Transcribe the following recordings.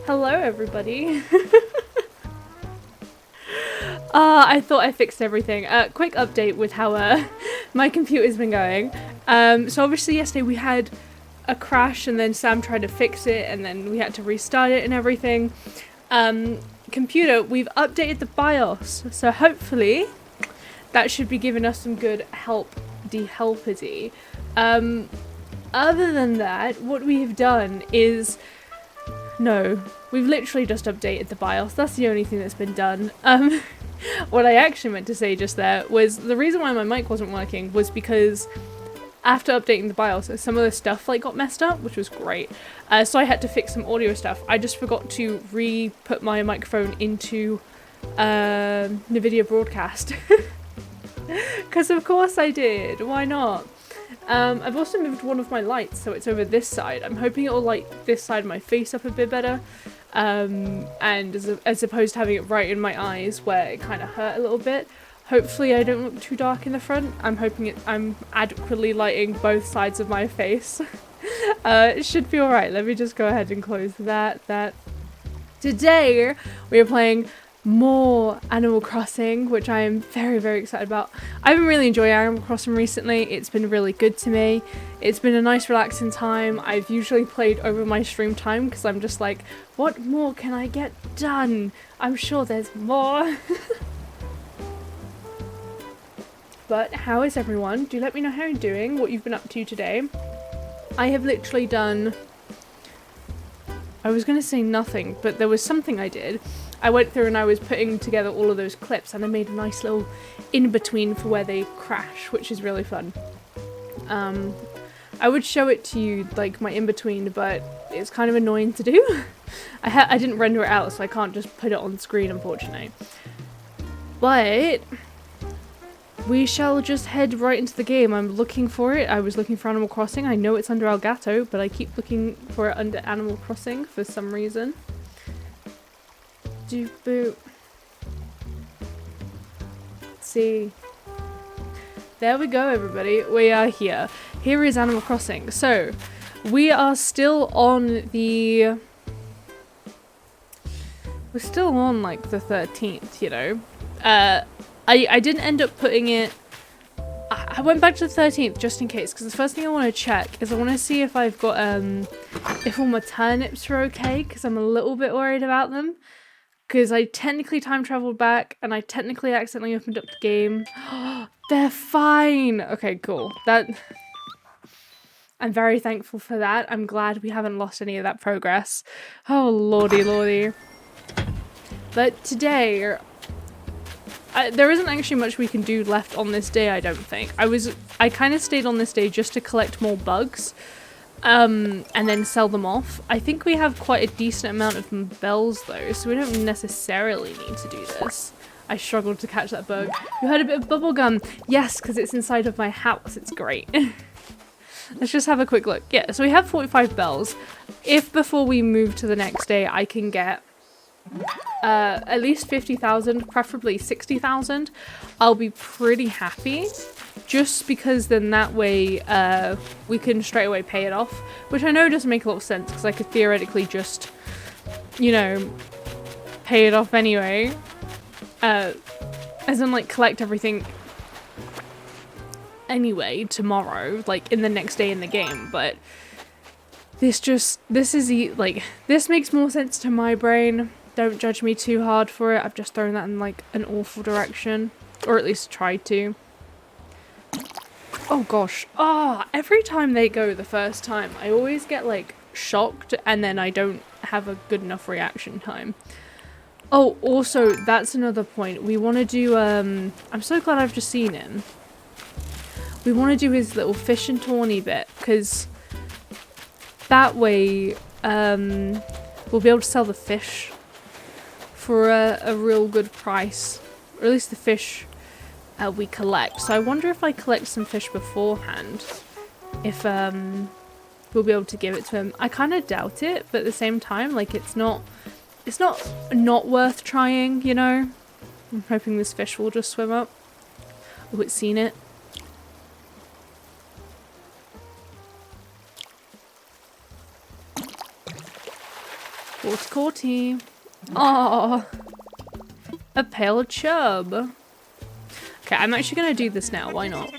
Hello, everybody. I thought I fixed everything. Quick update with how my computer's been going. So obviously yesterday we had a crash and then Sam tried to fix it and then we had to restart it and everything. Computer, we've updated the BIOS, so hopefully that should be giving us some good helpity. Other than that, what we have done is... No, we've literally just updated the BIOS. That's the only thing that's been done. What I actually meant to say just there was the reason why my mic wasn't working was because after updating the BIOS, some of the stuff like got messed up, which was great. So I had to fix some audio stuff. I just forgot to re-put my microphone into NVIDIA Broadcast. Because of course I did. Why not? I've also moved one of my lights, so it's over this side. I'm hoping it'll light this side of my face up a bit better. And as opposed to having it right in my eyes where it kind of hurt a little bit. Hopefully I don't look too dark in the front. I'm hoping I'm adequately lighting both sides of my face. It should be alright. Let me just go ahead and close that. Today we are playing more Animal Crossing, which I am very, very excited about. I've been really enjoying Animal Crossing recently. It's been really good to me. It's been a nice relaxing time. I've usually played over my stream time because I'm just like, what more can I get done? I'm sure there's more. But how is everyone? Do let me know how you're doing, what you've been up to today. I have literally done... I was going to say nothing, but there was something I did. I went through and I was putting together all of those clips and I made a nice little in-between for where they crash, which is really fun. I would show it to you, like my in-between, but it's kind of annoying to do. I didn't render it out, so I can't just put it on screen, unfortunately. But we shall just head right into the game. I'm looking for it. I was looking for Animal Crossing. I know it's under Elgato, but I keep looking for it under Animal Crossing for some reason. Boot. See. There we go, everybody. We are here. Here is Animal Crossing. So, we are still on the... We're still on, like, the 13th, you know? I didn't end up putting it... I went back to the 13th just in case, because the first thing I want to check is I want to see if I've got, if all my turnips are okay, because I'm a little bit worried about them. Because I technically time traveled back and I technically accidentally opened up the game. They're fine! Okay, cool. I'm very thankful for that. I'm glad we haven't lost any of that progress. Oh, lordy lordy. But today, there isn't actually much we can do left on this day, I don't think. I kind of stayed on this day just to collect more bugs. And then sell them off. I think we have quite a decent amount of bells though, so we don't necessarily need to do this. I struggled to catch that bug. You heard a bit of bubblegum? Yes, because it's inside of my house. It's great. Let's just have a quick look. Yeah, so we have 45 bells. If before we move to the next day I can get at least 50,000, preferably 60,000, I'll be pretty happy. Just because then that way we can straight away pay it off. Which I know doesn't make a lot of sense because I could theoretically just, you know, pay it off anyway. As in like collect everything anyway tomorrow, like in the next day in the game. But this makes more sense to my brain. Don't judge me too hard for it. I've just thrown that in like an awful direction. Or at least tried to. Oh gosh. Every time they go the first time, I always get like shocked and then I don't have a good enough reaction time. Oh, also, that's another point. We want to do, I'm so glad I've just seen him. We want to do his little fish and tawny bit, because that way, we'll be able to sell the fish for a real good price. Or at least the fish we collect. So I wonder if I collect some fish beforehand, if we'll be able to give it to him. I kind of doubt it, but at the same time, like it's not worth trying, you know? I'm hoping this fish will just swim up. Oh, it's seen it. Courty, courty. Oh, a pale chub. Okay, I'm actually gonna do this now. Why not?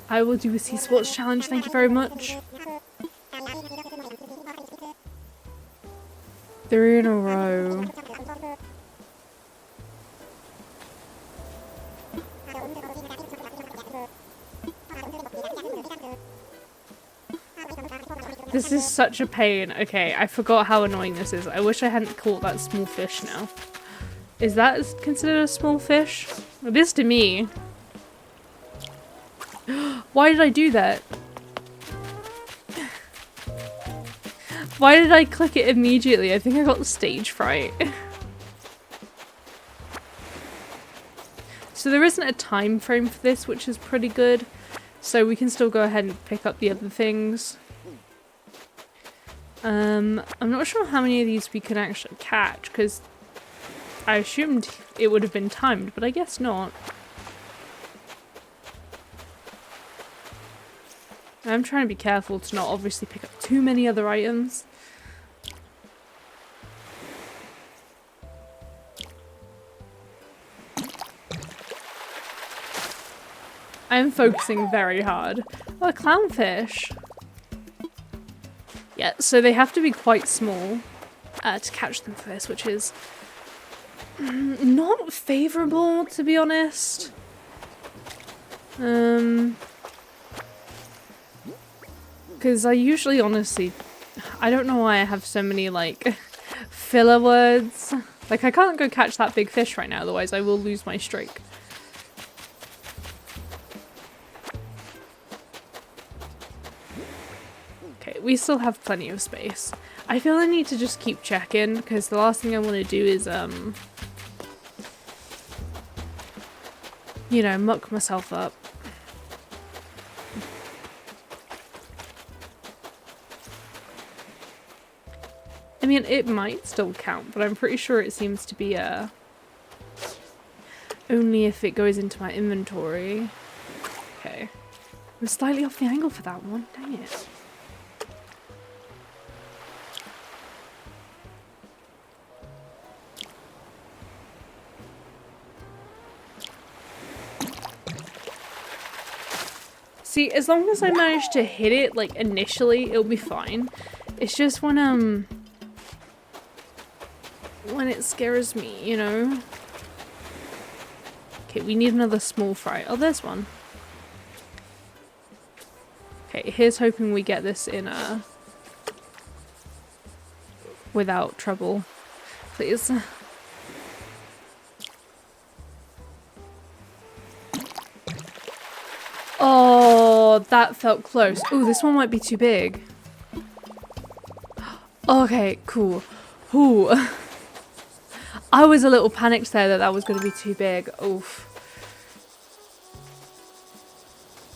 I will do a sea sports challenge. Thank you very much. 3 in a row. This is such a pain. Okay, I forgot how annoying this is. I wish I hadn't caught that small fish now. Is that considered a small fish? It is to me. Why did I do that? Why did I click it immediately? I think I got stage fright. So there isn't a time frame for this, which is pretty good. So we can still go ahead and pick up the other things. I'm not sure how many of these we can actually catch, because I assumed it would have been timed, but I guess not. I'm trying to be careful to not obviously pick up too many other items. I am focusing very hard. Oh, a clownfish. Yeah, so they have to be quite small to catch them for this, which is not favourable, to be honest. Because I usually, honestly, I don't know why I have so many, like, filler words. Like, I can't go catch that big fish right now, otherwise I will lose my streak. Okay, we still have plenty of space. I feel I need to just keep checking, because the last thing I want to do is, you know, muck myself up. I mean, it might still count, but I'm pretty sure it seems to be only if it goes into my inventory. Okay. I'm slightly off the angle for that one. Dang it. See, as long as I manage to hit it, like, initially, it'll be fine. It's just when it scares me, you know? Okay, we need another small fry. Oh, there's one. Okay, here's hoping we get this in, without trouble. Please. Oh, that felt close. Ooh, this one might be too big. Okay, cool. Ooh. I was a little panicked there that that was going to be too big. Oof.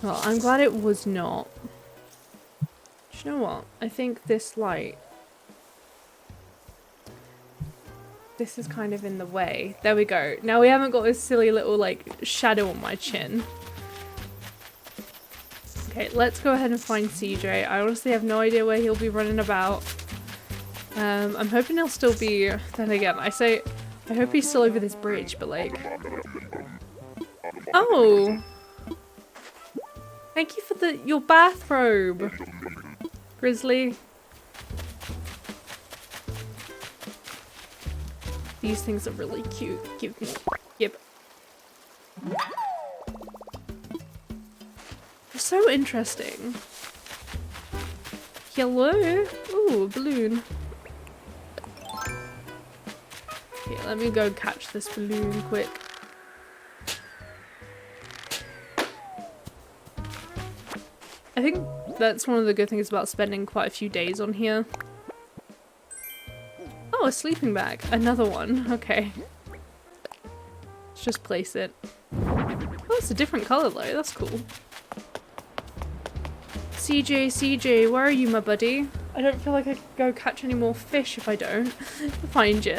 Well, I'm glad it was not. Do you know what? I think this light... This is kind of in the way. There we go. Now we haven't got this silly little, like, shadow on my chin. Okay, let's go ahead and find CJ. I honestly have no idea where he'll be running about. I'm hoping he'll still be... Then again, I hope he's still over this bridge, but like... Oh! Thank you for your bathrobe, Grizzly. These things are really cute. Give me... Yep. They're so interesting. Hello? Ooh, a balloon. Okay, let me go catch this balloon quick. I think that's one of the good things about spending quite a few days on here. Oh, a sleeping bag. Another one. Okay. Let's just place it. Oh, it's a different color though. That's cool. CJ, where are you, my buddy? I don't feel like I could go catch any more fish if I don't find you.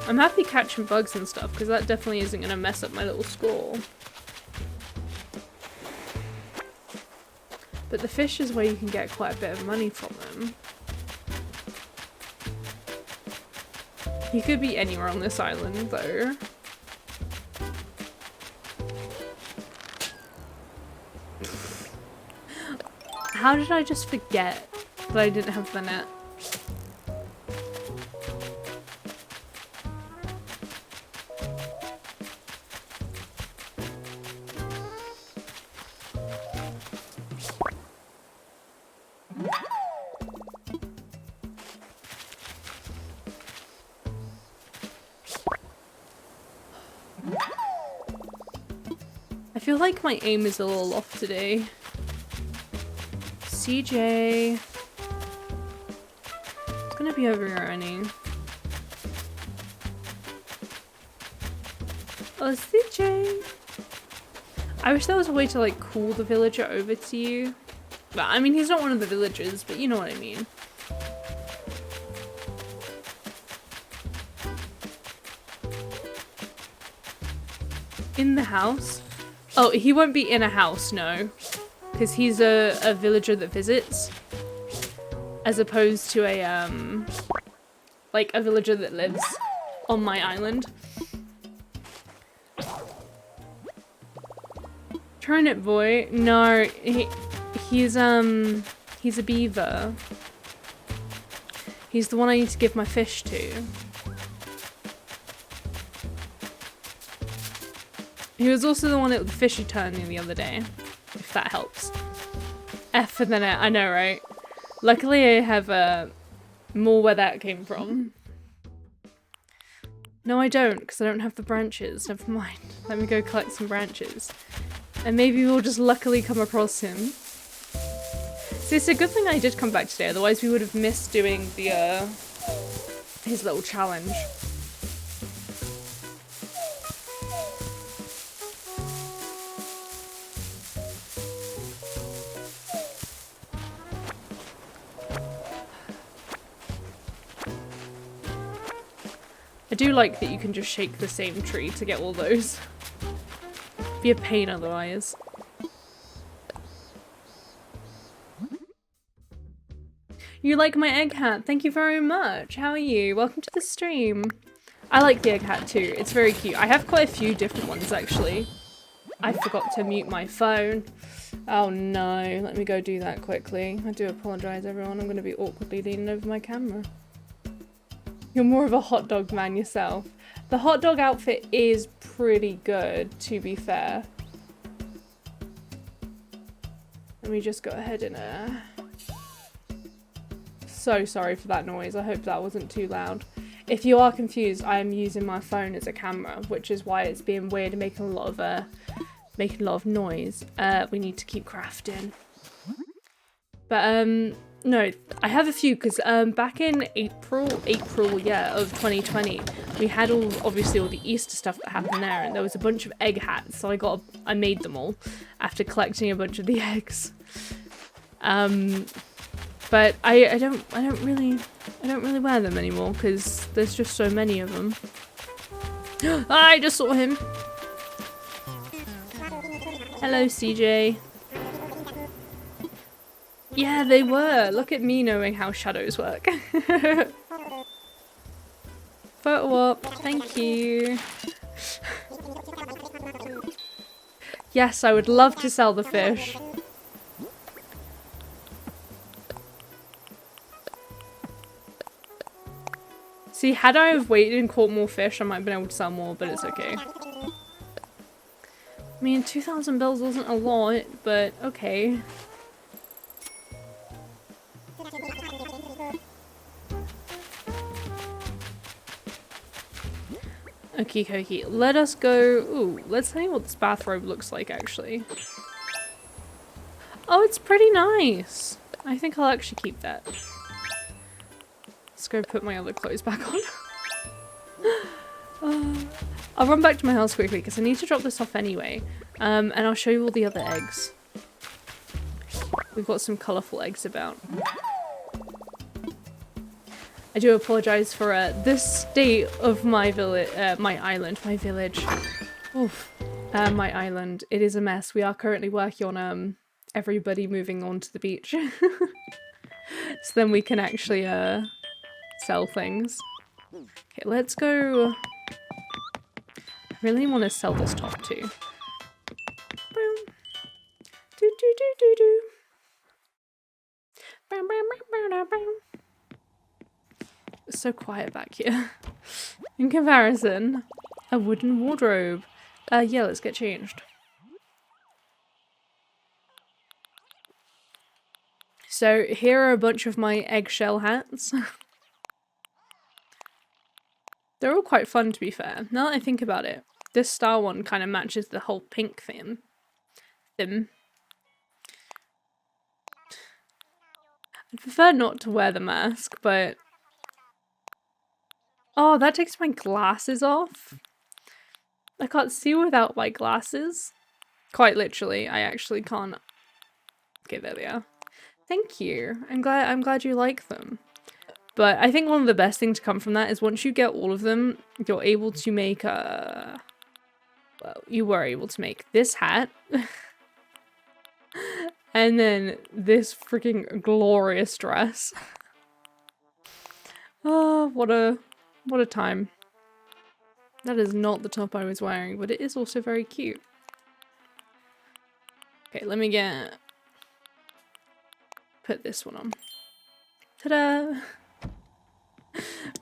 I'm happy catching bugs and stuff, because that definitely isn't going to mess up my little score. But the fish is where you can get quite a bit of money from them. He could be anywhere on this island, though. How did I just forget that I didn't have the net? I feel like my aim is a little off today. CJ. It's gonna be over here, Annie. Oh, CJ. I wish there was a way to like call the villager over to you. But I mean, he's not one of the villagers, but you know what I mean. In the house? Oh, he won't be in a house, no. Because he's a villager that visits. As opposed to a, like a villager that lives on my island. Turnip boy? No, he's a beaver. He's the one I need to give my fish to. He was also the one that the fishy turned in the other day, if that helps. F for the net, I know, right? Luckily I have more where that came from. No, I don't, because I don't have the branches. Never mind. Let me go collect some branches. And maybe we'll just luckily come across him. See, it's a good thing I did come back today, otherwise we would have missed doing the, his little challenge. I do like that you can just shake the same tree to get all those. Be a pain otherwise. You like my egg hat? Thank you very much. How are you? Welcome to the stream. I like the egg hat too. It's very cute. I have quite a few different ones actually. I forgot to mute my phone. Oh no. Let me go do that quickly. I do apologise everyone. I'm going to be awkwardly leaning over my camera. You're more of a hot dog man yourself. The hot dog outfit is pretty good, to be fair. Let me just go ahead and So sorry for that noise. I hope that wasn't too loud. If you are confused, I am using my phone as a camera, which is why it's being weird and making a lot of noise. We need to keep crafting. But no, I have a few because back in April, yeah, of 2020, we had obviously all the Easter stuff that happened there, and there was a bunch of egg hats, so I made them all after collecting a bunch of the eggs. But I don't really wear them anymore because there's just so many of them. I just saw him. Hello, CJ. Yeah, they were. Look at me knowing how shadows work. Photo op. Thank you. Yes, I would love to sell the fish. See, had I have waited and caught more fish, I might have been able to sell more, but it's okay. I mean, 2,000 bells wasn't a lot, but okay. Okie dokie, let us go. Ooh, let's see what this bathrobe looks like actually. Oh, it's pretty nice. I think I'll actually keep that. Let's go put my other clothes back on. I'll run back to my house quickly because I need to drop this off anyway. And I'll show you all the other eggs. We've got some colourful eggs about. I do apologize for this state of my village, my island, my village. Oof. My island. It is a mess. We are currently working on everybody moving on to the beach. So then we can actually sell things. Okay, let's go. I really want to sell this top too. Boom. Do do do do do. Bam, bam, bam, bam, bam. It's so quiet back here. In comparison, a wooden wardrobe. Yeah, let's get changed. So here are a bunch of my eggshell hats. They're all quite fun, to be fair. Now that I think about it, this star one kind of matches the whole pink theme. I prefer not to wear the mask, but... Oh, that takes my glasses off. I can't see without my glasses. Quite literally, I actually can't. Okay, there they are. Thank you. I'm glad you like them. But I think one of the best things to come from that is once you get all of them, you're able to make a... Well, you were able to make this hat. And then this freaking glorious dress. Oh, what a time. That is not the top I was wearing, but it is also very cute. Okay, let me put this one on. Ta-da!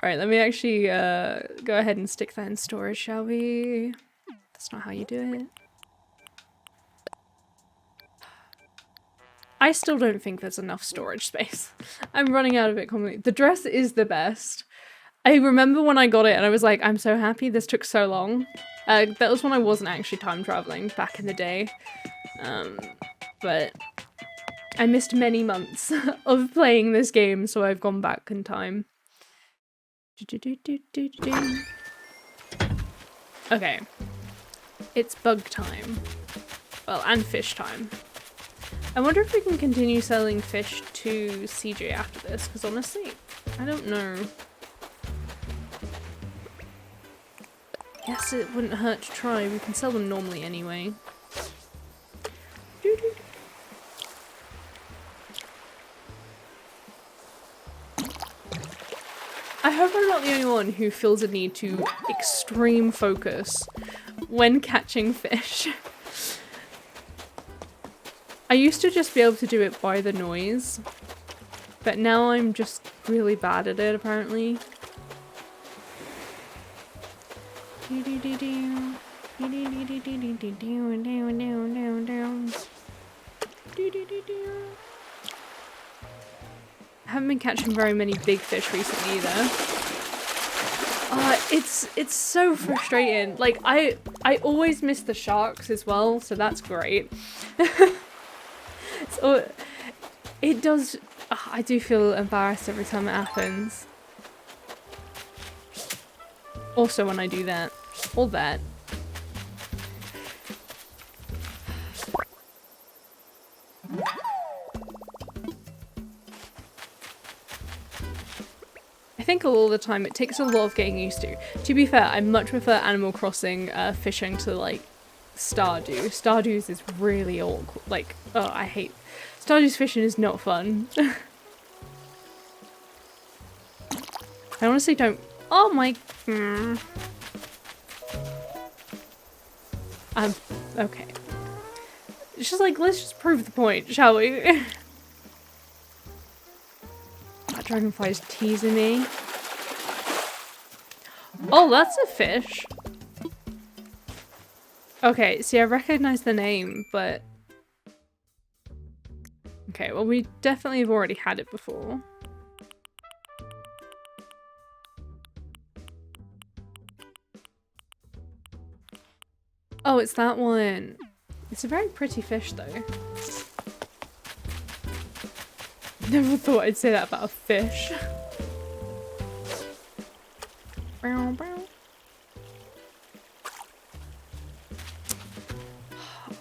Alright, let me actually go ahead and stick that in storage, shall we? That's not how you do it. I still don't think there's enough storage space. I'm running out of it completely. The dress is the best. I remember when I got it and I was like, I'm so happy this took so long. That was when I wasn't actually time traveling back in the day. But I missed many months of playing this game, so I've gone back in time. Okay. It's bug time. Well, and fish time. I wonder if we can continue selling fish to CJ after this, because honestly, I don't know. Guess it wouldn't hurt to try. We can sell them normally anyway. I hope I'm not the only one who feels a need to extreme focus when catching fish. I used to just be able to do it by the noise, but now I'm just really bad at it apparently. I haven't been catching very many big fish recently either. It's so frustrating. Like I always miss the sharks as well, so that's great. So it does. I do feel embarrassed every time it happens. Also when I do that, or that. I think all the time it takes a lot of getting used to. To be fair, I much prefer Animal Crossing fishing to like Stardew. Stardew's is really awkward. Like, oh, I hate Stardew's fishing is not fun. I honestly don't. Oh my. Okay. It's just like, let's just prove the point, shall we? That dragonfly's teasing me. Oh, that's a fish. Okay, see, I recognize the name, but... Okay, well, we definitely have already had it before. Oh, it's that one. It's a very pretty fish, though. Never thought I'd say that about a fish.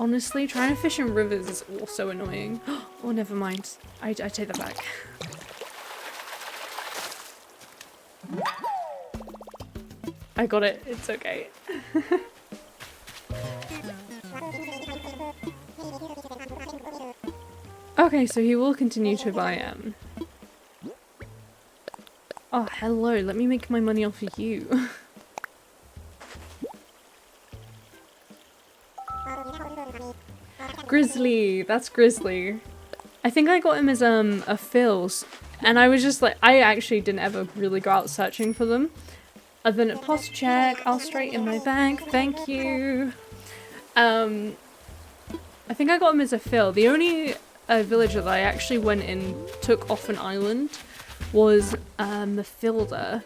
Honestly, trying to fish in rivers is also annoying. Oh, never mind. I take that back. I got it. It's okay. Okay, so he will continue to buy Oh, hello. Let me make my money off of you. Grizzly. That's Grizzly. I think I got him as a Phil's, and I was just like, I actually didn't ever really go out searching for them. Other than a post check, I'll straighten my bank. Thank you. I think I got him as a Phil. The only villager that I actually went and took off an island was the Filder.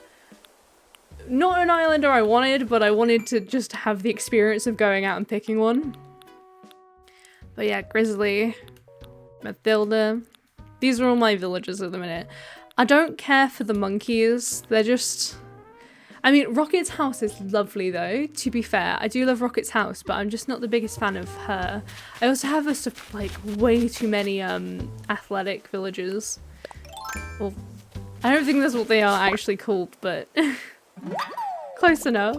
Not an islander I wanted, but I wanted to just have the experience of going out and picking one. But yeah, Grizzly, Mathilda. These are all my villagers at the minute. I don't care for the monkeys. They're just... I mean, Rocket's house is lovely though, to be fair. I do love Rocket's house, but I'm just not the biggest fan of her. I also have like way too many athletic villagers. Well, I don't think that's what they are actually called, but close enough.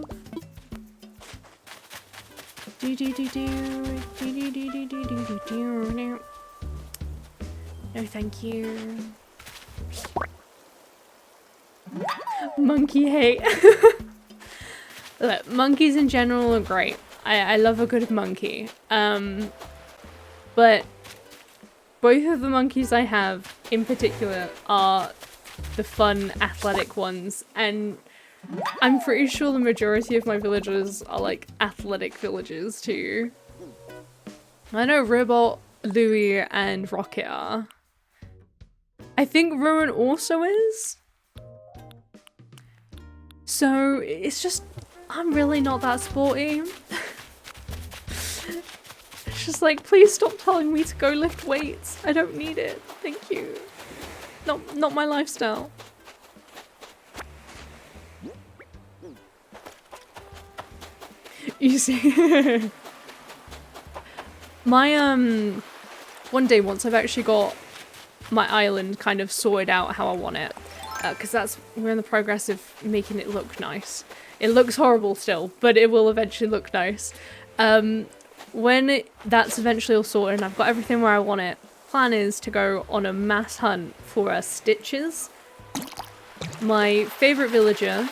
No, thank you. Monkey hate. Look, monkeys in general are great. I love a good monkey. But both of the monkeys I have in particular are the fun athletic ones, and I'm pretty sure the majority of my villagers are like athletic villagers too. I know Robot, Louie, and Rocket are. I think Rowan also is. So it's just, I'm really not that sporty. It's just like, please stop telling me to go lift weights. I don't need it. Thank you. Not my lifestyle. You see, my one day once I've actually got my island kind of sorted out how I want it, because we're in the progress of making it look nice. It looks horrible still, but it will eventually look nice. When that's eventually all sorted and I've got everything where I want it, plan is to go on a mass hunt for Stitches, my favourite villager,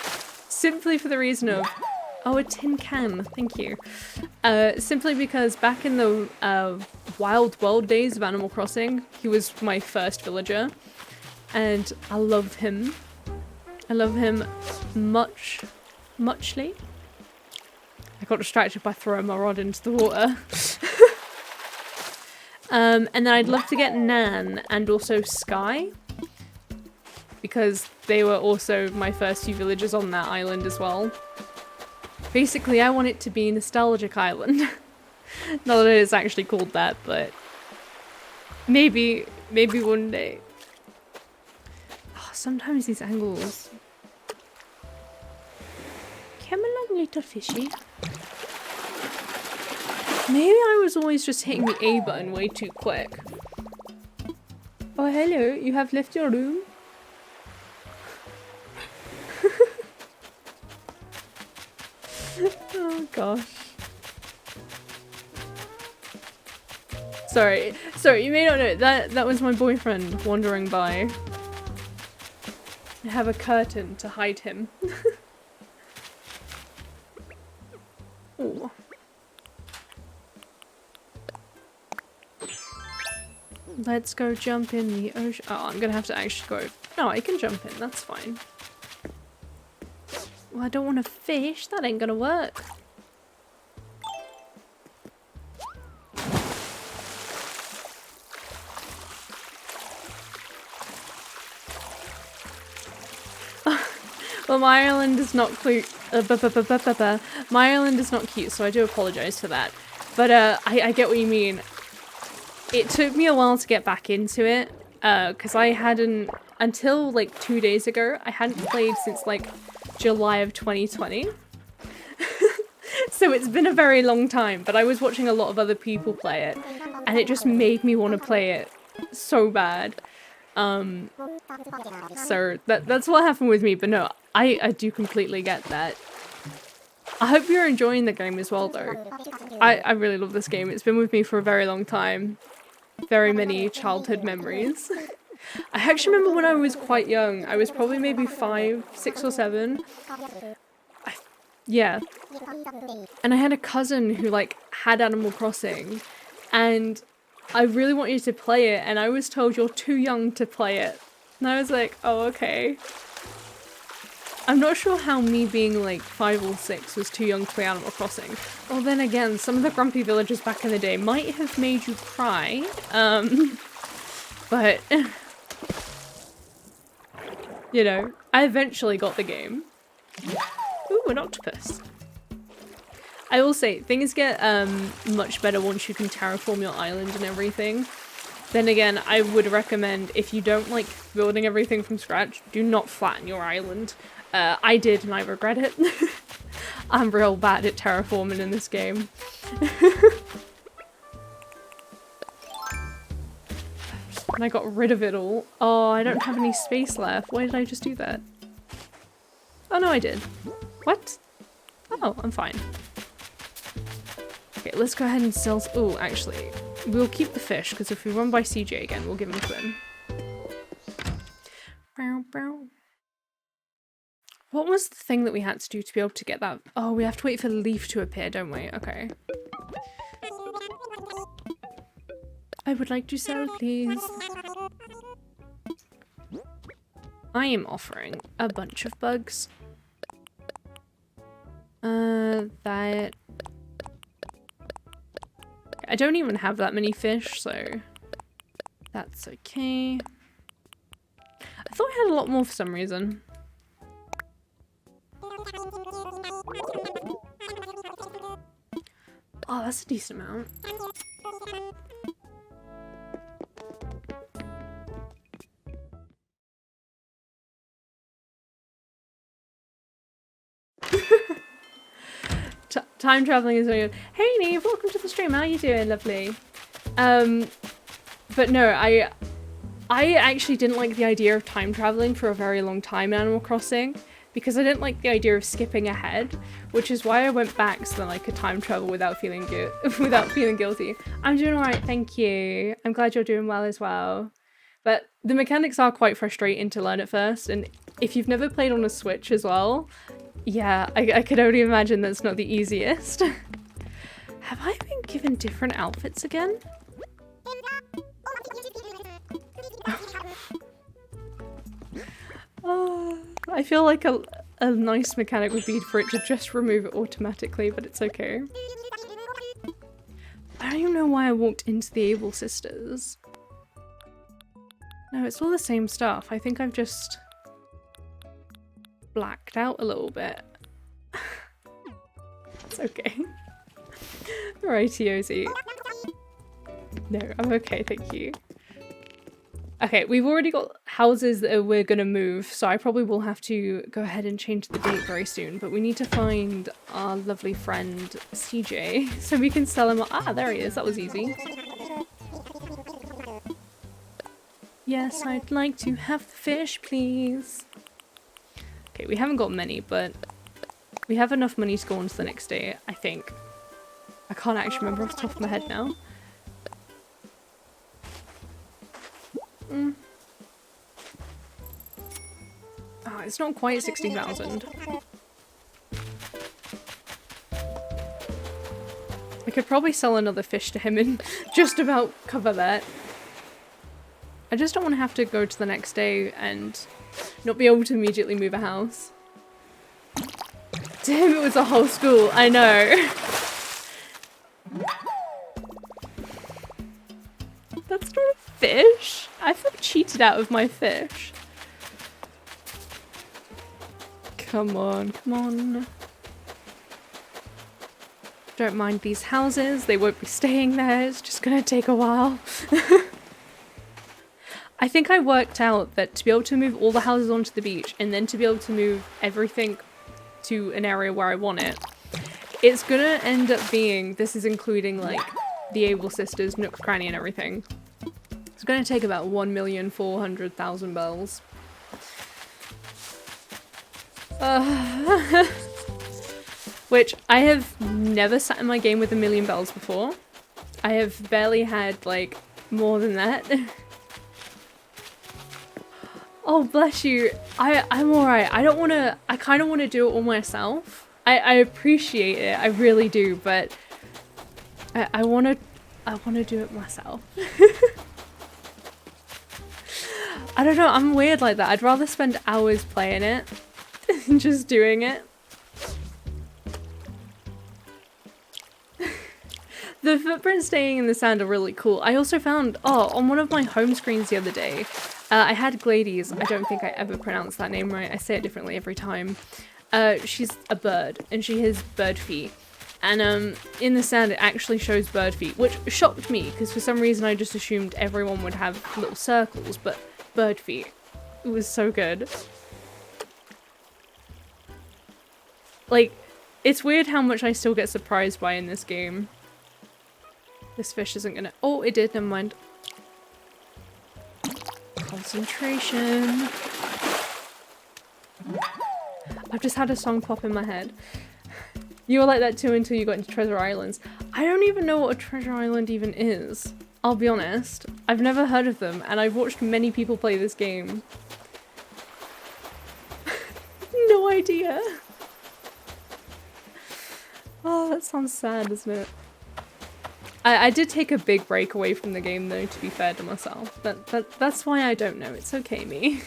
simply for the reason of, oh, a tin can, thank you. Simply because back in the Wild World days of Animal Crossing, he was my first villager, and I love him. I love him muchly. I got distracted by throwing my rod into the water. And then I'd love to get Nan and also Sky, because they were also my first few villagers on that island as well. Basically, I want it to be Nostalgic Island. Not that it is actually called that, but maybe one day. Oh, sometimes these angles. Come along, little fishy. Maybe I was always just hitting the A button way too quick. Oh, hello, you have left your room? Oh gosh. Sorry, you may not know, that was my boyfriend wandering by. I have a curtain to hide him. Ooh. Let's go jump in the ocean. Oh, I'm gonna have to actually go. No, I can jump in, that's fine. Well, I don't want to fish, that ain't gonna work. Well, my island is not cute. My island is not cute, so I do apologize for that. But I get what you mean. It took me a while to get back into it, because I hadn't, until like 2 days ago, I hadn't played since like July of 2020. So it's been a very long time, but I was watching a lot of other people play it, and it just made me want to play it so bad. So that's what happened with me, but no, I do completely get that. I hope you're enjoying the game as well, though. I really love this game. It's been with me for a very long time. Very many childhood memories. I actually remember when I was quite young. I was probably maybe 5, 6 or 7. Yeah. And I had a cousin who like had Animal Crossing, and I really wanted to play it, and I was told you're too young to play it. And I was like, oh, okay. I'm not sure how me being like 5 or 6 was too young to play Animal Crossing. Well, then again, some of the grumpy villagers back in the day might have made you cry. But you know, I eventually got the game. Ooh, an octopus. I will say, things get much better once you can terraform your island and everything. Then again, I would recommend, if you don't like building everything from scratch, do not flatten your island. I did and I regret it. I'm real bad at terraforming in this game. And I got rid of it all. Oh, I don't have any space left. Why did I just do that? Oh no, I did. What? Oh, I'm fine. Okay, let's go ahead and sell. Oh, actually, we'll keep the fish, because if we run by CJ again, we'll give him to him. What was the thing that we had to do to be able to get that? Oh, we have to wait for the leaf to appear, don't we? Okay. I would like to sell, please. I am offering a bunch of bugs. That... I don't even have that many fish, so that's okay. I thought I had a lot more for some reason. Oh, that's a decent amount. Time traveling is really good. Hey Neve, welcome to the stream. How are you doing? Lovely. But no, I actually didn't like the idea of time traveling for a very long time in Animal Crossing, because I didn't like the idea of skipping ahead, which is why I went back so that I could time travel without feeling guilty. I'm doing alright, thank you. I'm glad you're doing well as well. But the mechanics are quite frustrating to learn at first, and if you've never played on a Switch as well, yeah, I could only imagine that's not the easiest. Have I been given different outfits again? Oh, I feel like a nice mechanic would be for it to just remove it automatically, but it's okay. I don't even know why I walked into the Able Sisters. No, it's all the same stuff. I think I've just blacked out a little bit. It's okay. Righty Ozzy. No, I'm okay, thank you. Okay, we've already got houses that we're gonna move, so I probably will have to go ahead and change the date very soon, but we need to find our lovely friend CJ so we can sell him. Ah, there he is. That was easy. Yes, I'd like to have the fish, please. Okay, we haven't got many, but we have enough money to go on to the next day, I think. I can't actually remember off the top of my head now. Oh, it's not quite 60,000. I could probably sell another fish to him and just about cover that. I just don't want to have to go to the next day and not be able to immediately move a house. To him it was a whole school, I know. That's not a fish. I feel cheated out of my fish. Come on, come on. Don't mind these houses, they won't be staying there, it's just gonna take a while. I think I worked out that to be able to move all the houses onto the beach and then to be able to move everything to an area where I want it, it's gonna end up being, this is including like the Able Sisters, Nook's Cranny and everything. It's gonna take about 1,400,000 bells. which I have never sat in my game with a million bells before. I have barely had, like, more than that. Oh, bless you. I'm alright. I kind of want to do it all myself. I appreciate it. I really do, but I want to do it myself. I don't know. I'm weird like that. I'd rather spend hours playing it than just doing it. The footprints staying in the sand are really cool. I also found, on one of my home screens the other day, I had Glades. I don't think I ever pronounced that name right. I say it differently every time. She's a bird, and she has bird feet. And in the sand, it actually shows bird feet, which shocked me, because for some reason I just assumed everyone would have little circles, but bird feet. It was so good. Like, it's weird how much I still get surprised by in this game. This fish isn't gonna- oh, it did, never mind. Concentration. I've just had a song pop in my head. You were like that too until you got into Treasure Islands. I don't even know what a treasure island even is. I'll be honest. I've never heard of them, and I've watched many people play this game. No idea. Oh, that sounds sad, doesn't it? I did take a big break away from the game though, to be fair to myself. That's why I don't know. It's okay, me.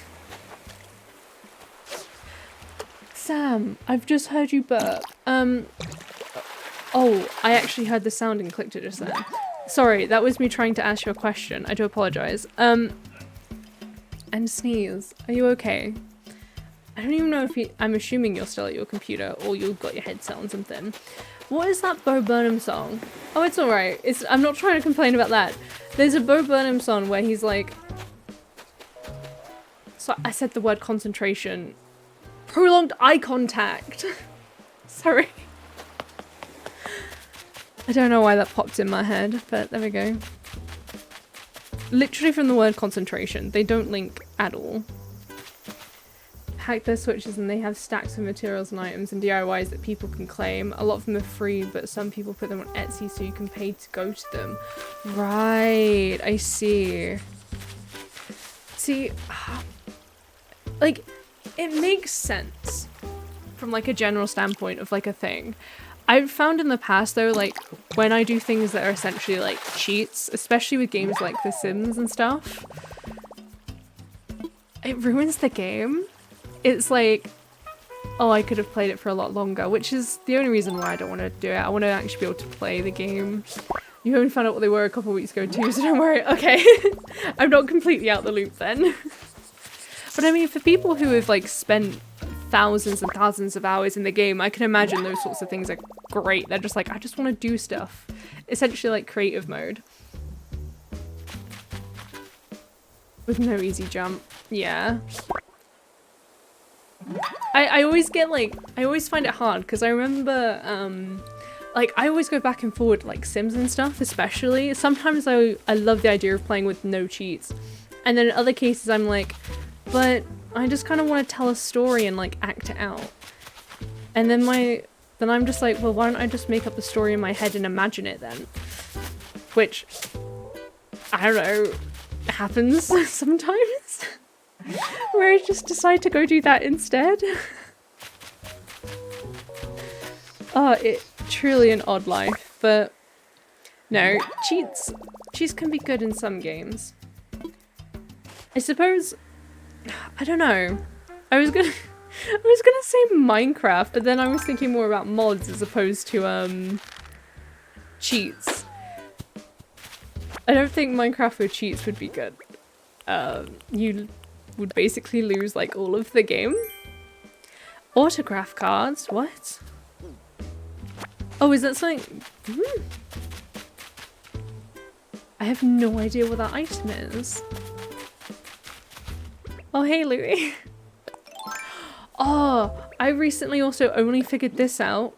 Sam, I've just heard you burp. Oh, I actually heard the sound and clicked it just then. Sorry, that was me trying to ask you a question. I do apologize. And sneeze. Are you okay? I don't even know if you- I'm assuming you're still at your computer or you've got your headset on something. What is that Bo Burnham song? Oh, it's alright. I'm not trying to complain about that. There's a Bo Burnham song where he's like... So I said the word concentration. Prolonged eye contact. Sorry. I don't know why that popped in my head, but there we go. Literally from the word concentration. They don't link at all. Hack their switches and they have stacks of materials and items and DIYs that people can claim. A lot of them are free, but some people put them on Etsy so you can pay to go to them. Right, I see. See, like, it makes sense from like a general standpoint of like a thing. I've found in the past though, like when I do things that are essentially like cheats, especially with games like The Sims and stuff, it ruins the game. It's like, oh, I could have played it for a lot longer, which is the only reason why I don't want to do it. I want to actually be able to play the game. You only found out what they were a couple of weeks ago too, so don't worry. Okay, I'm not completely out the loop then. But I mean, for people who have like spent thousands and thousands of hours in the game, I can imagine those sorts of things are great. They're just like, I just want to do stuff. Essentially like creative mode. With no easy jump. Yeah. I always get like, I always find it hard because I remember, like I always go back and forward like Sims and stuff, especially. Sometimes I love the idea of playing with no cheats. And then in other cases I'm like, but I just kind of want to tell a story and like act it out. And then then I'm just like, well, why don't I just make up the story in my head and imagine it then? Which, I don't know, happens sometimes. Where I just decide to go do that instead. Oh, it's truly an odd life, but no, cheats can be good in some games. I suppose, I don't know. I was gonna say Minecraft, but then I was thinking more about mods as opposed to cheats. I don't think Minecraft with cheats would be good. You would basically lose like all of the game. Autograph cards? What? Oh, is that something? I have no idea what that item is. Oh, hey, Louis. Oh, I recently also only figured this out.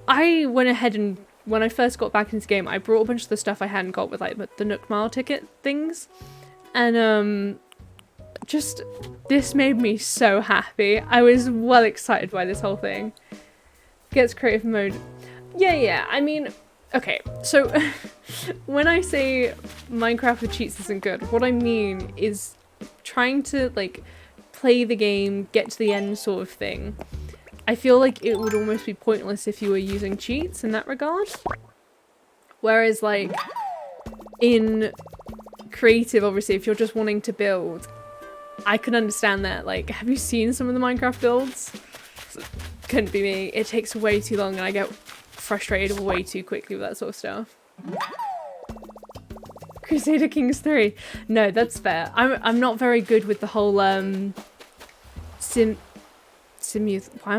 I went ahead and when I first got back into the game, I brought a bunch of the stuff I hadn't got with like the Nook Mile ticket things. And just, this made me so happy. I was well excited by this whole thing. Gets creative mode. Yeah, I mean, okay, so when I say Minecraft with cheats isn't good, what I mean is trying to, like, play the game, get to the end sort of thing. I feel like it would almost be pointless if you were using cheats in that regard. Whereas, like, in creative, obviously, if you're just wanting to build, I can understand that. Like, have you seen some of the Minecraft builds? Couldn't be me. It takes way too long and I get frustrated way too quickly with that sort of stuff. Crusader Kings 3. No, that's fair. I'm not very good with the whole why am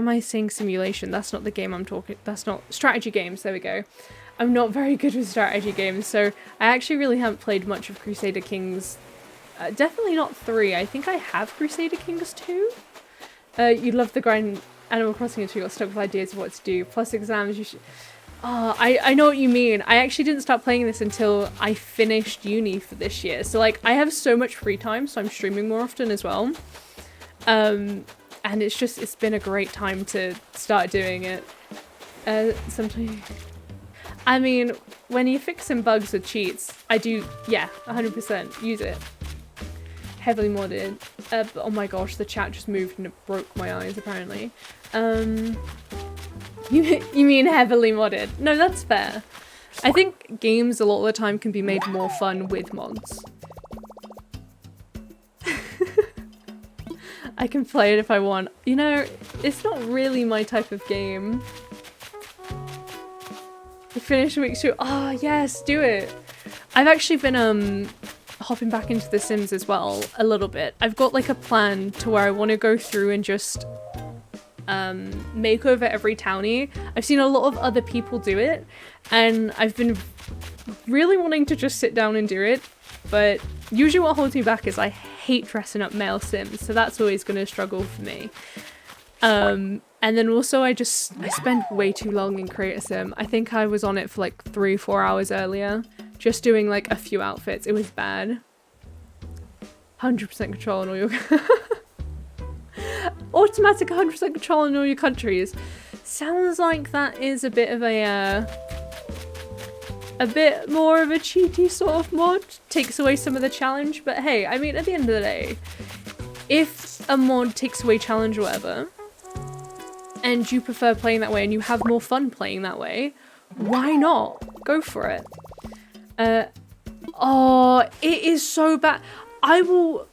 I saying simulation? That's not the game I'm talking. That's not strategy games. There we go. I'm not very good with strategy games, so I actually really haven't played much of Crusader Kings. Definitely not 3. I think I have Crusader Kings 2. You love the grind. Animal Crossing until you got stuck with ideas of what to do. Plus exams, you should... Oh, I know what you mean. I actually didn't start playing this until I finished uni for this year. So, like, I have so much free time, so I'm streaming more often as well. And it's been a great time to start doing it. Sometimes... I mean, when you're fixing bugs with cheats, I do, yeah, 100% use it. Heavily modded. But oh my gosh, the chat just moved and it broke my eyes, apparently. You mean heavily modded? No, that's fair. I think games a lot of the time can be made more fun with mods. I can play it if I want. You know, it's not really my type of game. The finish week 2. Oh, yes, do it. I've actually been hopping back into The Sims as well a little bit. I've got like a plan to where I want to go through and just make over every townie. I've seen a lot of other people do it and I've been really wanting to just sit down and do it, but usually what holds me back is I hate dressing up male Sims, so that's always going to struggle for me. And then also I spent way too long in Create a Sim. I think I was on it for like 3-4 hours earlier, just doing like a few outfits. It was bad. 100% control on all your... Automatic 100% control in all your countries. Sounds like that is a bit of a bit more of a cheaty sort of mod. Takes away some of the challenge, but hey, I mean, at the end of the day, if a mod takes away challenge or whatever, and you prefer playing that way and you have more fun playing that way, why not? Go for it. Oh, it is so bad. I will...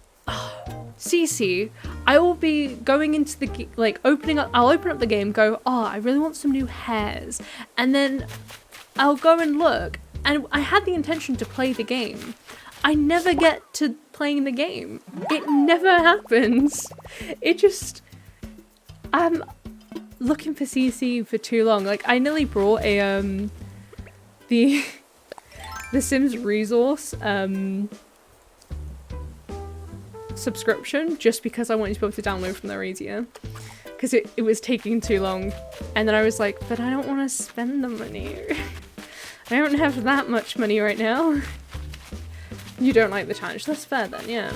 CC, I will be going into the... Like, I'll open up the game, go, oh, I really want some new hairs. And then I'll go and look. And I had the intention to play the game. I never get to playing the game. It never happens. It just... I'm looking for CC for too long. Like, I nearly brought a, the Sims resource, subscription just because I wanted to be able to download from there easier. Because it was taking too long. And then I was like, but I don't want to spend the money. I don't have that much money right now. You don't like the challenge. That's fair then, yeah.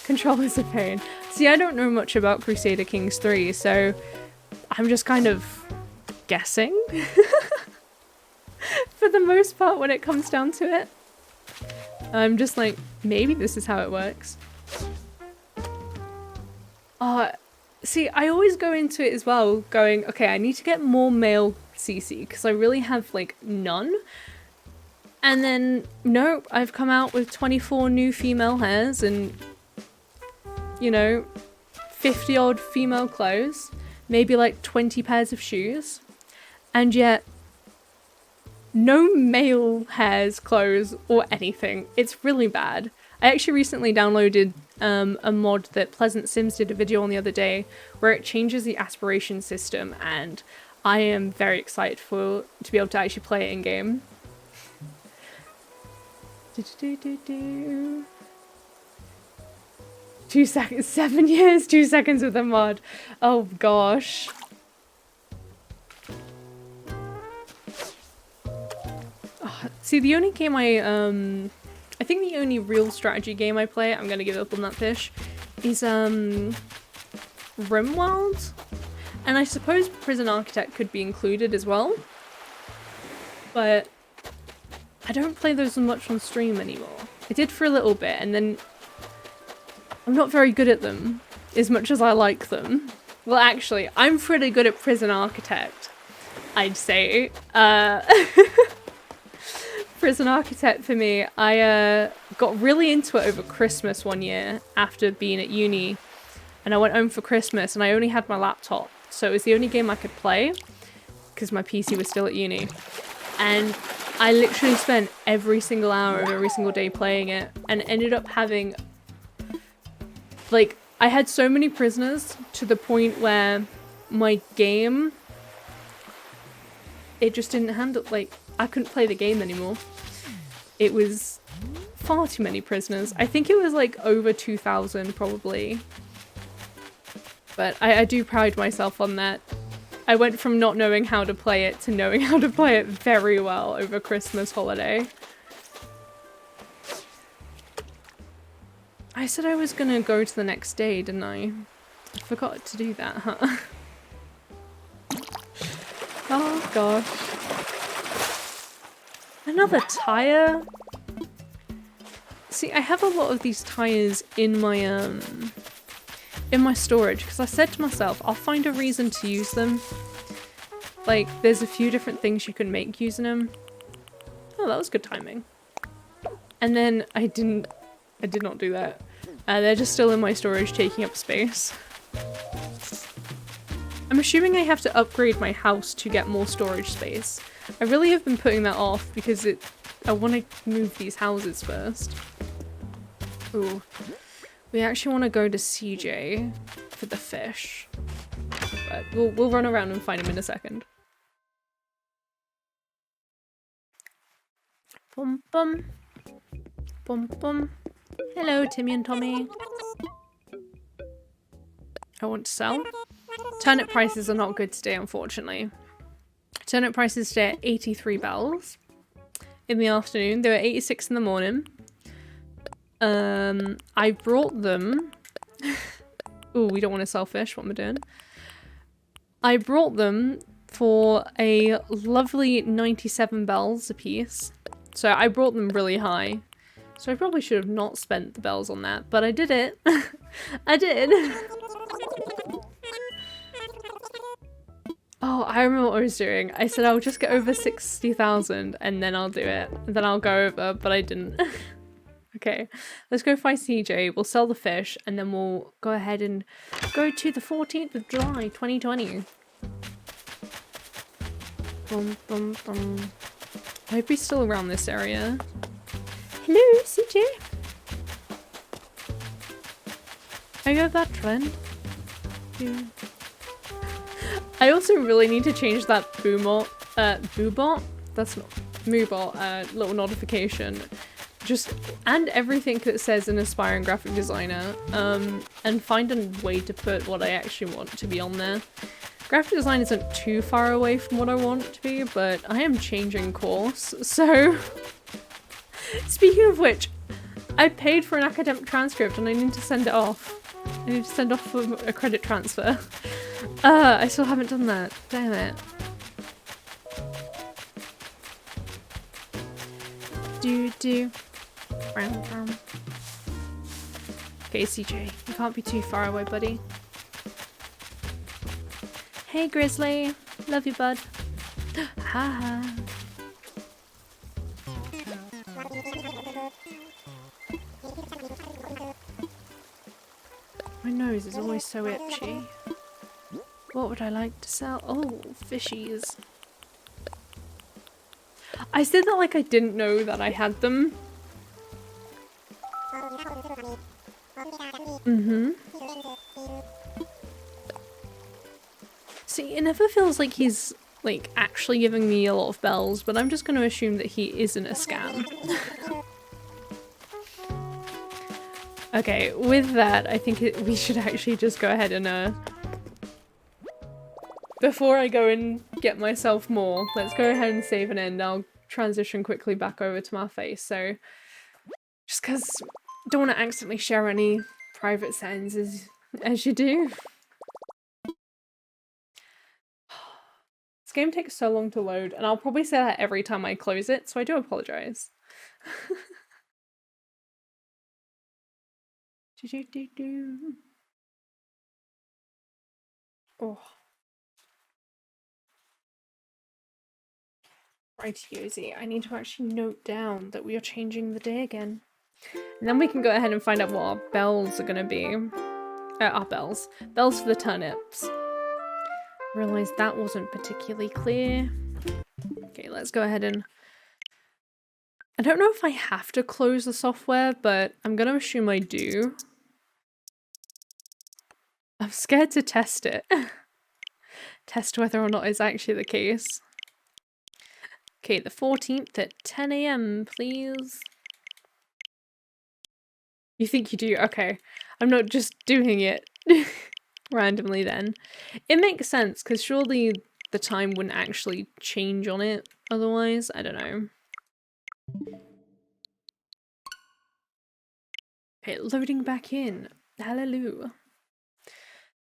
Control is a pain. See, I don't know much about Crusader Kings 3, so I'm just kind of guessing. For the most part when it comes down to it. I'm just like, maybe this is how it works. See, I always go into it as well going, okay, I need to get more male CC because I really have like none. And then, nope, I've come out with 24 new female hairs and, you know, 50 odd female clothes, maybe like 20 pairs of shoes, and yet no male hairs, clothes, or anything. It's really bad. I actually recently downloaded a mod that Pleasant Sims did a video on the other day where it changes the aspiration system, and I am very excited to be able to actually play it in game. 2 seconds, 7 years, 2 seconds with a mod. Oh gosh. Oh, see, the only game I think the only real strategy game I play, I'm gonna give up on that fish, is RimWorld. And I suppose Prison Architect could be included as well. But I don't play those much on stream anymore. I did for a little bit, and then I'm not very good at them as much as I like them. Well, actually, I'm pretty good at Prison Architect, I'd say. Prison Architect for me, I got really into it over Christmas one year after being at uni. And I went home for Christmas and I only had my laptop. So it was the only game I could play because my PC was still at uni. And I literally spent every single hour of every single day playing it and ended up having, like, I had so many prisoners to the point where my game, it just didn't handle, like, I couldn't play the game anymore. It was far too many prisoners. I think it was like over 2,000 probably. But I do pride myself on that. I went from not knowing how to play it to knowing how to play it very well over Christmas holiday. I said I was gonna go to the next day, didn't I? I forgot to do that, huh? Oh gosh. Another tire? See, I have a lot of these tires in my storage because I said to myself, I'll find a reason to use them. Like, there's a few different things you can make using them. Oh, that was good timing. And then I did not do that. They're just still in my storage, taking up space. I'm assuming I have to upgrade my house to get more storage space. I really have been putting that off because I want to move these houses first. Ooh. We actually want to go to CJ for the fish. But we'll run around and find him in a second. Bum bum. Bum bum. Hello, Timmy and Tommy. I want to sell. Turnip prices are not good today, unfortunately. Turnip prices today at 83 bells in the afternoon. They were 86 in the morning. I brought them. Ooh, we don't want to sell fish. What am I doing? I brought them for a lovely 97 bells a piece. So I brought them really high. So I probably should have not spent the bells on that, but I did it. I did. Oh, I remember what I was doing. I said I'll just get over 60,000 and then I'll do it. And then I'll go over, but I didn't. Okay, let's go find CJ. We'll sell the fish and then we'll go ahead and go to the 14th of July, 2020. Bum, bum, bum. I hope he's still around this area. Hello, CJ. Are you of that trend? Yeah. I also really need to change that boobot, that's not, moobot, little notification. Just, and everything that says an aspiring graphic designer, and find a way to put what I actually want to be on there. Graphic design isn't too far away from what I want it to be, but I am changing course, so... Speaking of which, I paid for an academic transcript and I need to send it off. I need to send off a credit transfer. I still haven't done that. Damn it. Do. Okay, CJ, you can't be too far away, buddy. Hey, Grizzly. Love you, bud. Haha. My nose is always so itchy. What would I like to sell? Oh, fishies. I said that like I didn't know that I had them. See, it never feels like he's like actually giving me a lot of bells, but I'm just going to assume that he isn't a scam. Okay, with that, I think we should actually just go ahead and before I go and get myself more, let's go ahead and save and end. I'll transition quickly back over to my face, so just because I don't want to accidentally share any private settings as you do. game takes so long to load, and I'll probably say that every time I close it, so I do apologize. Oh. Right, Cozie, I need to actually note down that we are changing the day again. And then we can go ahead and find out what our bells are gonna be. Our bells. Bells for the turnips. Realised that wasn't particularly clear. Okay, let's go ahead and... I don't know if I have to close the software, but I'm gonna assume I do. I'm scared to test it. Test whether or not it's actually the case. Okay, the 14th at 10 AM, please. You think you do? Okay. I'm not just doing it randomly then. It makes sense, because surely the time wouldn't actually change on it otherwise. I don't know. Okay, loading back in. Hallelujah.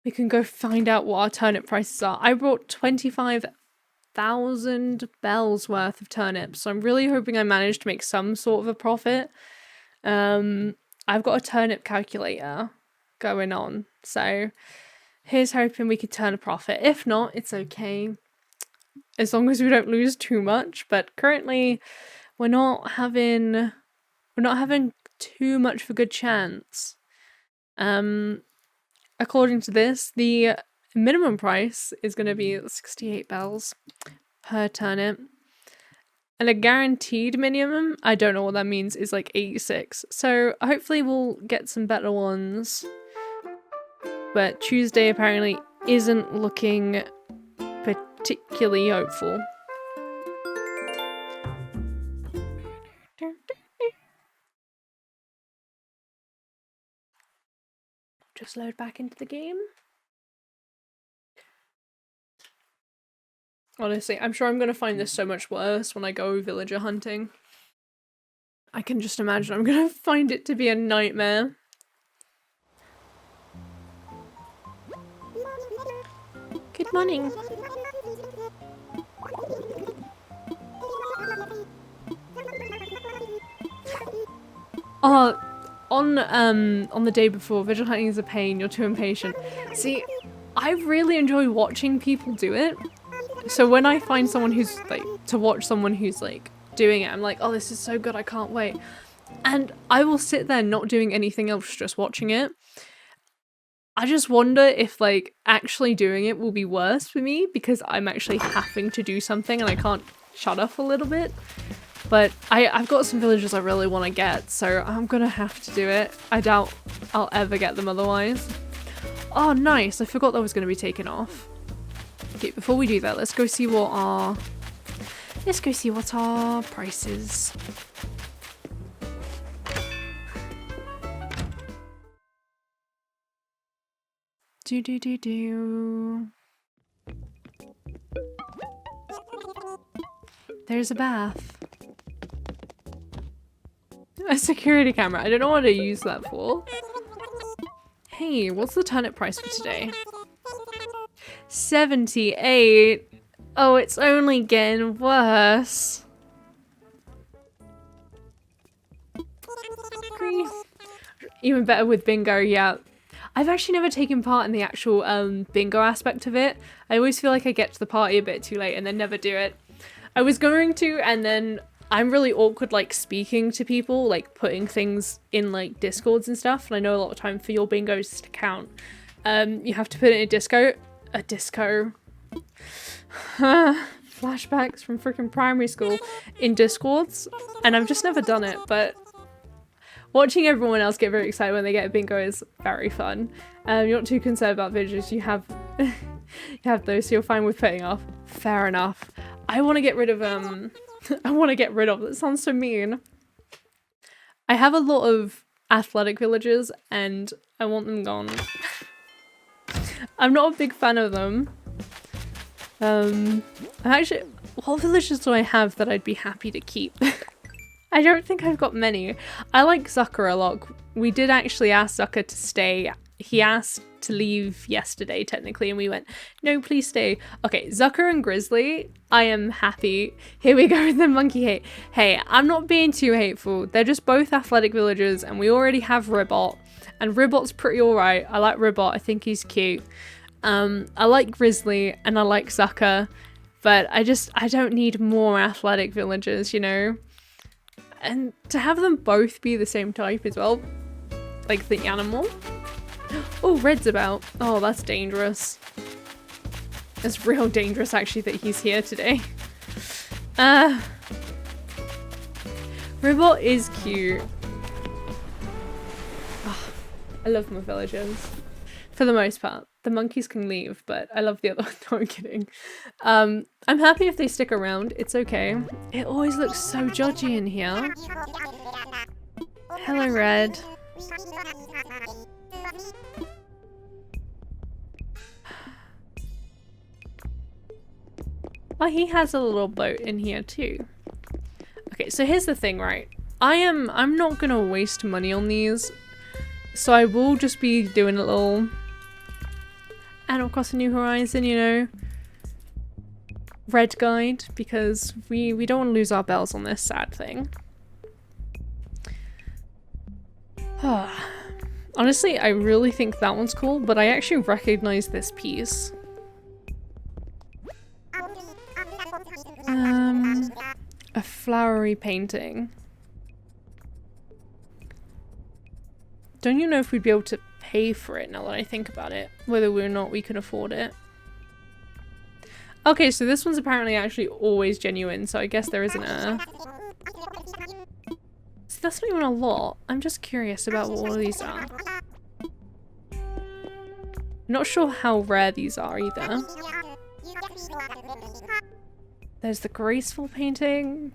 We can go find out what our turnip prices are. I brought 25,000 bells worth of turnips, so I'm really hoping I managed to make some sort of a profit. I've got a turnip calculator going on, so here's hoping we could turn a profit. If not, it's okay, as long as we don't lose too much. But currently, we're not having too much of a good chance. According to this, the minimum price is going to be 68 bells per turnip. And a guaranteed minimum, I don't know what that means, is like 86. So hopefully we'll get some better ones. But Tuesday apparently isn't looking particularly hopeful. Just load back into the game. Honestly, I'm sure I'm gonna find this so much worse when I go villager hunting. I can just imagine I'm gonna find it to be a nightmare. Good morning. Oh, on the day before, vigil hunting is a pain, you're too impatient. See, I really enjoy watching people do it. So when I find someone who's like, to watch someone who's like doing it, I'm like, oh, this is so good, I can't wait. And I will sit there not doing anything else, just watching it. I just wonder if like actually doing it will be worse for me because I'm actually having to do something and I can't shut off a little bit. But I've got some villagers I really want to get, so I'm gonna have to do it. I doubt I'll ever get them otherwise. Oh, nice. I forgot that was gonna be taken off. Okay, before we do that, let's go see what our price is. Do. There's a bath. A security camera. I don't know what to use that for. Hey, what's the turnip price for today? 78. Oh, it's only getting worse. Even better with bingo, yeah. I've actually never taken part in the actual bingo aspect of it. I always feel like I get to the party a bit too late and then never do it. I was going to, and then I'm really awkward like speaking to people, like putting things in like Discords and stuff. And I know a lot of time for your bingos to count, you have to put it in a disco. Flashbacks from freaking primary school in Discords, and I've just never done it, but watching everyone else get very excited when they get a bingo is very fun. You're not too concerned about visuals, you have you have those, so you're fine with putting off. Fair enough. I want to get rid of that sounds so mean. I have a lot of athletic villagers and I want them gone. I'm not a big fan of them. Actually, what villagers do I have that I'd be happy to keep? I don't think I've got many. I like Zucker a lot. We did actually ask Zucker to stay he asked to leave yesterday, technically, and we went, no, please stay. Okay, Zucker and Grizzly, I am happy. Here we go with the monkey hate. Hey, I'm not being too hateful. They're just both athletic villagers, and we already have Ribbot. And Ribbot's pretty alright. I like Ribbot. I think he's cute. I like Grizzly, and I like Zucker. But I don't need more athletic villagers, you know? And to have them both be the same type as well. Like the animal. Oh, Red's about. Oh, that's dangerous. It's real dangerous, actually, that he's here today. Ribbot is cute. Oh, I love my villagers. For the most part. The monkeys can leave, but I love the other one. No, I'm kidding. I'm happy if they stick around. It's okay. It always looks so judgy in here. Hello, Red. Oh, he has a little boat in here too. Okay, so here's the thing, right? I'm not gonna waste money on these, so I will just be doing a little Animal Crossing New Horizon, you know, red guide, because we don't want to lose our bells on this sad thing. Honestly, I really think that one's cool, but I actually recognize this piece. A flowery painting. Don't you know if we'd be able to pay for it now that I think about it? Whether or not we can afford it. Okay, so this one's apparently actually always genuine, so I guess there isn't a... So that's not even a lot. I'm just curious about what all of these are. Not sure how rare these are either. There's the graceful painting.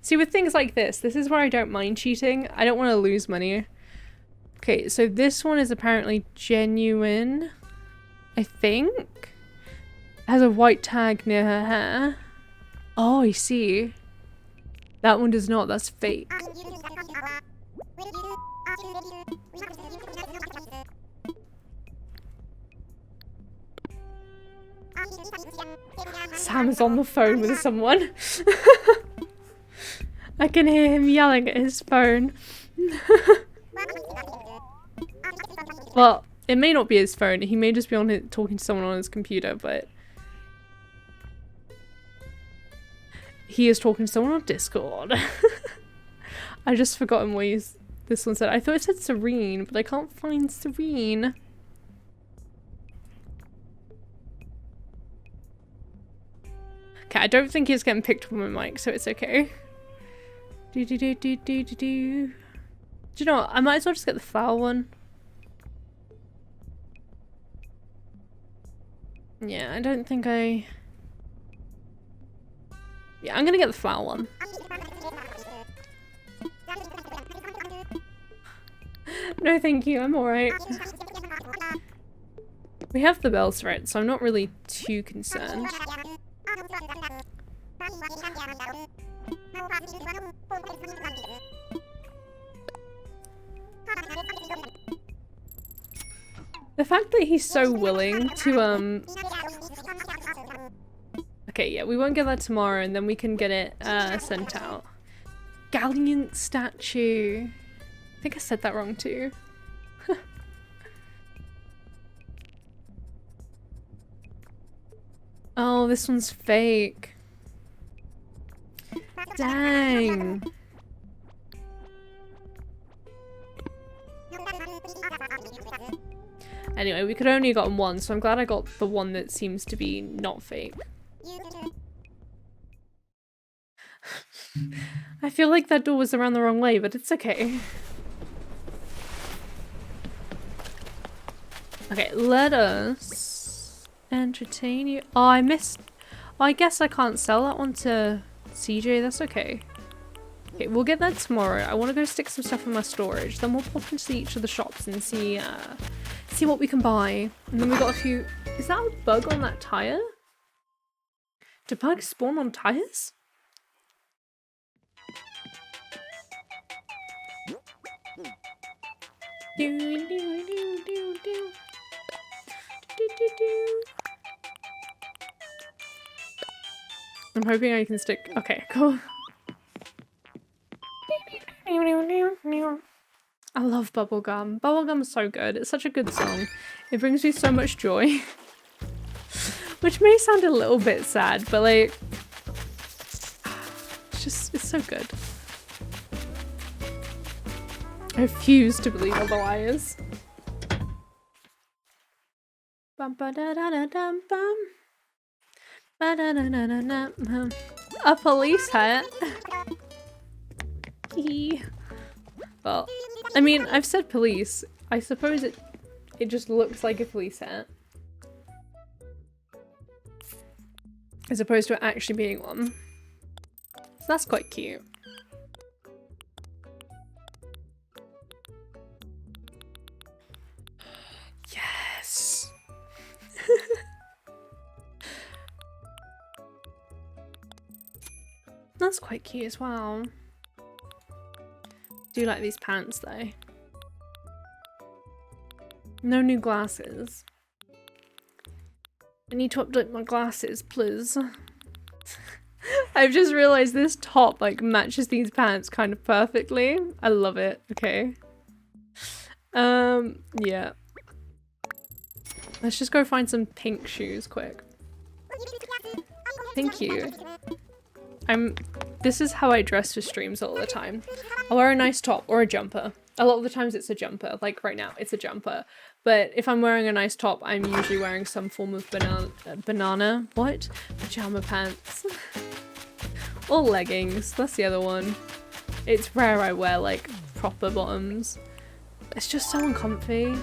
See, with things like this is where I don't mind cheating. I don't want to lose money. Okay, so this one is apparently genuine, I think. It has a white tag near her hair. Oh, I see. That one does not, that's fake. Sam is on the phone with someone. I can hear him yelling at his phone. Well, it may not be his phone. He may just be on it talking to someone on his computer, but he is talking to someone on Discord. I just forgotten what this one said. I thought it said Serene, but I can't find Serene. Okay, I don't think he's getting picked up on my mic, so it's okay. Do you know what? I might as well just get the flower one. Yeah, I don't think I... Yeah, I'm gonna get the flower one. No, thank you. I'm alright. We have the bells for it, so I'm not really too concerned. The fact that he's so willing to, Okay, yeah, we won't get that tomorrow, and then we can get it, sent out. Gallant statue. I think I said that wrong too. Oh, this one's fake. Dang. Anyway, we could only have gotten one, so I'm glad I got the one that seems to be not fake. I feel like that door was around the wrong way, but it's okay. Okay, let us entertain you. Oh, I missed... Oh, I guess I can't sell that one to CJ. That's okay. Okay, we'll get that tomorrow. I want to go stick some stuff in my storage. Then we'll pop into each of the shops and see what we can buy. And then we got a few... Is that a bug on that tire? Do bugs spawn on tires? Do, do, do, do, do. I'm hoping I can stick. Okay, cool. I love bubblegum. Bubblegum is so good. It's such a good song. It brings me so much joy. Which may sound a little bit sad, but like, it's so good. I refuse to believe otherwise. Bum ba da da da dum bum. Ba da da da da da. A police hat. Well, I mean, I've said police. I suppose it just looks like a police hat. As opposed to it actually being one. So that's quite cute. Yes! That's quite cute as well. Do like these pants though. No new glasses. I need to update my glasses, please. I've just realized this top like matches these pants kind of perfectly. I love it. Okay. Yeah. Let's just go find some pink shoes quick. Thank you. This is how I dress for streams all the time. I'll wear a nice top or a jumper. A lot of the times it's a jumper, like right now it's a jumper. But if I'm wearing a nice top, I'm usually wearing some form of pajama pants. Or leggings, that's the other one. It's rare I wear like proper bottoms. It's just so uncomfy.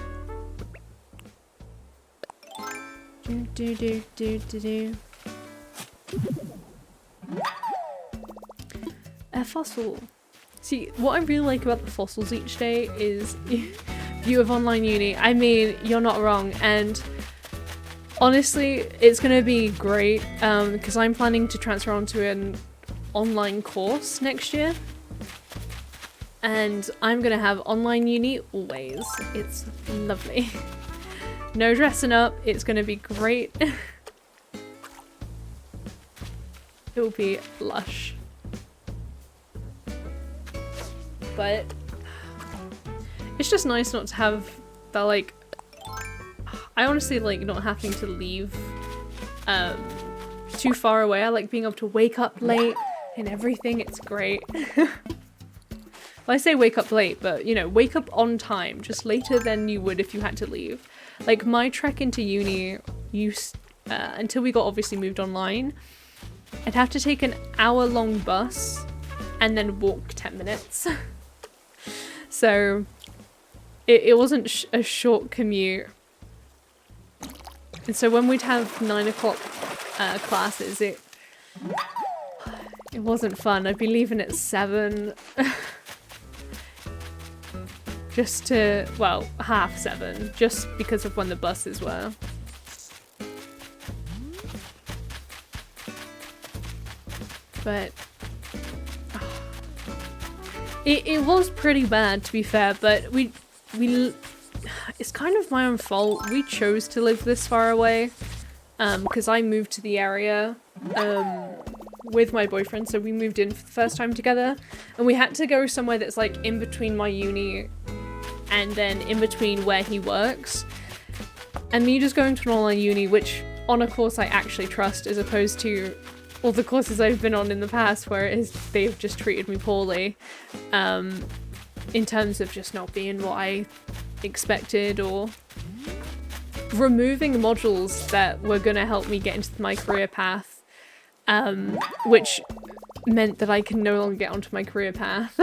A fossil. See, what I really like about the fossils each day is view of online uni. I mean, you're not wrong, and honestly, it's gonna be great because I'm planning to transfer onto an online course next year, and I'm gonna have online uni always. It's lovely. No dressing up. It's gonna be great. It will be lush. But it's just nice not to have that, like, I honestly like not having to leave too far away. I like being able to wake up late and everything. It's great. Well, I say wake up late, but you know, wake up on time, just later than you would if you had to leave. Like my trek into uni until we got obviously moved online, I'd have to take an hour-long bus and then walk 10 minutes. So it wasn't a short commute. And so when we'd have 9 o'clock classes, it wasn't fun. I'd be leaving at 7. Just to, well, 7:30, just because of when the buses were. But it was pretty bad, to be fair, but it's kind of my own fault. We chose to live this far away because I moved to the area with my boyfriend, so we moved in for the first time together, and we had to go somewhere that's like in between my uni and then in between where he works. And me just going to an online uni, which on a course I actually trust, as opposed to all the courses I've been on in the past where they've just treated me poorly in terms of just not being what I expected, or removing modules that were going to help me get into my career path, which meant that I can no longer get onto my career path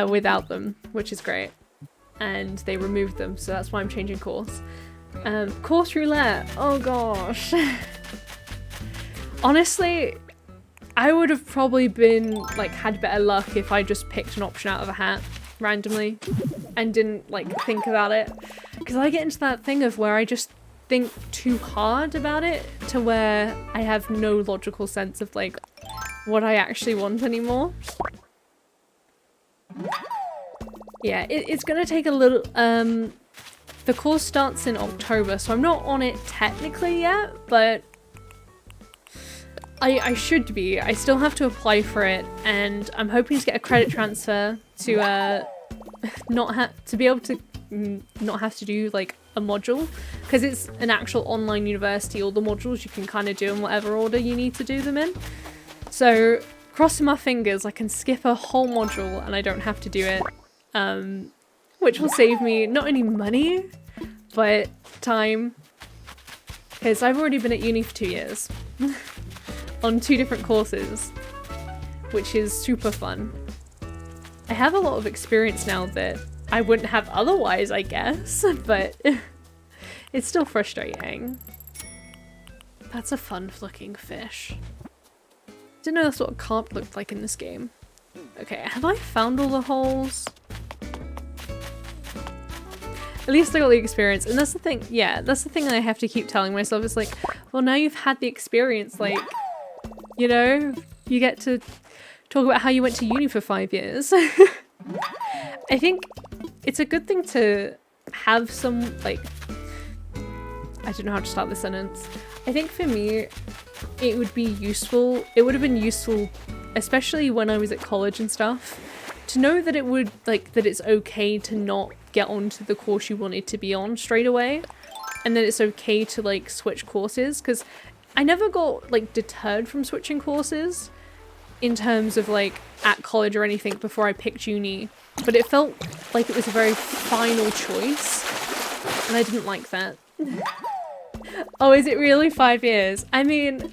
without them, which is great. And they removed them, so that's why I'm changing course. Course roulette, oh gosh. Honestly, I would have probably been, like, had better luck if I just picked an option out of a hat randomly and didn't, like, think about it. Because I get into that thing of where I just think too hard about it to where I have no logical sense of, like, what I actually want anymore. Yeah, it's gonna take a little, the course starts in October, so I'm not on it technically yet, but I should be. I still have to apply for it, and I'm hoping to get a credit transfer to to be able to not have to do like a module, because it's an actual online university. All the modules you can kind of do in whatever order you need to do them in. So crossing my fingers, I can skip a whole module and I don't have to do it, which will save me not only money but time, because I've already been at uni for 2 years. On 2 different courses, which is super fun. I have a lot of experience now that I wouldn't have otherwise, I guess, but it's still frustrating. That's a fun looking fish. Didn't know that's what a carp looked like in this game. Okay, have I found all the holes? At least I got the experience, and that's the thing, yeah, that's the thing I have to keep telling myself. It's like, well, now you've had the experience, like, you know, you get to talk about how you went to uni for 5 years. I think it's a good thing to have some, like, I don't know how to start this sentence. I think for me, it would be useful, it would have been useful, especially when I was at college and stuff, to know that it would, like, that it's okay to not get onto the course you wanted to be on straight away, and that it's okay to, like, switch courses, because I never got, like, deterred from switching courses in terms of, like, at college or anything before I picked uni, but it felt like it was a very final choice, and I didn't like that. Oh, is it really 5 years? I mean,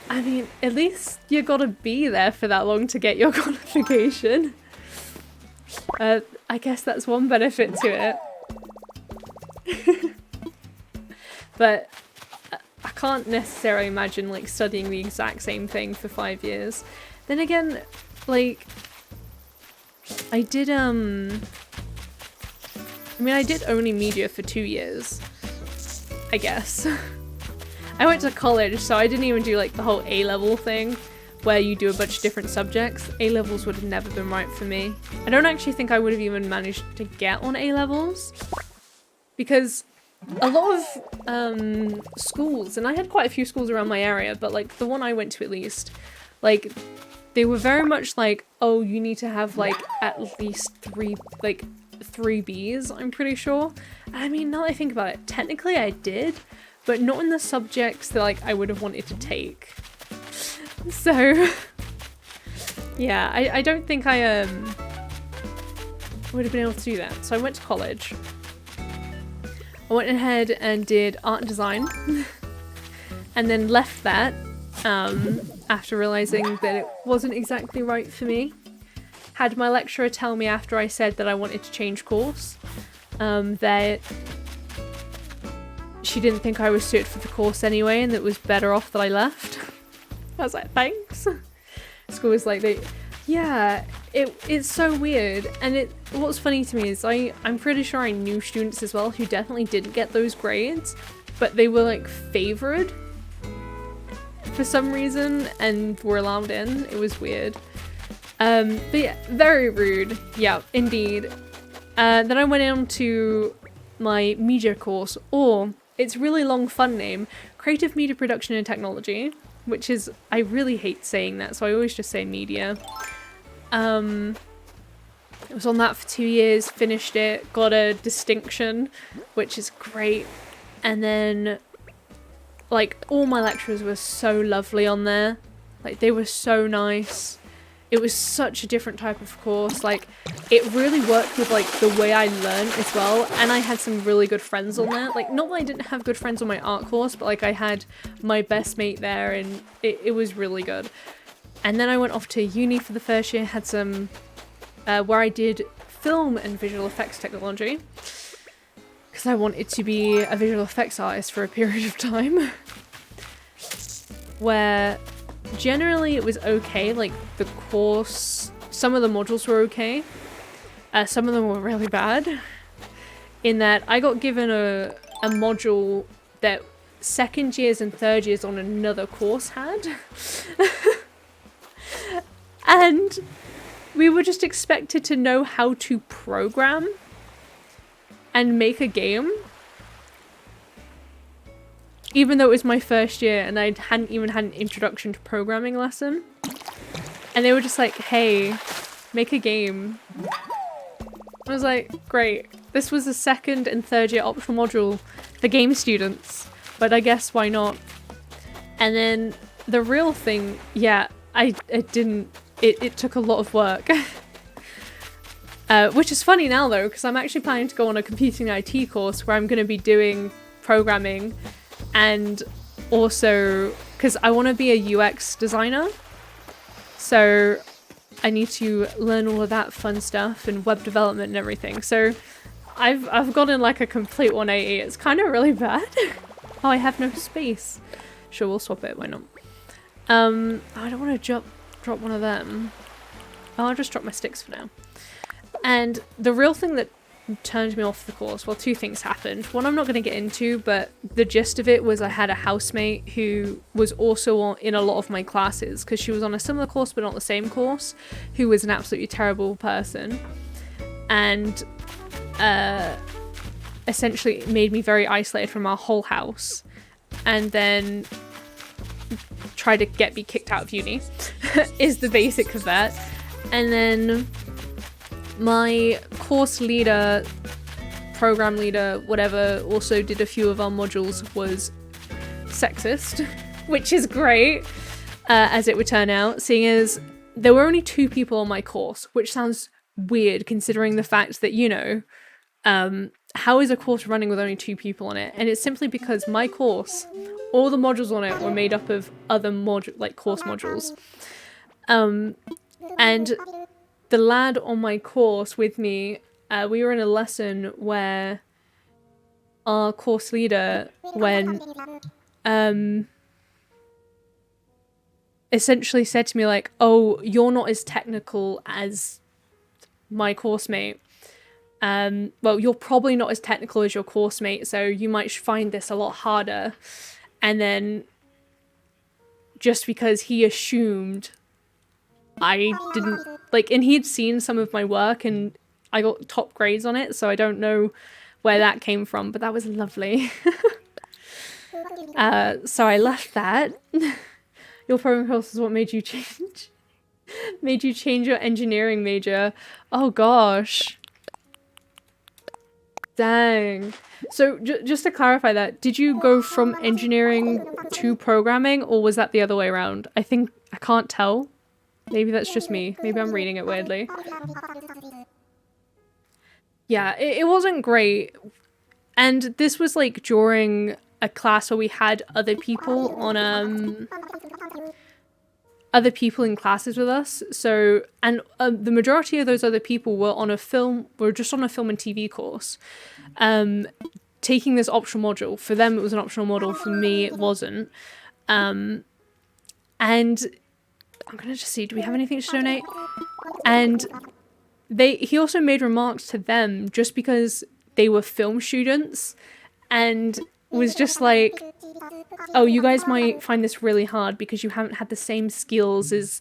at least you gotta be there for that long to get your qualification. I guess that's one benefit to it. But I can't necessarily imagine, like, studying the exact same thing for 5 years. Then again, like, I did only media for 2 years, I guess. I went to college, so I didn't even do, like, the whole A-level thing, where you do a bunch of different subjects. A-levels would have never been right for me. I don't actually think I would have even managed to get on A-levels, because a lot of schools, and I had quite a few schools around my area, but, like, the one I went to at least, like, they were very much like, oh, you need to have, like, at least three Bs, I'm pretty sure. I mean, now that I think about it, technically I did, but not in the subjects that, like, I would have wanted to take. So, yeah, I don't think I would have been able to do that. So I went to college. I went ahead and did art and design, and then left that after realizing that it wasn't exactly right for me. Had my lecturer tell me after I said that I wanted to change course that she didn't think I was suited for the course anyway, and that it was better off that I left. I was like, thanks. School was like, yeah, it's so weird. And what's funny to me is I'm pretty sure I knew students as well who definitely didn't get those grades, but they were, like, favored for some reason and were allowed in. It was weird. But yeah, very rude. Yeah, indeed. Then I went on to my media course, or its really long fun name, Creative Media Production and Technology, which is, I really hate saying that, so I always just say media. I was on that for 2 years, finished it, got a distinction, which is great. And then, like, all my lecturers were so lovely on there. Like, they were so nice. It was such a different type of course. Like, it really worked with, like, the way I learned as well. And I had some really good friends on there. Like, not that I didn't have good friends on my art course, but, like, I had my best mate there, and it was really good. And then I went off to uni for the first year, had some, where I did film and visual effects technology, because I wanted to be a visual effects artist for a period of time. Where generally it was okay, like, the course, some of the modules were okay, some of them were really bad, in that I got given a module that second years and third years on another course had. And we were just expected to know how to program. and make a game, even though it was my first year and I hadn't even had an introduction to programming lesson. And they were just like, hey, make a game. I was like, great. This was a second and third year optional module for game students, but I guess why not? And then the real thing, yeah, it took a lot of work. Which is funny now though, because I'm actually planning to go on a computing IT course where I'm going to be doing programming, and also because I want to be a UX designer. So I need to learn all of that fun stuff and web development and everything. So I've gotten like a complete 180. It's kind of really bad. Oh, I have no space. Sure, we'll swap it. Why not? I don't want to drop one of them. Oh, I'll just drop my sticks for now. And the real thing that turned me off the course, well, two things happened. One I'm not going to get into, but the gist of it was I had a housemate who was also in a lot of my classes because she was on a similar course but not the same course, who was an absolutely terrible person, and essentially it made me very isolated from our whole house, and then tried to get me kicked out of uni is the basic of that. And then my course leader, program leader, whatever, also did a few of our modules, was sexist, which is great, as it would turn out, seeing as there were only 2 people on my course, which sounds weird considering the fact that, you know, how is a course running with only 2 people on it? And it's simply because my course, all the modules on it were made up of other course modules. And the lad on my course with me, we were in a lesson where our course leader, when essentially said to me like, oh, you're not as technical as my course mate. Well, you're probably not as technical as your course mate, so you might find this a lot harder. And then just because he assumed I didn't like, and he'd seen some of my work and I got top grades on it, so I don't know where that came from, but that was lovely. So I left that. Your programming course is what made you change your engineering major. Oh gosh. Dang. So just to clarify that, did you go from engineering to programming, or was that the other way around? I can't tell. Maybe that's just me. Maybe I'm reading it weirdly. Yeah, it wasn't great. And this was like during a class where we had other people on other people in classes with us. So, and the majority of those other people were just on a film and TV course, taking this optional module. For them, it was an optional module. For me, it wasn't. And I'm gonna just see, do we have anything to donate? And he also made remarks to them just because they were film students, and was just like, oh, you guys might find this really hard because you haven't had the same skills as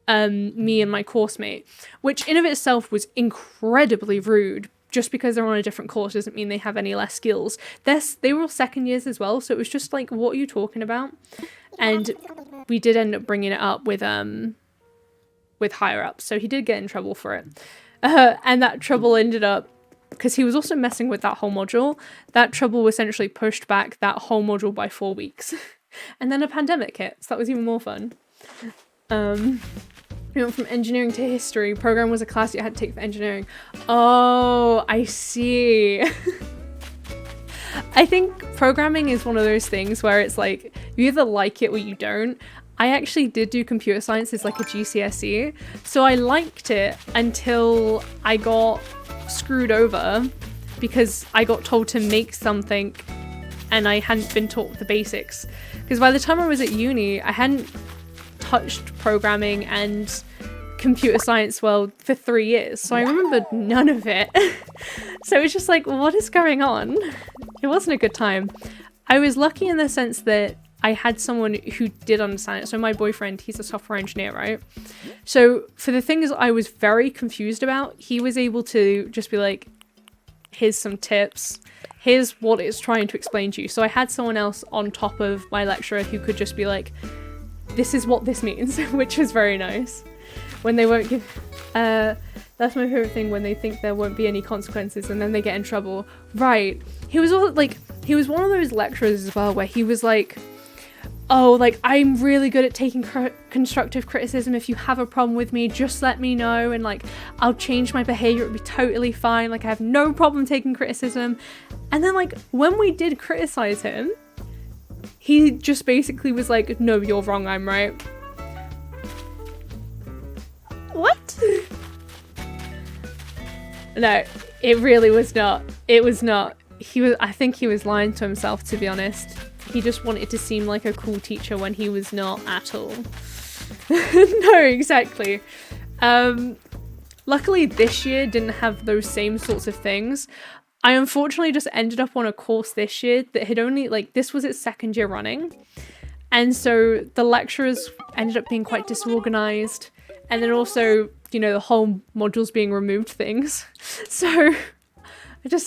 me and my course mate, which in of itself was incredibly rude. Just because they're on a different course doesn't mean they have any less skills. They were all second years as well, so it was just like, what are you talking about? And we did end up bringing it up with higher ups, so he did get in trouble for it. And that trouble ended up, because he was also messing with that whole module, that trouble essentially pushed back that whole module by 4 weeks. And then a pandemic hit, so that was even more fun. We went from engineering to history. Program was a class you had to take for engineering. Oh, I see. I think programming is one of those things where it's like, you either like it or you don't. I actually did do computer science as like a GCSE, so I liked it until I got screwed over because I got told to make something and I hadn't been taught the basics. Because by the time I was at uni, I hadn't touched programming and computer science for 3 years, so I remembered none of it. So it was just like, what is going on? It wasn't a good time. I was lucky in the sense that I had someone who did understand it. So my boyfriend, he's a software engineer, right? So for the things I was very confused about, he was able to just be like, here's some tips, here's what it's trying to explain to you. So I had someone else on top of my lecturer who could just be like, this is what this means, which was very nice. When they won't give, that's my favorite thing, when they think there won't be any consequences and then they get in trouble. Right. He was all like, he was one of those lecturers as well where he was like, oh, like, I'm really good at taking constructive criticism. If you have a problem with me, just let me know and like, I'll change my behavior. It'll be totally fine. Like, I have no problem taking criticism. And then like, when we did criticize him, he just basically was like, no, you're wrong, I'm right. What? No, it really was not. It was not. I think he was lying to himself, to be honest. He just wanted to seem like a cool teacher when he was not at all. No, exactly. Luckily this year didn't have those same sorts of things. I unfortunately just ended up on a course this year that had only, like, this was its second year running. And so the lecturers ended up being quite disorganized. And then also, you know, the whole modules being removed things. So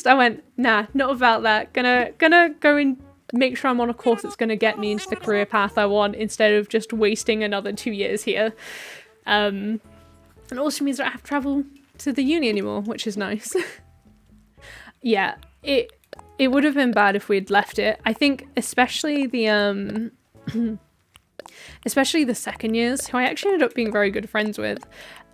I went, nah, not about that. Gonna go and make sure I'm on a course that's gonna get me into the career path I want instead of just wasting another 2 years here. And also means I don't have to travel to the uni anymore, which is nice. Yeah, it would have been bad if we'd left it. I think especially the especially the second years, who I actually ended up being very good friends with,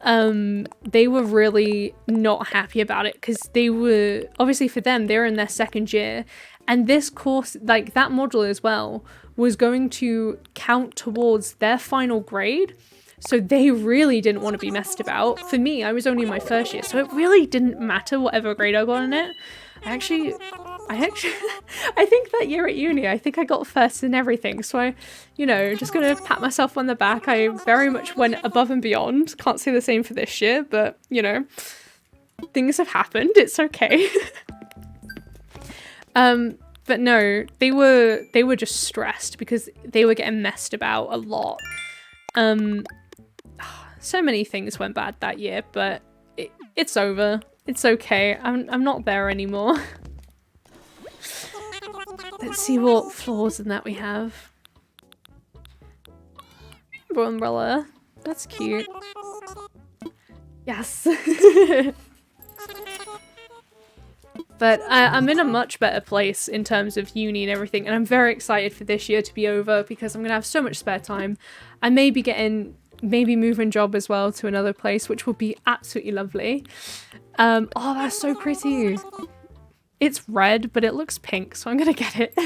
they were really not happy about it because they were, obviously for them, they were in their second year. And this course, like that module as well, was going to count towards their final grade. So they really didn't want to be messed about. For me, I was only in my first year, so it really didn't matter whatever grade I got in it. I think that year at uni, I think I got first in everything. So I, you know, just gonna pat myself on the back. I very much went above and beyond. Can't say the same for this year, but you know, things have happened. It's okay. But no, they were just stressed because they were getting messed about a lot. So many things went bad that year, but it's over. It's okay. I'm not there anymore. Let's see what flaws in that we have. Rainbow umbrella. That's cute. Yes. But I'm in a much better place in terms of uni and everything, and I'm very excited for this year to be over because I'm gonna have so much spare time. I may be maybe moving job as well to another place, which will be absolutely lovely. Oh, that's so pretty. It's red, but it looks pink, so I'm gonna get it.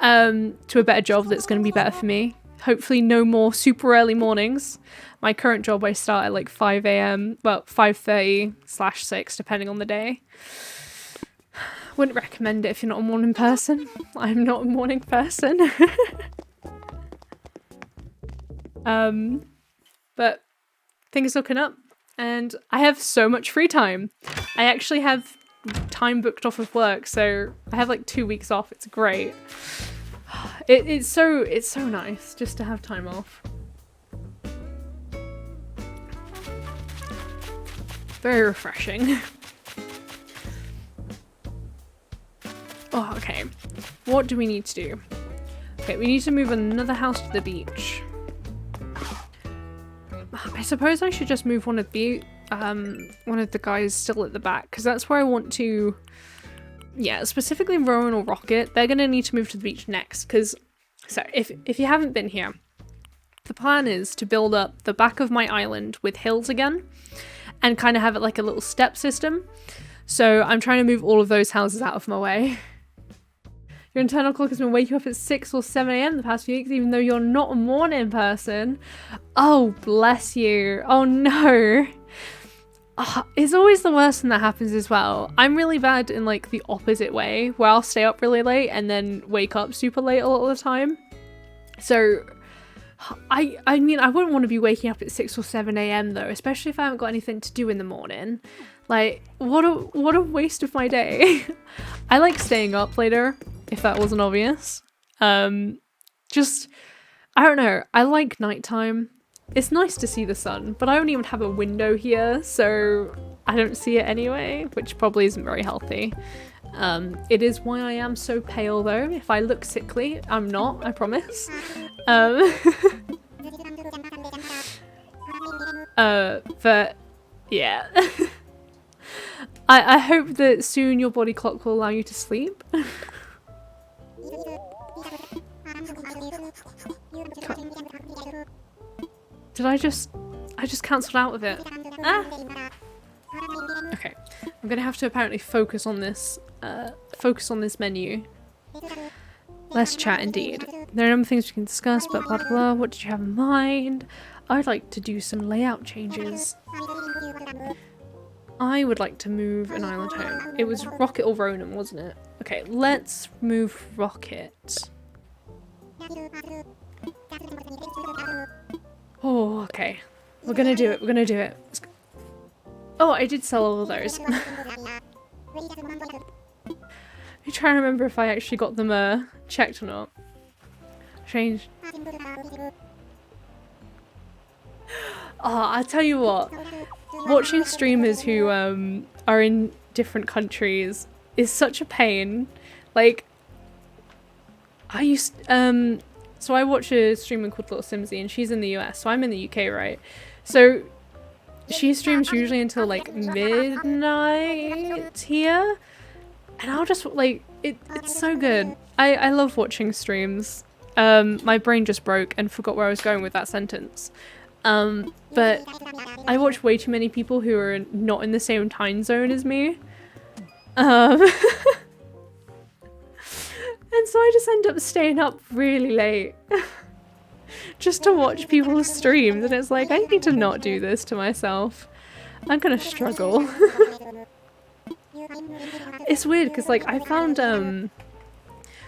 To a better job that's gonna be better for me. Hopefully no more super early mornings. My current job, I start at like 5 a.m. Well, 5:30/6, depending on the day. Wouldn't recommend it if you're not a morning person. I'm not a morning person. But things looking up and I have so much free time. I actually have time booked off of work, so I have like 2 weeks off. It's great. It's so nice just to have time off. Very refreshing. Oh, okay. What do we need to do? Okay, we need to move another house to the beach. I suppose I should just move one of the guys still at the back, because that's where I want to, yeah, specifically Rowan or Rocket. They're gonna need to move to the beach next, because, so if you haven't been here, the plan is to build up the back of my island with hills again, and kind of have it like a little step system. So I'm trying to move all of those houses out of my way. Your internal clock has been waking up at 6 or 7 a.m. the past few weeks, even though you're not a morning person. Oh, bless you. Oh, no. It's always the worst when that happens as well. I'm really bad in, like, the opposite way, where I'll stay up really late and then wake up super late a lot of the time. So, I mean, I wouldn't want to be waking up at 6 or 7 a.m. though, especially if I haven't got anything to do in the morning. Like, what a waste of my day. I like staying up later, if that wasn't obvious. Just, I don't know, I like nighttime. it's nice to see the sun, but I don't even have a window here, so I don't see it anyway, which probably isn't very healthy. It is why I am so pale though. If I look sickly, I'm not, I promise. But yeah. I hope that soon your body clock will allow you to sleep. Did I just cancelled out of it? Ah! Okay, I'm gonna have to apparently focus on this menu. Less chat indeed. There are a number of things we can discuss, but blah blah blah. What did you have in mind? I'd like to do some layout changes. I would like to move an island home. It was Rocket or Ronan, wasn't it? Okay, let's move Rocket. Oh, okay. We're gonna do it. We're gonna do it. Oh, I did sell all of those. I'm trying to remember if I actually got them checked or not. Change. Oh, I tell you what. Watching streamers who are in different countries is such a pain. Like, I used so I watch a streamer called Little Simsy and she's in the US, so I'm in the UK, right? So she streams usually until like midnight here, and I'll just like it's so good. I love watching streams. My brain just broke and forgot where I was going with that sentence. But I watch way too many people who are not in the same time zone as me. And so I just end up staying up really late just to watch people's streams, and it's like, I need to not do this to myself. I'm gonna struggle. It's weird because like I found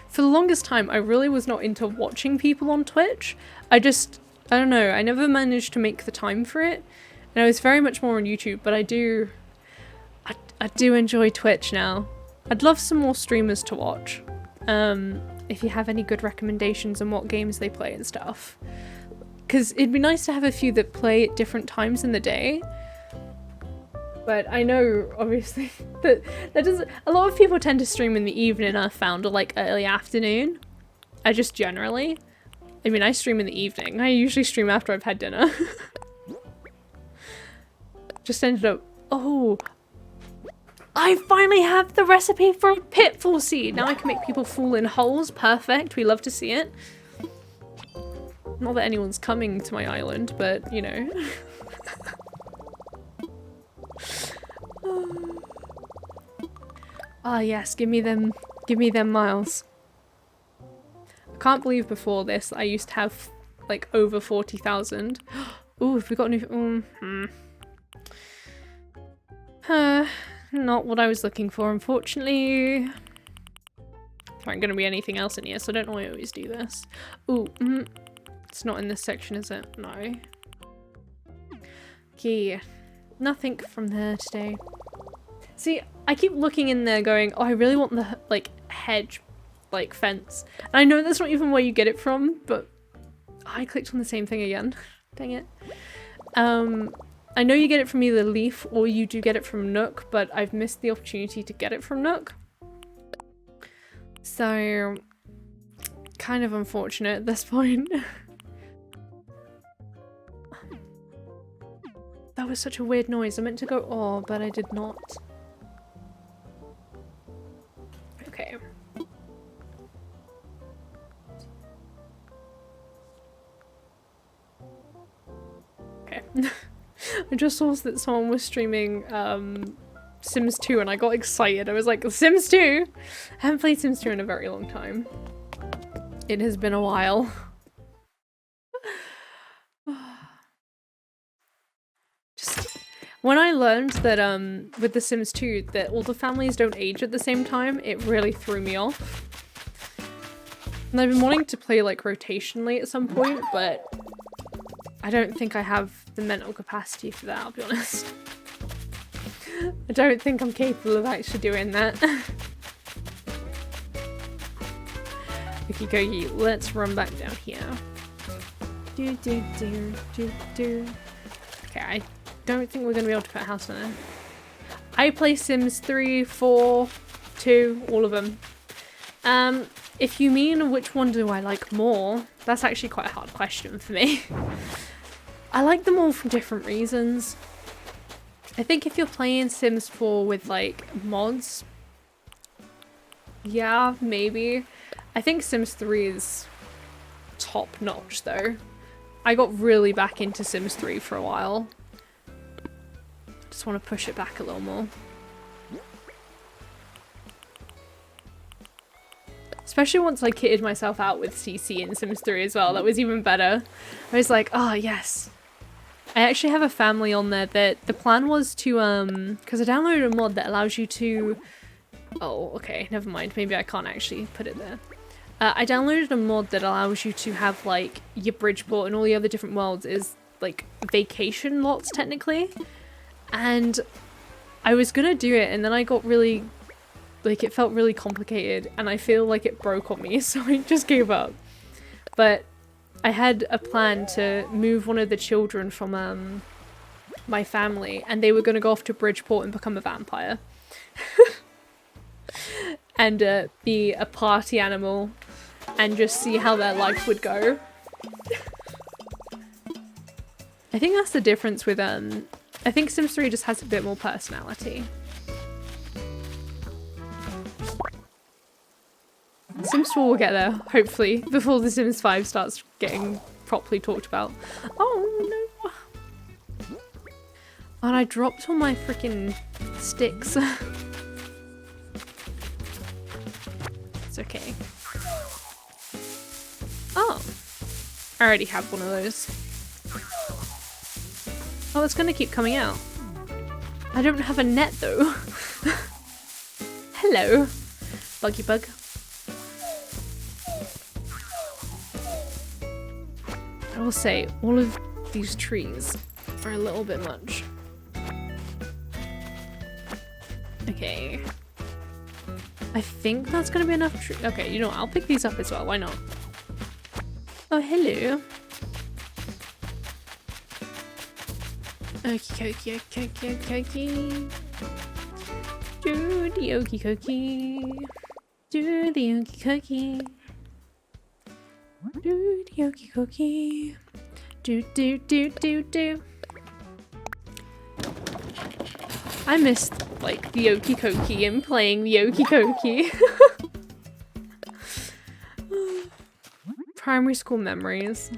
for the longest time I really was not into watching people on Twitch. I don't know, I never managed to make the time for it, and I was very much more on YouTube, but I do enjoy Twitch now. I'd love some more streamers to watch. If you have any good recommendations on what games they play and stuff. Because it'd be nice to have a few that play at different times in the day. But I know, obviously, that doesn't... A lot of people tend to stream in the evening, I've found, or like early afternoon. I just generally... I mean, I stream in the evening. I usually stream after I've had dinner. Just ended up... Oh... I finally have the recipe for a pitfall seed! Now I can make people fall in holes. Perfect. We love to see it. Not that anyone's coming to my island, but, you know. Ah, yes. Give me them miles. I can't believe before this I used to have, like, over 40,000. Ooh, have we got new... Not what I was looking for, unfortunately. There aren't going to be anything else in here, so I don't know why I always do this. Ooh, it's not in this section, is it? No. Okay, nothing from there today. See, I keep looking in there going, oh, I really want the, like, hedge, like, fence. And I know that's not even where you get it from, but I clicked on the same thing again. Dang it. I know you get it from either Leaf or you do get it from Nook, but I've missed the opportunity to get it from Nook. So, kind of unfortunate at this point. That was such a weird noise. I meant to go, oh, but I did not. Okay. Okay. I just saw that someone was streaming Sims 2 and I got excited. I was like, Sims 2? I haven't played Sims 2 in a very long time. It has been a while. Just when I learned that with The Sims 2 that all the families don't age at the same time, it really threw me off. And I've been wanting to play like rotationally at some point, but I don't think I have the mental capacity for that, I'll be honest. I don't think I'm capable of actually doing that. Okie dokie, let's run back down here. Do, do, do, do, do. Okay, I don't think we're going to be able to put a house on it. I play Sims 3, 4, 2, all of them. If you mean which one do I like more, that's actually quite a hard question for me. I like them all for different reasons. I think if you're playing Sims 4 with like mods, yeah, maybe. I think Sims 3 is top notch though. I got really back into Sims 3 for a while. Just want to push it back a little more. Especially once I kitted myself out with CC in Sims 3 as well, that was even better. I was like, oh yes. I actually have a family on there that the plan was to, because I downloaded a mod that allows you to, oh, okay, never mind, maybe I can't actually put it there. I downloaded a mod that allows you to have like your Bridgeport and all the other different worlds is like vacation lots technically. And I was gonna do it and then I got really, like it felt really complicated and I feel like it broke on me, so I just gave up. But I had a plan to move one of the children from my family and they were gonna go off to Bridgeport and become a vampire. And be a party animal and just see how their life would go. I think that's the difference with I think Sims 3 just has a bit more personality. Sims 4 will get there, hopefully, before the Sims 5 starts getting properly talked about. Oh no! And I dropped all my freaking sticks. It's okay. Oh! I already have one of those. Oh, it's gonna keep coming out. I don't have a net though. Hello, buggy bug. I will say, all of these trees are a little bit much. Okay. I think that's gonna be enough tree. Okay, you know what? I'll pick these up as well. Why not? Oh, hello. Okie dokie, okie dokie, okie dokie. Do the okie dokie. Do the okie dokie. Do the okie dokie. Do do do do do. I missed like the okie dokie and playing the okie dokie. Primary school memories.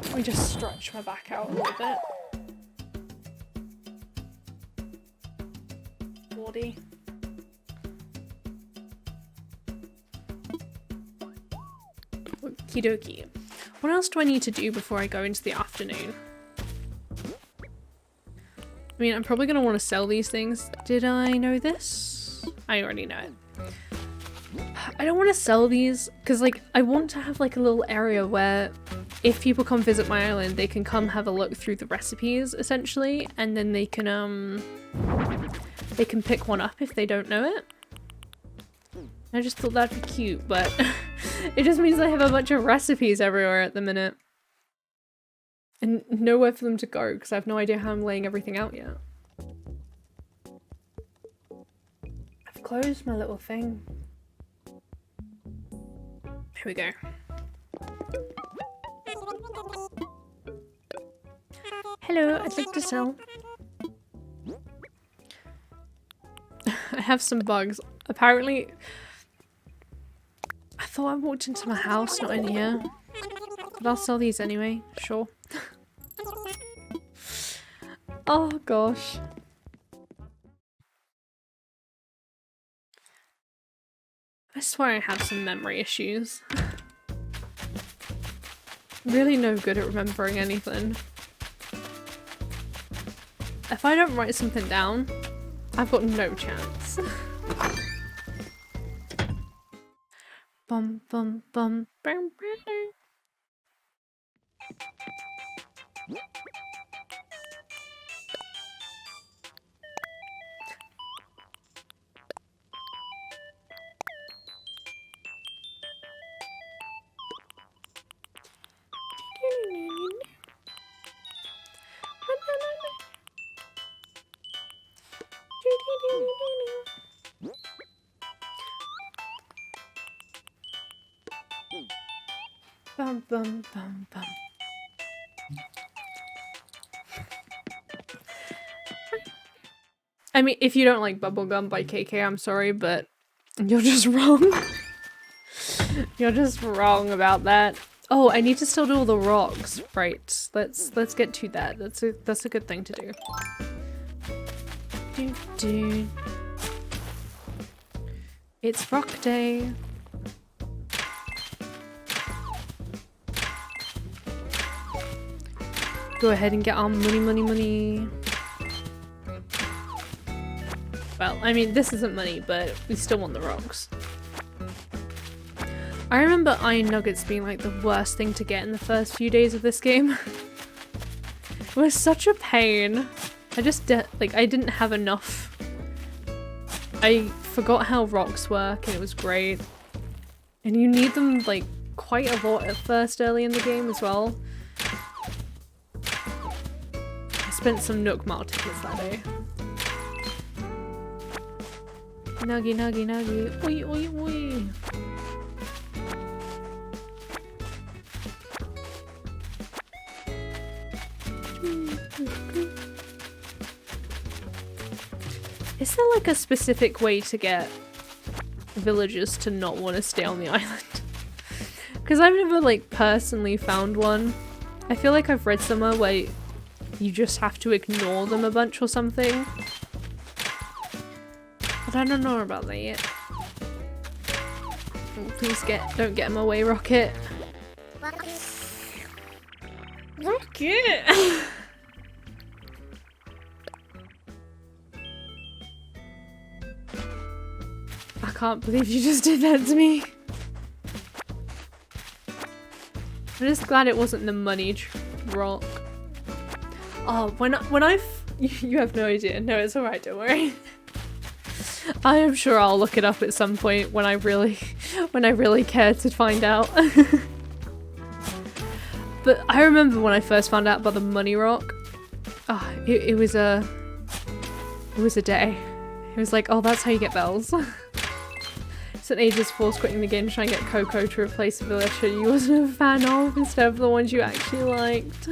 Let me just stretch my back out a little bit. Body. Okie dokie. What else do I need to do before I go into the afternoon? I mean, I'm probably going to want to sell these things. Did I know this? I already know it. I don't want to sell these because like I want to have like a little area where if people come visit my island they can come have a look through the recipes essentially, and then they can pick one up if they don't know it. I just thought that'd be cute, but it just means I have a bunch of recipes everywhere at the minute and nowhere for them to go because I have no idea how I'm laying everything out yet. I've closed my little thing. Here we go. Hello, I'd like to sell. I have some bugs. Apparently, I thought I walked into my house, not in here. But I'll sell these anyway, sure. Oh gosh. I swear I have some memory issues. Really no good at remembering anything. If I don't write something down, I've got no chance. Bum bum bum bum bum. Bum, bum, bum, bum. I mean, if you don't like Bubblegum by KK, I'm sorry, but you're just wrong. You're just wrong about that. Oh, I need to still do all the rocks. Right. Let's get to that. That's a good thing to do. It's rock day. Go ahead and get our money. Well, I mean, this isn't money, but we still want the rocks. I remember iron nuggets being like the worst thing to get in the first few days of this game. It was such a pain. I just I didn't have enough. I forgot how rocks work and it was great. And you need them like quite a lot at first early in the game as well. I spent some Nook Mart tickets that day. Nuggy. Oi. Is there like a specific way to get villagers to not want to stay on the island? Because I've never like personally found one. I feel like I've read somewhere where you just have to ignore them a bunch or something. But I don't know about that yet. Oh, please don't get in my way, Rocket. Rocket! I can't believe you just did that to me. I'm just glad it wasn't the money rock. Oh, you have no idea. No, it's alright, don't worry. I am sure I'll look it up at some point when I really care to find out. But I remember when I first found out about the money rock. Oh, it was a day. It was like, oh, that's how you get bells. Spent ages force quitting the game to try and get Coco to replace a villager you wasn't a fan of instead of the ones you actually liked.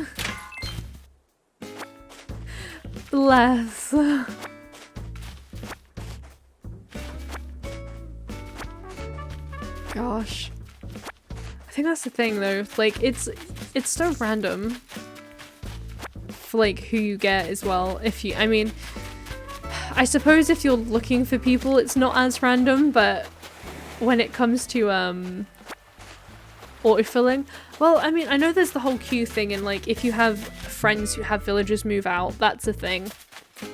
Bless. Gosh. I think that's the thing though, like it's so random for like who you get as well. I mean, I suppose if you're looking for people it's not as random, but when it comes to autofilling, well, I mean, I know there's the whole queue thing and like if you have friends who have villagers move out, that's a thing. I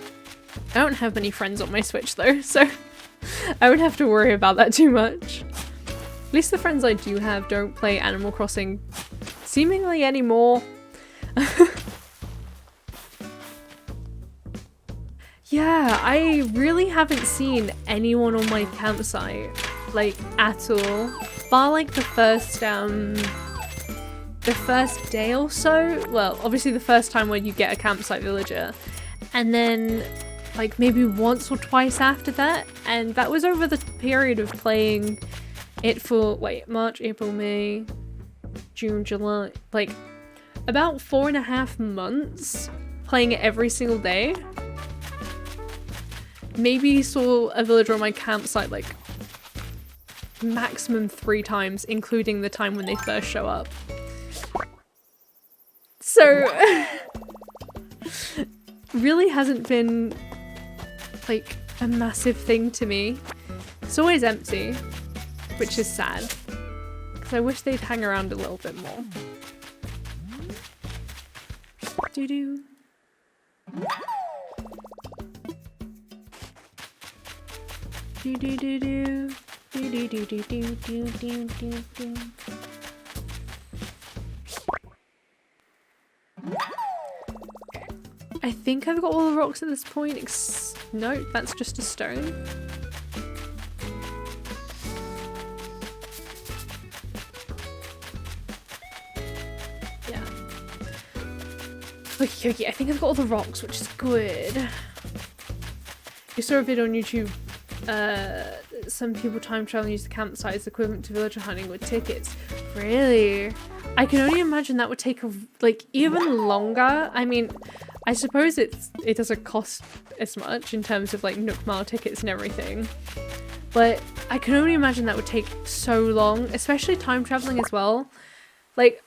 don't have many friends on my Switch though, so I wouldn't have to worry about that too much. At least the friends I do have don't play Animal Crossing seemingly anymore. Yeah, I really haven't seen anyone on my campsite, like, at all. Bar like the first day or so. Well, obviously the first time when you get a campsite villager. And then, like, maybe once or twice after that. And that was over the period of playing it for, March, April, May, June, July. Like, about 4.5 months playing it every single day. Maybe saw a villager on my campsite like maximum 3 times, including the time when they first show up. So really hasn't been like a massive thing to me. It's always empty, which is sad because I wish they'd hang around a little bit more. Doo-doo. Do-do-do-do. Do-do-do-do-do-do-do-do. I think I've got all the rocks at this point. No, that's just a stone. Yeah. Okay, I think I've got all the rocks, which is good. You saw a video on YouTube. Some people time travel and use the campsite as equivalent to villager hunting with tickets. Really? I can only imagine that would take like even longer. I mean, I suppose it doesn't cost as much in terms of like Nook Mile tickets and everything, but I can only imagine that would take so long, especially time traveling as well. Like,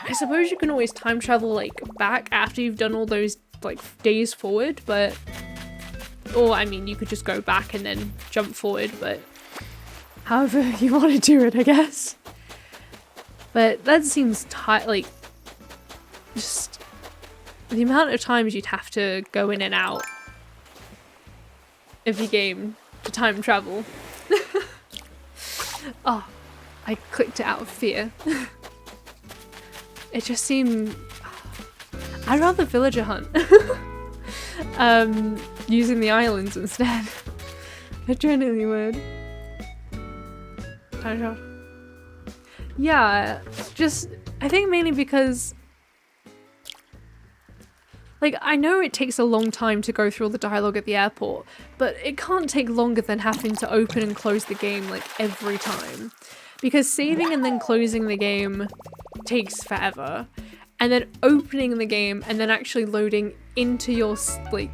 I suppose you can always time travel like back after you've done all those like days forward, but or I mean you could just go back and then jump forward, but however you want to do it, I guess. But that seems like just the amount of times you'd have to go in and out of your game to time travel. Oh, I clicked it out of fear. It just seemed... I'd rather villager hunt. Using the islands instead. I genuinely would. Time travel. Yeah, just... I think mainly because... Like, I know it takes a long time to go through all the dialogue at the airport, but it can't take longer than having to open and close the game, like, every time. Because saving and then closing the game takes forever. And then opening the game and then actually loading into your, like,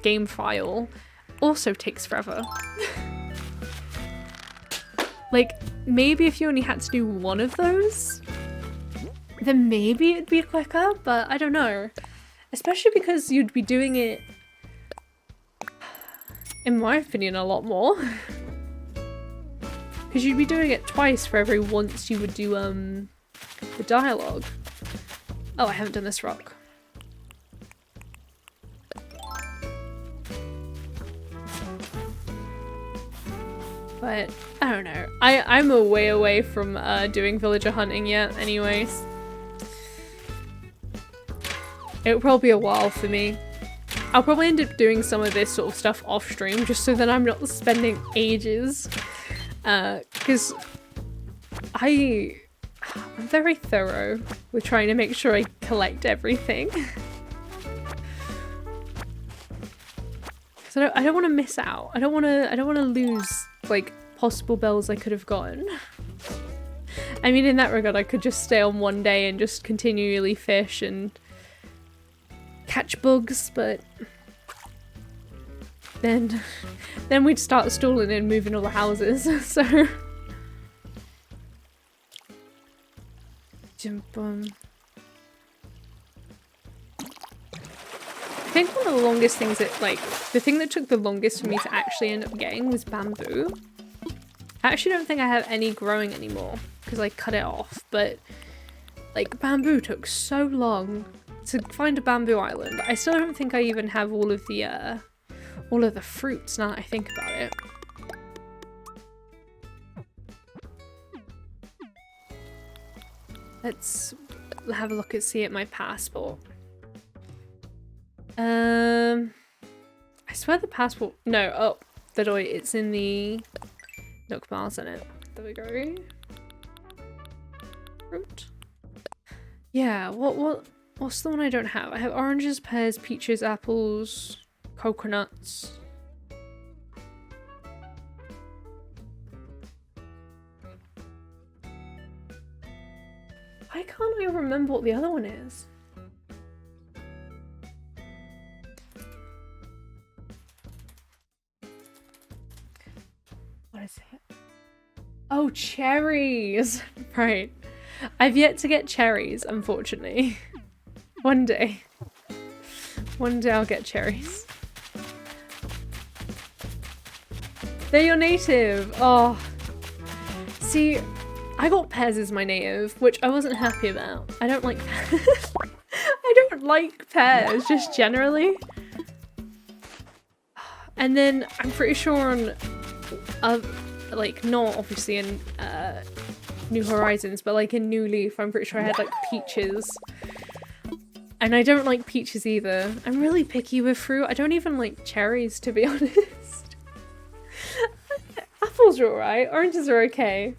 game file also takes forever. Like, maybe if you only had to do one of those, then maybe it'd be quicker, but I don't know. Especially because you'd be doing it, in my opinion, a lot more. Because you'd be doing it twice for every once you would do the dialogue. Oh, I haven't done this rock. But I don't know. I'm a way away from doing villager hunting yet anyways. It'll probably be a while for me. I'll probably end up doing some of this sort of stuff off stream just so that I'm not spending ages. Because I'm very thorough with trying to make sure I collect everything. So I don't want to miss out. I don't want to lose like possible bells I could have gotten. I mean, in that regard, I could just stay on one day and just continually fish and catch bugs, but then we'd start stalling and moving all the houses. So jump on. I think one of the longest things that, like, the thing that took the longest for me to actually end up getting was bamboo. I actually don't think I have any growing anymore because I cut it off, but like bamboo took so long to find a bamboo island. I still don't think I even have all of the fruits now that I think about it. Let's have a look and see at my passport. I swear the passport, no, oh, it's in the Nook Miles in it. There we go. Fruit. Yeah, what's the one I don't have? I have oranges, pears, peaches, apples, coconuts. Why can't I remember what the other one is? What is it? Oh, cherries! Right. I've yet to get cherries, unfortunately. One day. One day I'll get cherries. They're your native! Oh. See, I got pears as my native, which I wasn't happy about. I don't like pears. I don't like pears, just generally. And then I'm pretty sure on, like, not obviously in New Horizons, but like in New Leaf, I'm pretty sure I had like peaches. And I don't like peaches either. I'm really picky with fruit. I don't even like cherries, to be honest. Apples are alright, oranges are okay.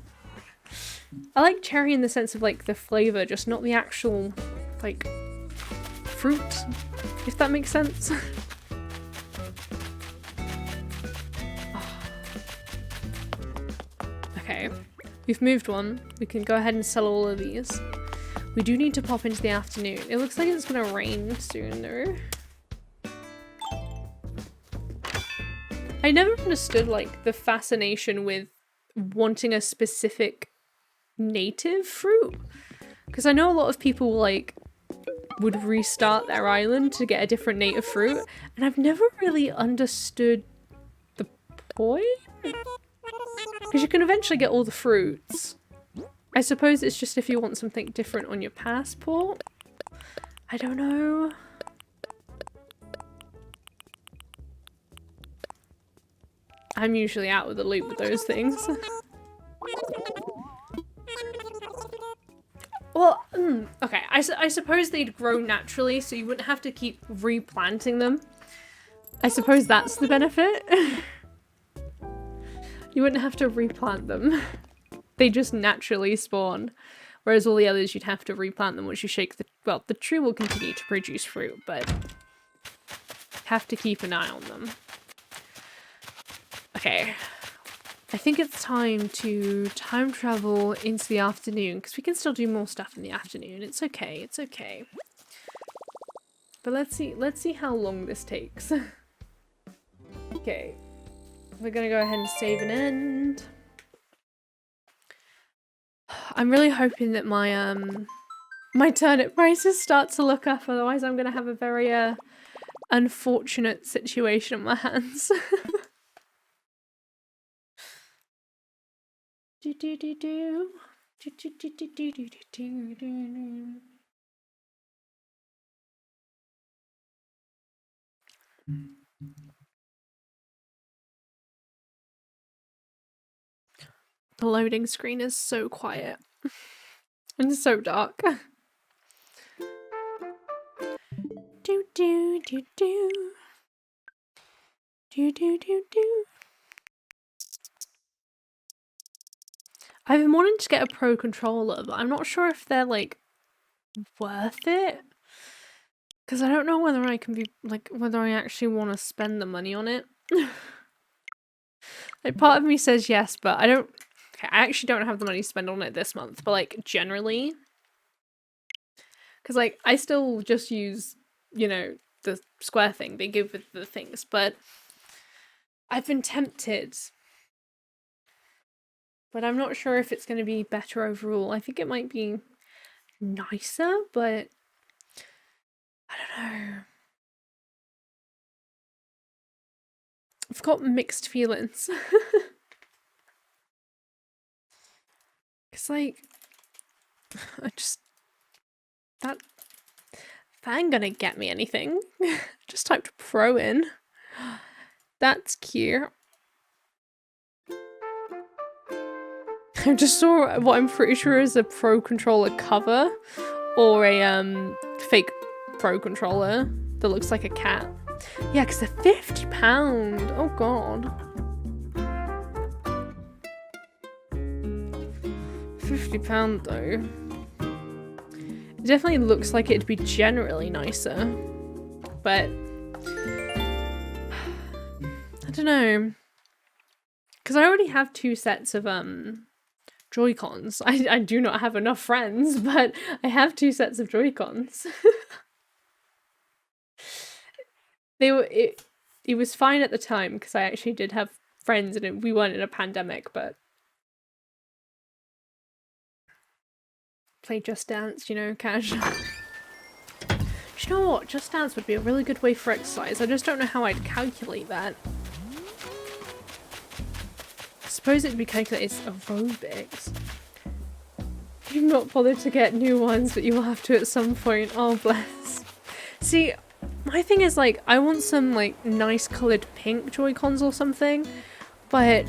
I like cherry in the sense of like the flavour, just not the actual, like, fruit, if that makes sense. Okay, we've moved one. We can go ahead and sell all of these. We do need to pop into the afternoon. It looks like it's gonna rain soon though. I never understood like the fascination with wanting a specific native fruit, because I know a lot of people like would restart their island to get a different native fruit, and I've never really understood the point, because you can eventually get all the fruits. I suppose it's just if you want something different on your passport. I don't know. I'm usually out of the loop with those things. Well, okay, I suppose they'd grow naturally, so you wouldn't have to keep replanting them. I suppose that's the benefit. You wouldn't have to replant them. They just naturally spawn. Whereas all the others, you'd have to replant them once you shake the... Well, the tree will continue to produce fruit, but have to keep an eye on them. Okay. I think it's time to time travel into the afternoon, because we can still do more stuff in the afternoon. It's okay, it's okay. But let's see how long this takes. Okay. We're gonna go ahead and save and end. I'm really hoping that my my turnip prices start to look up, otherwise I'm gonna have a very unfortunate situation on my hands. Do do do do. Do do do do do do do do. The loading screen is so quiet and so dark. Do do do do. Do do do do. I've been wanting to get a pro controller, but I'm not sure if they're like worth it. Because I don't know whether I can be like whether I actually want to spend the money on it. Like part of me says yes, but I don't. Okay, I actually don't have the money to spend on it this month, but like generally, because like I still just use, you know, the square thing they give with the things, but I've been tempted. But I'm not sure if it's going to be better overall. I think it might be nicer, but I don't know. I've got mixed feelings. It's like, I just, that ain't gonna get me anything. Just typed pro in. That's cute. I just saw what I'm pretty sure is a pro controller cover or a fake pro controller that looks like a cat. Yeah, because they're £50. Oh god. £50 though. It definitely looks like it'd be generally nicer, but I don't know. Because I already have 2 sets of Joy-Cons. I do not have enough friends, but I have 2 sets of Joy-Cons. It was fine at the time because I actually did have friends and we weren't in a pandemic, but play Just Dance, you know, casual. Do you know what? Just Dance would be a really good way for exercise. I just don't know how I'd calculate that. I suppose it'd be calculated as aerobics. You've not bothered to get new ones, but you will have to at some point. Oh, bless. See, my thing is, like, I want some, like, nice coloured pink Joy-Cons or something, but,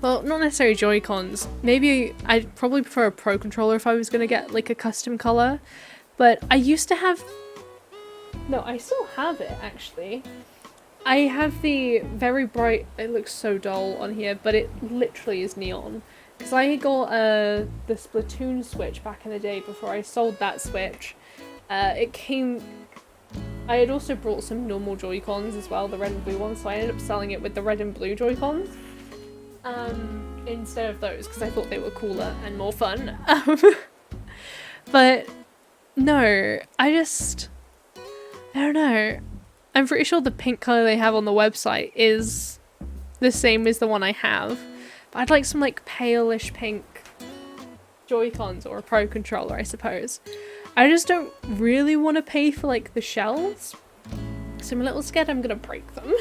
well, not necessarily Joy-Cons. Maybe I'd probably prefer a Pro Controller if I was going to get, like, a custom colour, but I used to have... No, I still have it, actually. I have the very bright... It looks so dull on here, but it literally is neon. Because I got the Splatoon Switch back in the day before I sold that Switch. It came... I had also brought some normal Joy-Cons as well, the red and blue ones, so I ended up selling it with the red and blue Joy-Cons instead of those, because I thought they were cooler and more fun. But no, I don't know. I'm pretty sure the pink colour they have on the website is the same as the one I have. But I'd like some like palish pink Joy-Cons or a Pro controller, I suppose. I just don't really want to pay for like the shells. So I'm a little scared I'm gonna break them.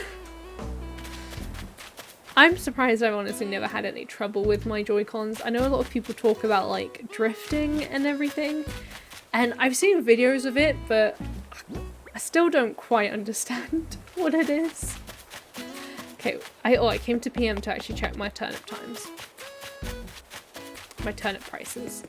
I'm surprised I've honestly never had any trouble with my Joy-Cons. I know a lot of people talk about like drifting and everything, and I've seen videos of it, but I still don't quite understand what it is. Okay, I came to PM to actually check my turnip times. My turnip prices.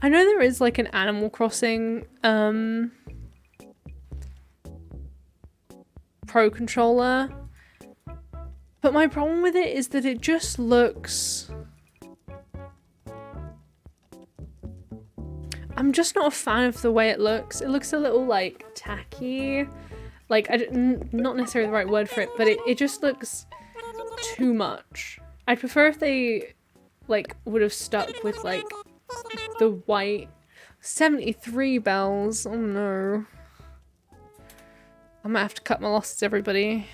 I know there is like an Animal Crossing Pro controller, but my problem with it is that it just looks... I'm just not a fan of the way it looks. It looks a little like tacky. Like, not necessarily the right word for it, but it just looks too much. I'd prefer if they like would have stuck with like the white 73 bells. Oh no. I might have to cut my losses, everybody.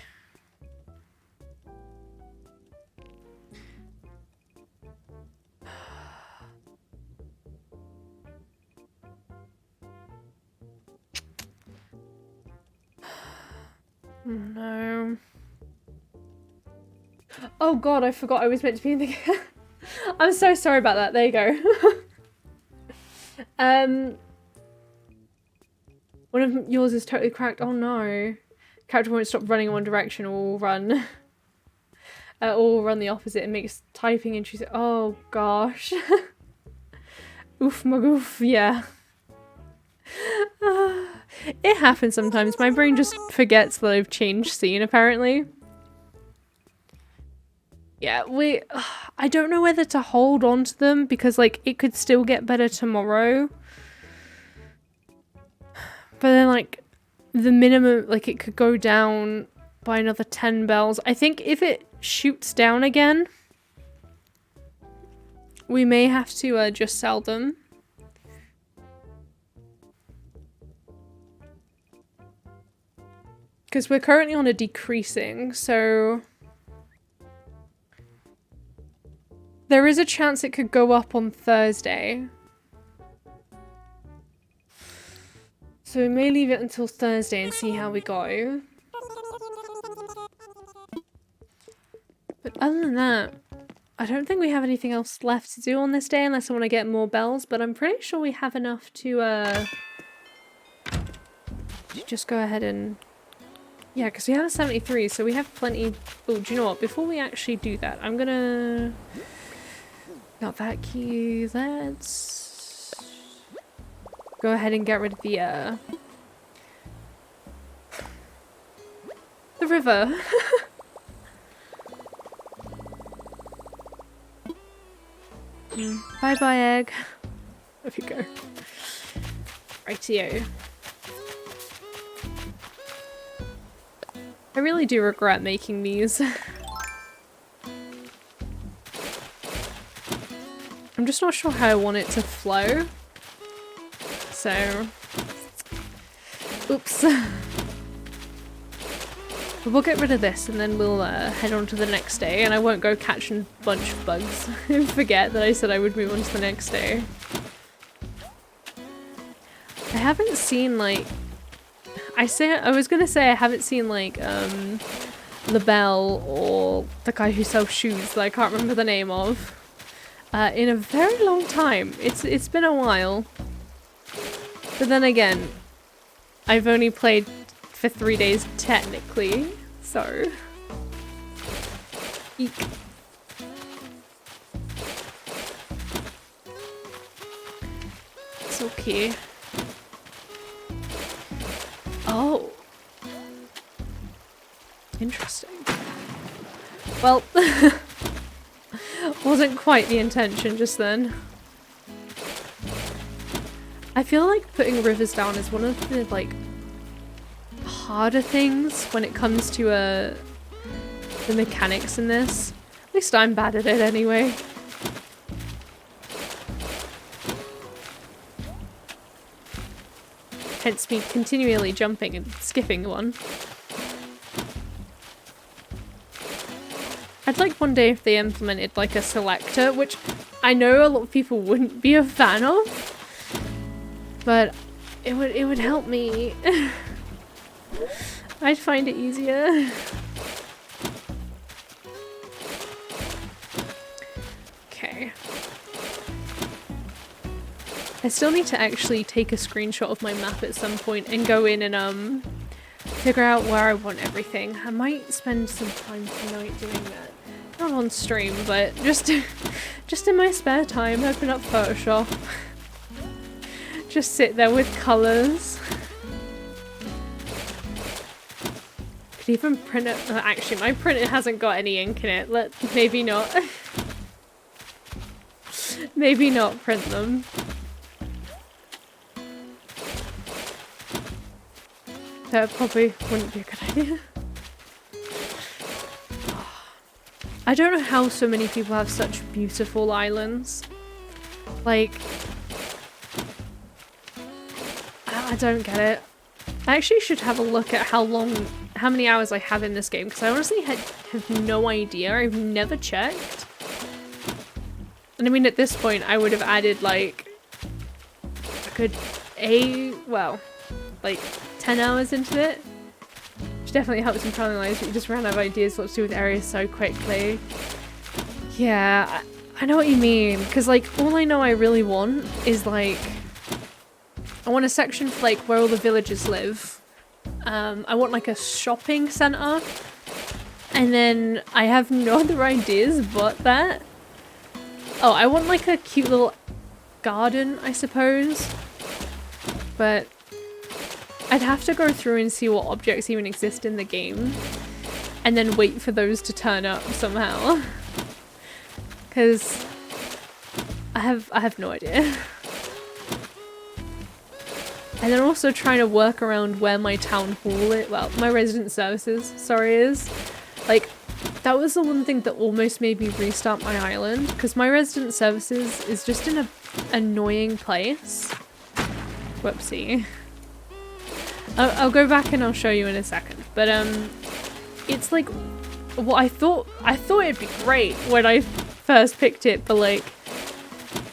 Oh no. Oh god, I forgot I was meant to be in the... I'm so sorry about that. There you go. One of yours is totally cracked. Oh no. Character won't stop running in one direction or run. Or run the opposite and makes typing intrusive. Oh gosh. Oof magoof, yeah. It happens sometimes. My brain just forgets that I've changed scene apparently. Yeah, I don't know whether to hold on to them because like it could still get better tomorrow. But then like the minimum, like it could go down by another 10 bells. I think if it shoots down again, we may have to just sell them. Because we're currently on a decreasing, so... There is a chance it could go up on Thursday. So we may leave it until Thursday and see how we go. But other than that, I don't think we have anything else left to do on this day unless I want to get more bells, but I'm pretty sure we have enough to just go ahead and... Yeah, because we have a 73, so we have plenty... Oh, do you know what? Before we actually do that, I'm gonna... Got that key. Let's go ahead and get rid of the river. Bye bye egg. Off you go. Rightio. I really do regret making these. I'm just not sure how I want it to flow. So... Oops. We'll get rid of this and then we'll head on to the next day, and I won't go catching a bunch of bugs and forget that I said I would move on to the next day. I haven't seen like... I was gonna say I haven't seen like the Bell or the guy who sells shoes that I can't remember the name of in a very long time. It's been a while. But then again, I've only played for 3 days technically, so... Eek. It's okay. Oh. Interesting. Well, wasn't quite the intention just then. I feel like putting rivers down is one of the, like, harder things when it comes to the mechanics in this. At least I'm bad at it anyway. Hence me continually jumping and skipping one. I'd like one day if they implemented like a selector, which I know a lot of people wouldn't be a fan of, but it would help me. I'd find it easier. Okay. I still need to actually take a screenshot of my map at some point and go in and figure out where I want everything. I might spend some time tonight doing that. Not on stream, but just in my spare time, open up Photoshop. Just sit there with colours. Could even print it. Actually, my printer hasn't got any ink in it. Maybe not. Maybe not print them. That probably wouldn't be a good idea. I don't know how so many people have such beautiful islands. Like, I don't get it. I actually should have a look at how many hours I have in this game, because I honestly have no idea. I've never checked. And I mean, at this point, I would have added like a good like 10 hours into it. Which definitely helps in Prowling Lives, but you just ran out of ideas what to do with areas so quickly. Yeah, I know what you mean, because like all I know I really want is like, I want a section for like where all the villagers live. I want like a shopping centre, and then I have no other ideas but that. Oh, I want like a cute little garden, I suppose, but I'd have to go through and see what objects even exist in the game, and then wait for those to turn up somehow. Because I have no idea. And then also trying to work around where my town hall is, well, my resident services, sorry, is. Like, that was the one thing that almost made me restart my island, because my resident services is just in an annoying place. Whoopsie. I'll go back and I'll show you in a second, but it's like, well, I thought it'd be great when I first picked it, but like,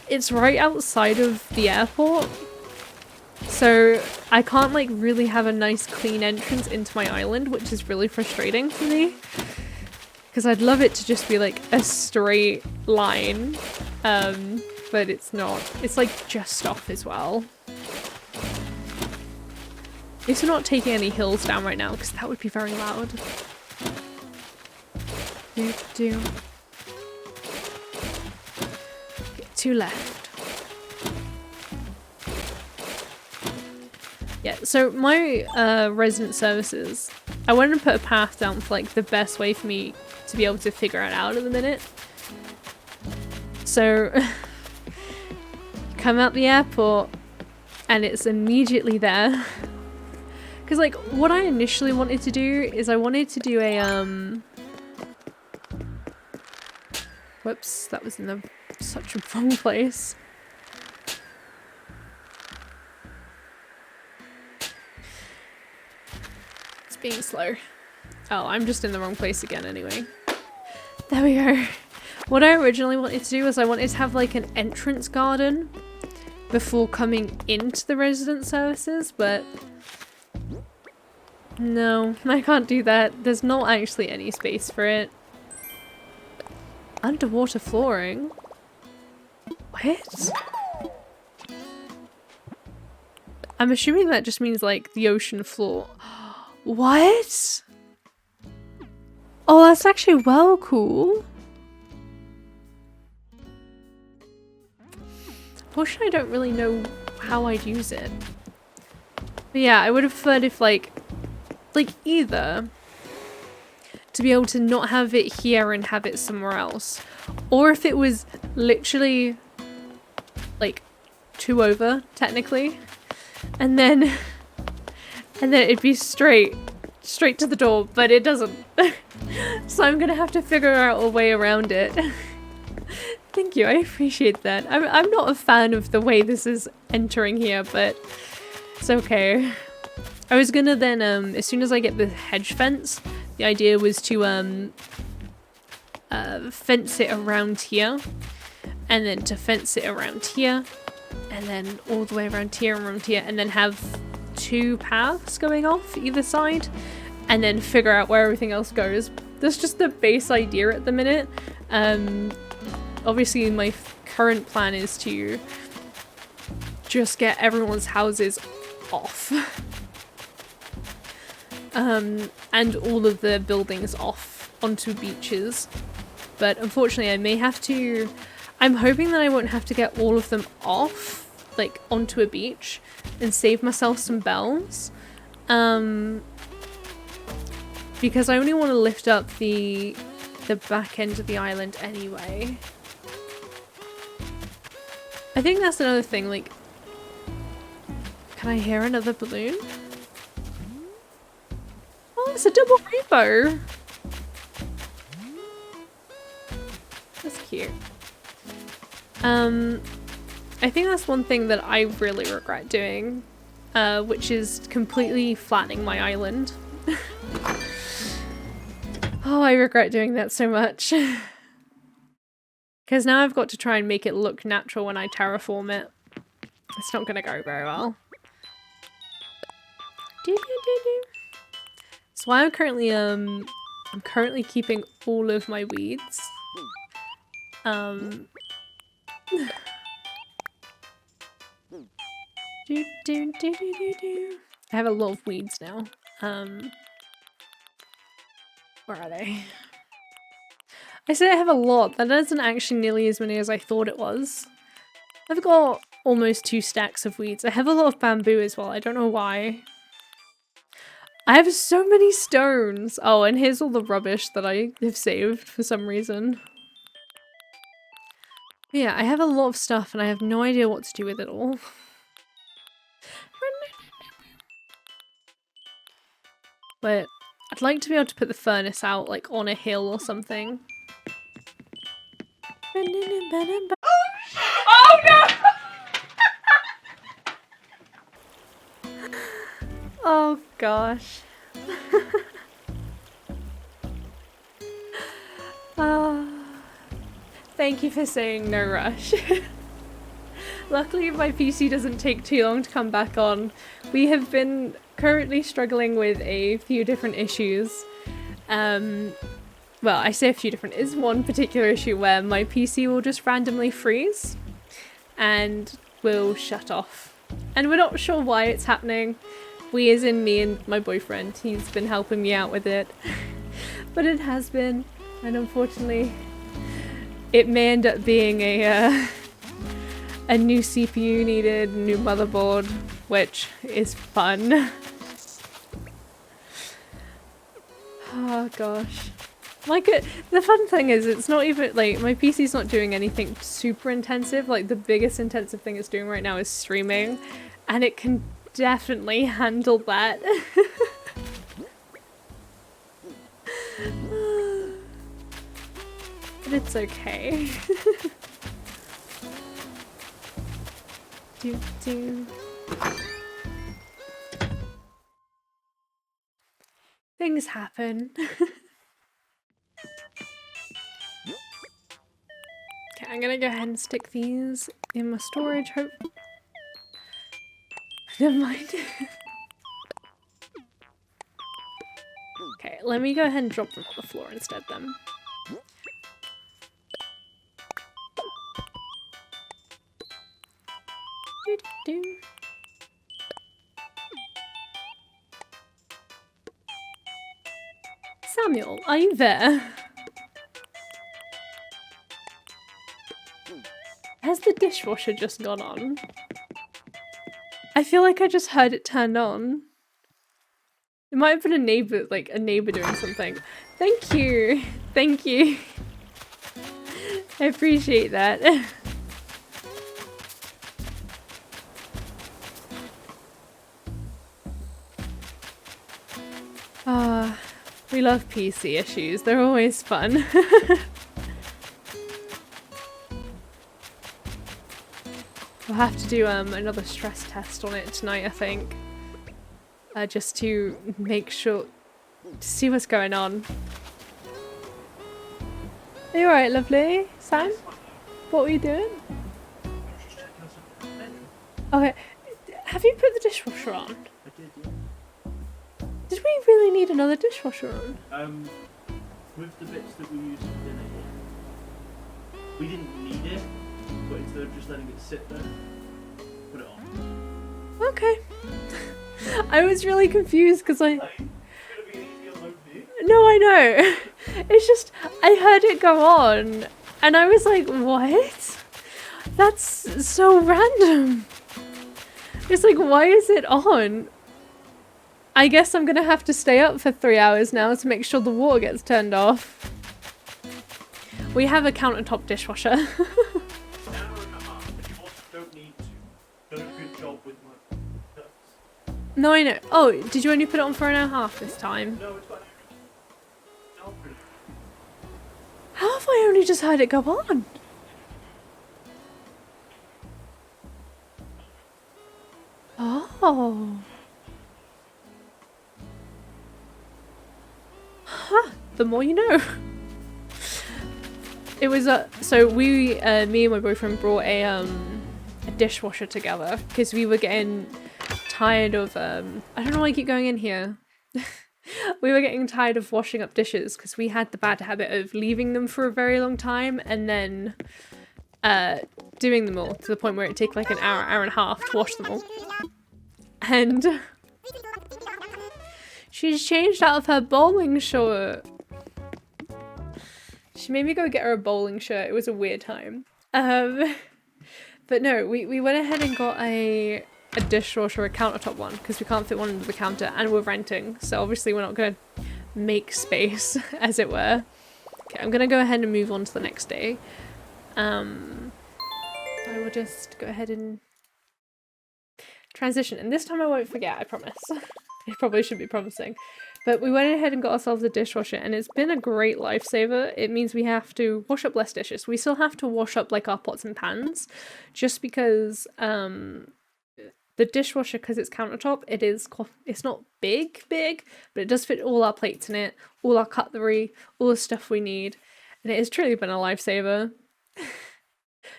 it's right outside of the airport, so I can't like really have a nice clean entrance into my island, which is really frustrating for me, because I'd love it to just be like a straight line, but it's not. It's like just off as well. At least we're not taking any hills down right now, because that would be very loud. Do. Get 2 left. Yeah, so my resident services, I wanted to put a path down for like the best way for me to be able to figure it out at the minute. So, come out the airport, and it's immediately there. Because like what I initially wanted to do is I wanted to do a whoops, that was in such a wrong place. It's being slow. Oh, I'm just in the wrong place again anyway. There we go. What I originally wanted to do was I wanted to have like an entrance garden before coming into the resident services, but no, I can't do that. There's not actually any space for it. Underwater flooring? What? I'm assuming that just means like the ocean floor. What? Oh, that's actually well cool. Unfortunately, I don't really know how I'd use it. But yeah, I would have preferred if like either to be able to not have it here and have it somewhere else, or if it was literally like 2 over technically, and then it'd be straight to the door, but it doesn't. So I'm gonna have to figure out a way around it. Thank you, I appreciate that. I'm not a fan of the way this is entering here, but it's okay. I was gonna then, as soon as I get the hedge fence, the idea was to fence it around here, and then to fence it around here, and then all the way around here and around here, and then have 2 paths going off either side, and then figure out where everything else goes. That's just the base idea at the minute. Obviously my current plan is to just get everyone's houses off. And all of the buildings off onto beaches. But unfortunately I may have to... I'm hoping that I won't have to get all of them off, like onto a beach, and save myself some bells. Because I only want to lift up the back end of the island anyway. I think that's another thing, like... Can I hear another balloon? Oh, it's a double rainbow! That's cute. I think that's one thing that I really regret doing, which is completely flattening my island. Oh, I regret doing that so much. Because now I've got to try and make it look natural when I terraform it. It's not going to go very well. So I'm currently keeping all of my weeds. I have a lot of weeds now. Where are they? I said I have a lot. That isn't actually nearly as many as I thought it was. I've got almost 2 stacks of weeds. I have a lot of bamboo as well. I don't know why. I have so many stones. Oh, and here's all the rubbish that I have saved for some reason. But yeah, I have a lot of stuff and I have no idea what to do with it all. But I'd like to be able to put the furnace out like on a hill or something. Oh no! Oh gosh. Thank you for saying no rush. Luckily my PC doesn't take too long to come back on. We have been currently struggling with a few different issues. Well, I say a few different. Is one particular issue where my PC will just randomly freeze and will shut off. And we're not sure why it's happening. We as in me and my boyfriend. He's been helping me out with it. But it has been, and unfortunately it may end up being a new CPU needed, new motherboard, which is fun. Oh gosh. Like the fun thing is it's not even like my PC's not doing anything super intensive. Like the biggest intensive thing it's doing right now is streaming, and it can definitely handle that. But it's okay. Things happen. Okay, I'm gonna go ahead and stick these in my storage. Hope. Never mind. Okay, let me go ahead and drop them on the floor instead then. Samuel, are you there? Has the dishwasher just gone on? I feel like I just heard it turned on. It might have been a neighbor, like a neighbor doing something. Thank you. Thank you. I appreciate that. We love PC issues. They're always fun. We'll have to do another stress test on it tonight, I think. Just to make sure, to see what's going on. Are you alright, lovely? Sam? What were you doing? Okay. Have you put the dishwasher on? I did, yeah. Did we really need another dishwasher on? With the bits that we used for dinner here, we didn't need it, but instead of just letting it sit there, put it on. Okay. I was really confused because I... It's gonna be an easy load for you. No, I know. It's just, I heard it go on, and I was like, what? That's so random. It's like, why is it on? I guess I'm gonna have to stay up for 3 hours now to make sure the water gets turned off. We have a countertop dishwasher. An hour and a half, but you also don't need to. Done a good job with my nuts. No, I know. Oh, did you only put it on for an hour and a half this time? No, it's fine. No, pretty. How have I only just heard it go on? Oh. Huh, the more you know. It was so we me and my boyfriend brought a dishwasher together because we were getting tired of I don't know why I keep going in here. We were getting tired of washing up dishes because we had the bad habit of leaving them for a very long time and then doing them all to the point where it'd take like an hour, hour and a half to wash them all. And she's changed out of her bowling shirt. She made me go get her a bowling shirt. It was a weird time. But no, we went ahead and got a dishwasher, a countertop one, because we can't fit one under the counter and we're renting. So obviously we're not going to make space, as it were. Okay, I'm going to go ahead and move on to the next day. I will just go ahead and transition. And this time I won't forget, I promise. I probably should be promising. But we went ahead and got ourselves a dishwasher and it's been a great lifesaver. It means we have to wash up less dishes. We still have to wash up like our pots and pans just because the dishwasher, because it's countertop, it's not big, but it does fit all our plates in it, all our cutlery, all the stuff we need. And it has truly been a lifesaver.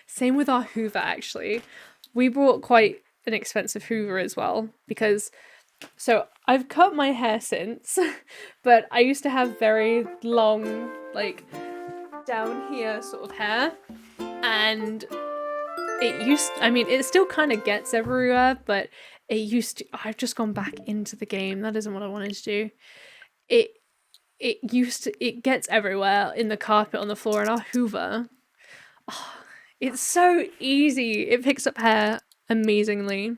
Same with our Hoover, actually. We brought quite an expensive Hoover as well because... So I've cut my hair since, but I used to have very long, like, down here sort of hair, and it still kind of gets everywhere, but I've just gone back into the game. That isn't what I wanted to do. It gets everywhere in the carpet, on the floor, and our Hoover. Oh, it's so easy. It picks up hair amazingly.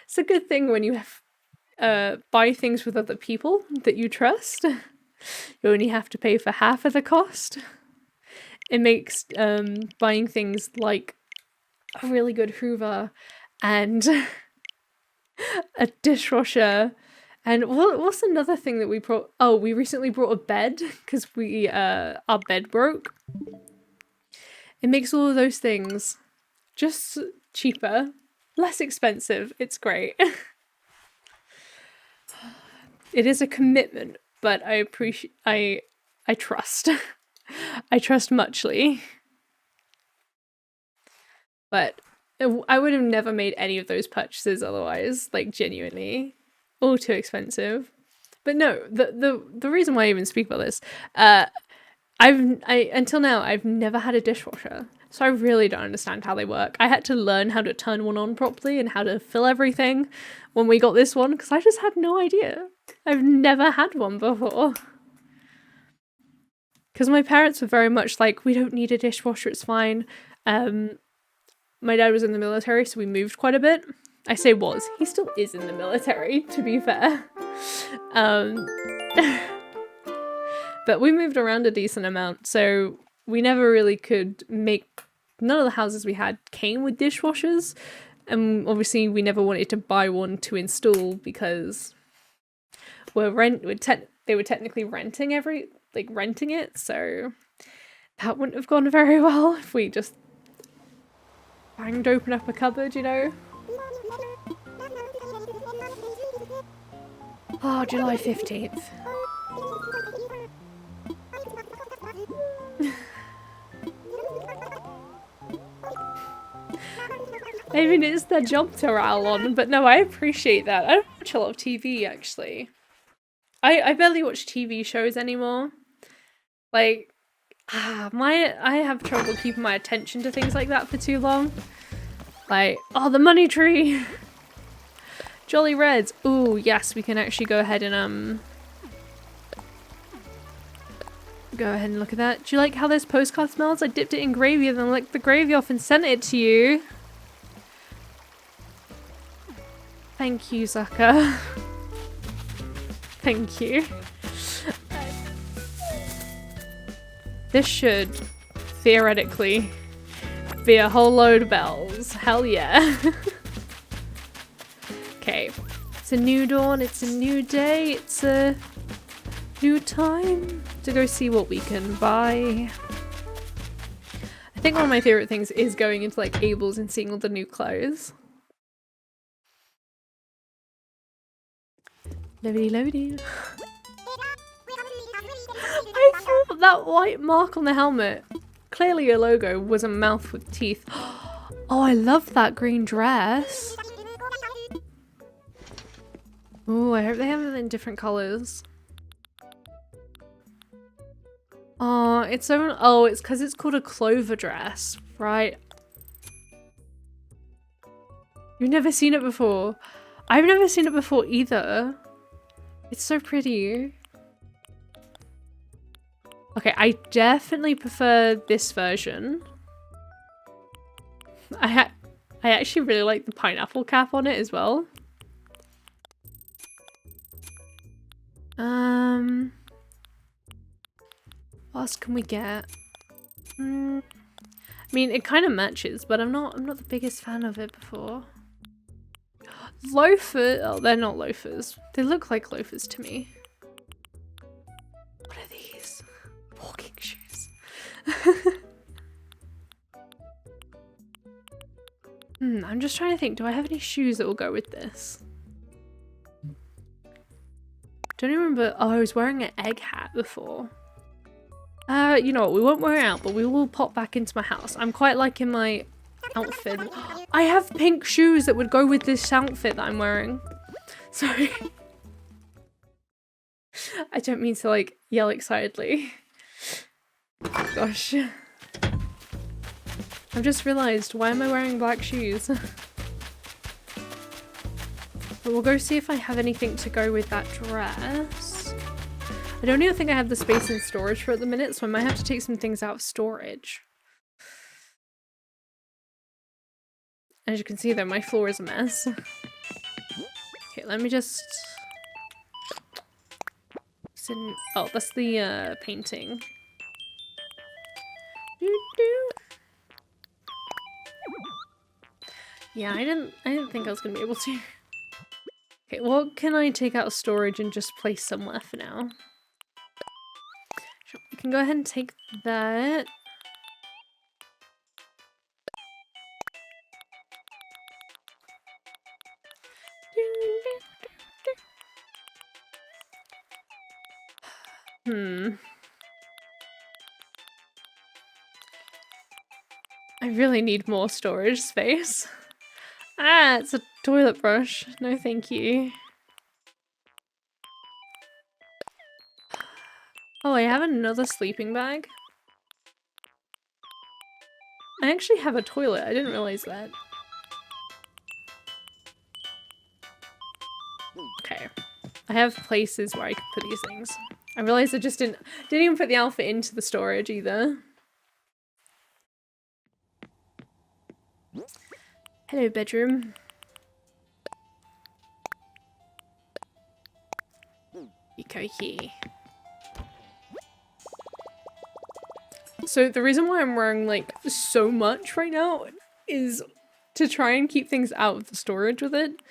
It's a good thing when you buy things with other people that you trust. You only have to pay for half of the cost. It makes buying things like a really good Hoover and a dishwasher. And what's another thing that we brought? Oh, we recently brought a bed because our bed broke. It makes all of those things just cheaper. Less expensive. It's great. It is a commitment, but I appreciate. I trust. I trust muchly. But I would have never made any of those purchases otherwise. Like genuinely, all too expensive. But no, the reason why I even speak about this, until now I've never had a dishwasher. So I really don't understand how they work. I had to learn how to turn one on properly and how to fill everything when we got this one because I just had no idea. I've never had one before. Because my parents were very much like, we don't need a dishwasher, it's fine. My dad was in the military, so we moved quite a bit. I say was. He still is in the military, to be fair. But we moved around a decent amount, so we never really could none of the houses we had came with dishwashers, and obviously we never wanted to buy one to install because they were technically renting renting it, so that wouldn't have gone very well if we just banged open up a cupboard, you know? Oh, July 15th. I mean, it's their job to rattle on, but no, I appreciate that. I don't watch a lot of TV, actually. I barely watch TV shows anymore. Like, I have trouble keeping my attention to things like that for too long. Like, oh, the money tree! Jolly Reds! Ooh, yes, we can actually go ahead and, go ahead and look at that. Do you like how this postcard smells? I dipped it in gravy and then licked the gravy off and sent it to you. Thank you, Zucker. Thank you. This should, theoretically, be a whole load of bells. Hell yeah. Okay. It's a new dawn, it's a new day, it's a new time to go see what we can buy. I think one of my favourite things is going into like Abel's and seeing all the new clothes. Lovely, lovely. I thought that white mark on the helmet, clearly a logo, was a mouth with teeth. Oh, I love that green dress. Oh, I hope they have it in different colours. Oh, it's so. Oh, it's because it's called a clover dress, right? You've never seen it before. I've never seen it before either. It's so pretty. Okay, I definitely prefer this version. I actually really like the pineapple cap on it as well. What else can we get? I mean, it kind of matches, but I'm not the biggest fan of it before. Loafers. Oh, they're not loafers. They look like loafers to me. What are these? Walking shoes. I'm just trying to think. Do I have any shoes that will go with this? Don't even remember. Oh, I was wearing an egg hat before. You know what? We won't wear it out, but we will pop back into my house. I'm quite liking my outfit. I have pink shoes that would go with this outfit that I'm wearing. Sorry. I don't mean to like yell excitedly. Gosh. I've just realised, why am I wearing black shoes? But we'll go see if I have anything to go with that dress. I don't even think I have the space in storage for at the minute, so I might have to take some things out of storage. As you can see though, my floor is a mess. Okay, let me just... Oh, that's the painting. Yeah, I didn't think I was gonna be able to. Okay, what can I take out of storage and just place somewhere for now? Sure, we can go ahead and take that. I really need more storage space. Ah, it's a toilet brush. No, thank you. Oh, I have another sleeping bag. I actually have a toilet. I didn't realize that. Okay. I have places where I could put these things. I realized I just didn't even put the outfit into the storage either. Hello, bedroom. You go here. So the reason why I'm wearing like so much right now is to try and keep things out of the storage with it.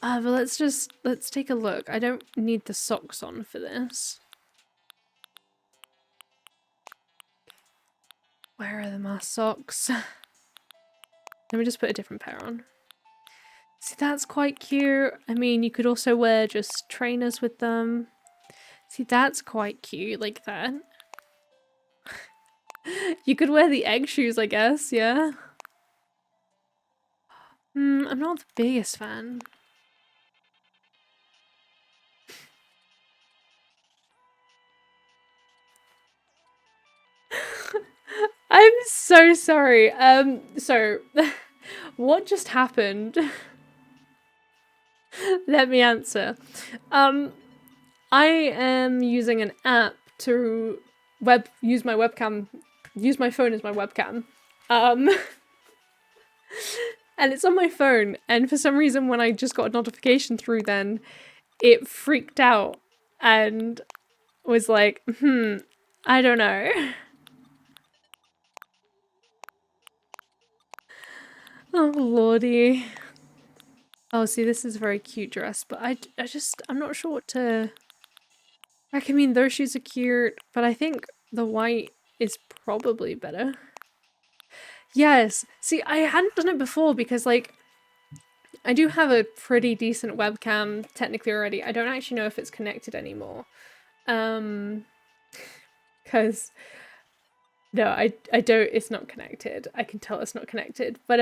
But let's take a look. I don't need the socks on for this. Where are my socks? Let me just put a different pair on. See, that's quite cute. I mean, you could also wear just trainers with them. See, that's quite cute, like that. You could wear the egg shoes, I guess, yeah. I'm not the biggest fan. I'm so sorry. So what just happened? Let me answer. I am using an app to use my phone as my webcam. And it's on my phone, and for some reason when I just got a notification through then, it freaked out and was like, I don't know. Oh lordy. Oh, see, this is a very cute dress, but I'm not sure what to... Like, I mean, those shoes are cute, but I think the white is probably better. Yes. See, I hadn't done it before because, like, I do have a pretty decent webcam technically already. I don't actually know if it's connected anymore. Because... No, I don't, it's not connected. I can tell it's not connected. But,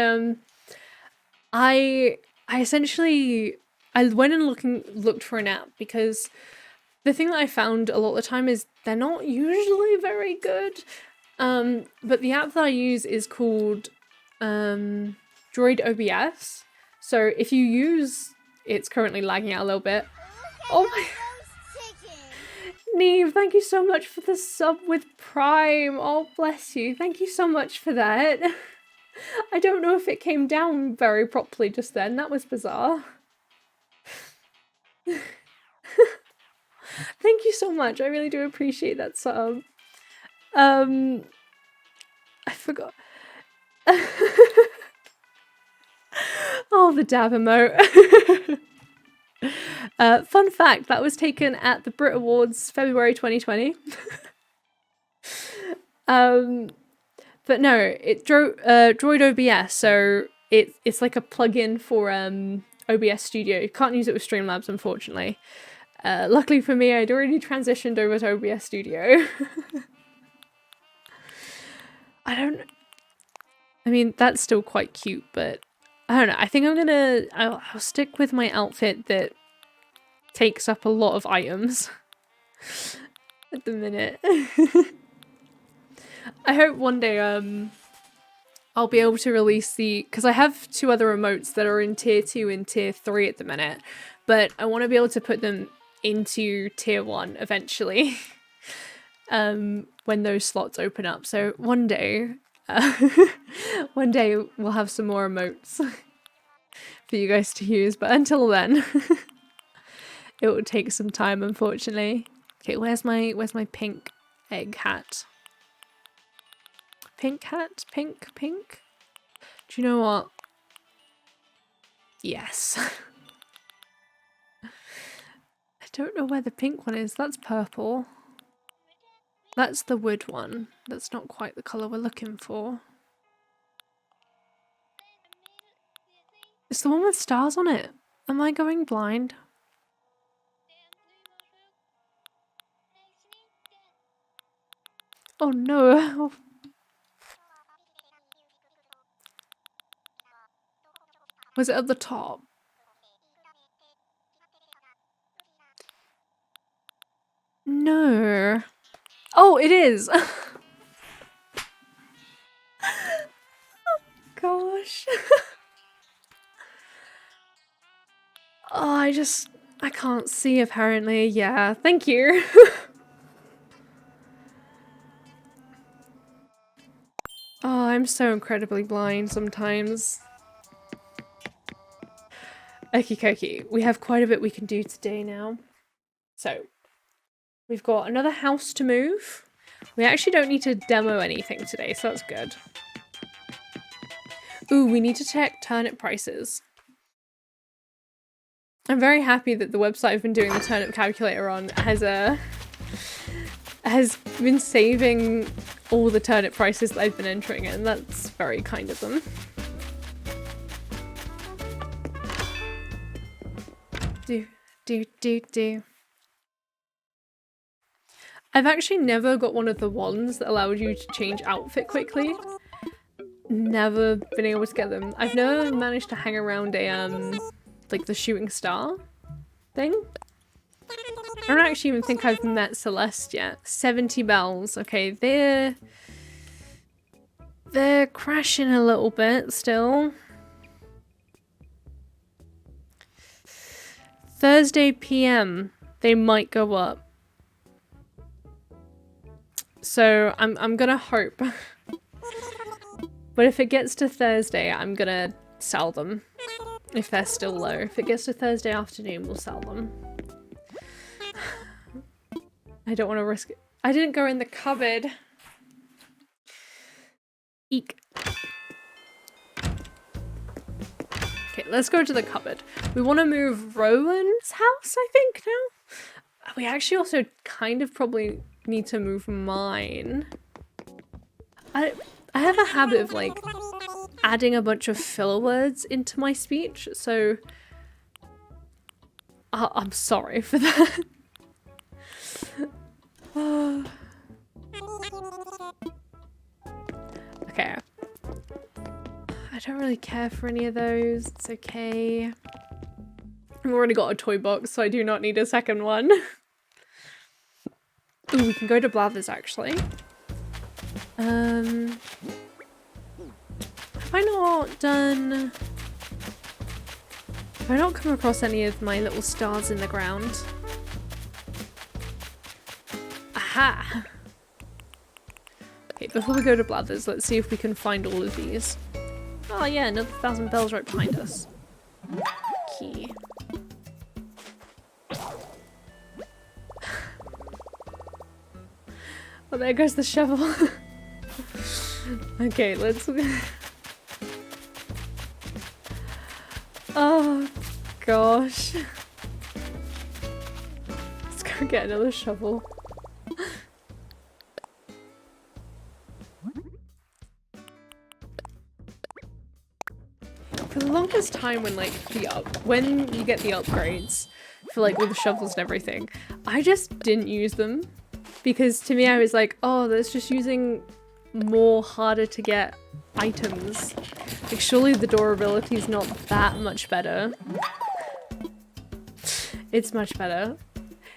I essentially... I went and looked for an app because the thing that I found a lot of the time is they're not usually very good. But the app that I use is called Droid OBS. So if you use... It's currently lagging out a little bit. Oh my... Neve, thank you so much for the sub with Prime. Oh, bless you. Thank you so much for that. I don't know if it came down very properly just then. That was bizarre. Thank you so much. I really do appreciate that sub. I forgot. Oh, the dab emote. Fun fact, that was taken at the Brit Awards February 2020. But no, it Droid OBS, so it's like a plugin for OBS Studio. You can't use it with Streamlabs, unfortunately. Luckily for me, I'd already transitioned over to OBS Studio. I mean, that's still quite cute, but I don't know. I think I'll stick with my outfit that takes up a lot of items at the minute. I hope one day I'll be able to release because I have 2 other emotes that are in tier 2 and tier 3 at the minute, but I want to be able to put them into tier 1 eventually. When those slots open up. So one day we'll have some more emotes for you guys to use, but until then it will take some time, unfortunately. Okay, where's my pink egg hat? Pink hat? Pink? Do you know what? Yes. I don't know where the pink one is. That's purple. That's the wood one. That's not quite the colour we're looking for. It's the one with stars on it. Am I going blind? Oh no. Was it at the top? No. Oh, it is. Oh gosh. Oh, I can't see apparently. Yeah, thank you. Oh, I'm so incredibly blind sometimes. Okie dokie, we have quite a bit we can do today now. So, we've got another house to move. We actually don't need to demo anything today, so that's good. Ooh, we need to check turnip prices. I'm very happy that the website I've been doing the turnip calculator on has been saving all the turnip prices that I've been entering in. That's very kind of them. Do. I've actually never got one of the wands that allowed you to change outfit quickly. Never been able to get them. I've never managed to hang around a, like the shooting star thing. I don't actually even think I've met Celeste yet. 70 bells. Okay, they're crashing a little bit still. Thursday PM, they might go up. So I'm gonna hope. But if it gets to Thursday, I'm gonna sell them. If they're still low. If it gets to Thursday afternoon, we'll sell them. I don't want to risk it. I didn't go in the cupboard. Eek. Okay, let's go to the cupboard. We want to move Rowan's house, I think, now? We actually also kind of probably need to move mine. I have a habit of, like, adding a bunch of filler words into my speech, so I'm sorry for that. Okay. I don't really care for any of those. It's okay. I've already got a toy box, so I do not need a second one. Ooh, we can go to Blathers, actually. Have I not done... Have I not come across any of my little stars in the ground? Aha! Okay, before we go to Blathers, let's see if we can find all of these. Oh yeah, another 1,000 bells right behind us. Key. Oh, there goes the shovel. Okay, let's... Oh, gosh. Let's go get another shovel. For the longest time when you get the upgrades for like all the shovels and everything, I just didn't use them. Because to me I was like, oh, that's just using more harder to get items. Like surely the durability is not that much better. It's much better.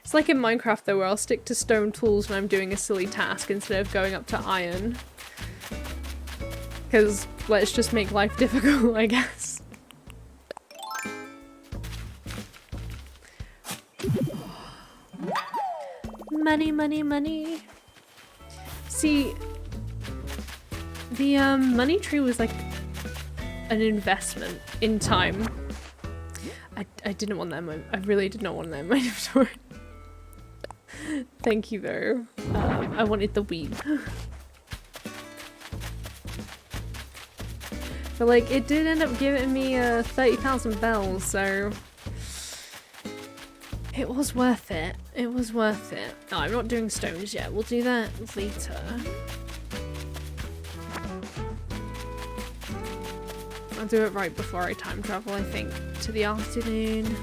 It's like in Minecraft though, where I'll stick to stone tools when I'm doing a silly task instead of going up to iron. Because let's just make life difficult, I guess. Money, money, money. See, the money tree was like an investment in time. I didn't want that in my, I really did not want that in my inventory. Thank you though. I wanted the weed. But like, it did end up giving me 30,000 bells, so it was worth it. It was worth it. Oh, I'm not doing stones yet. We'll do that later. I'll do it right before I time travel, I think, to the afternoon.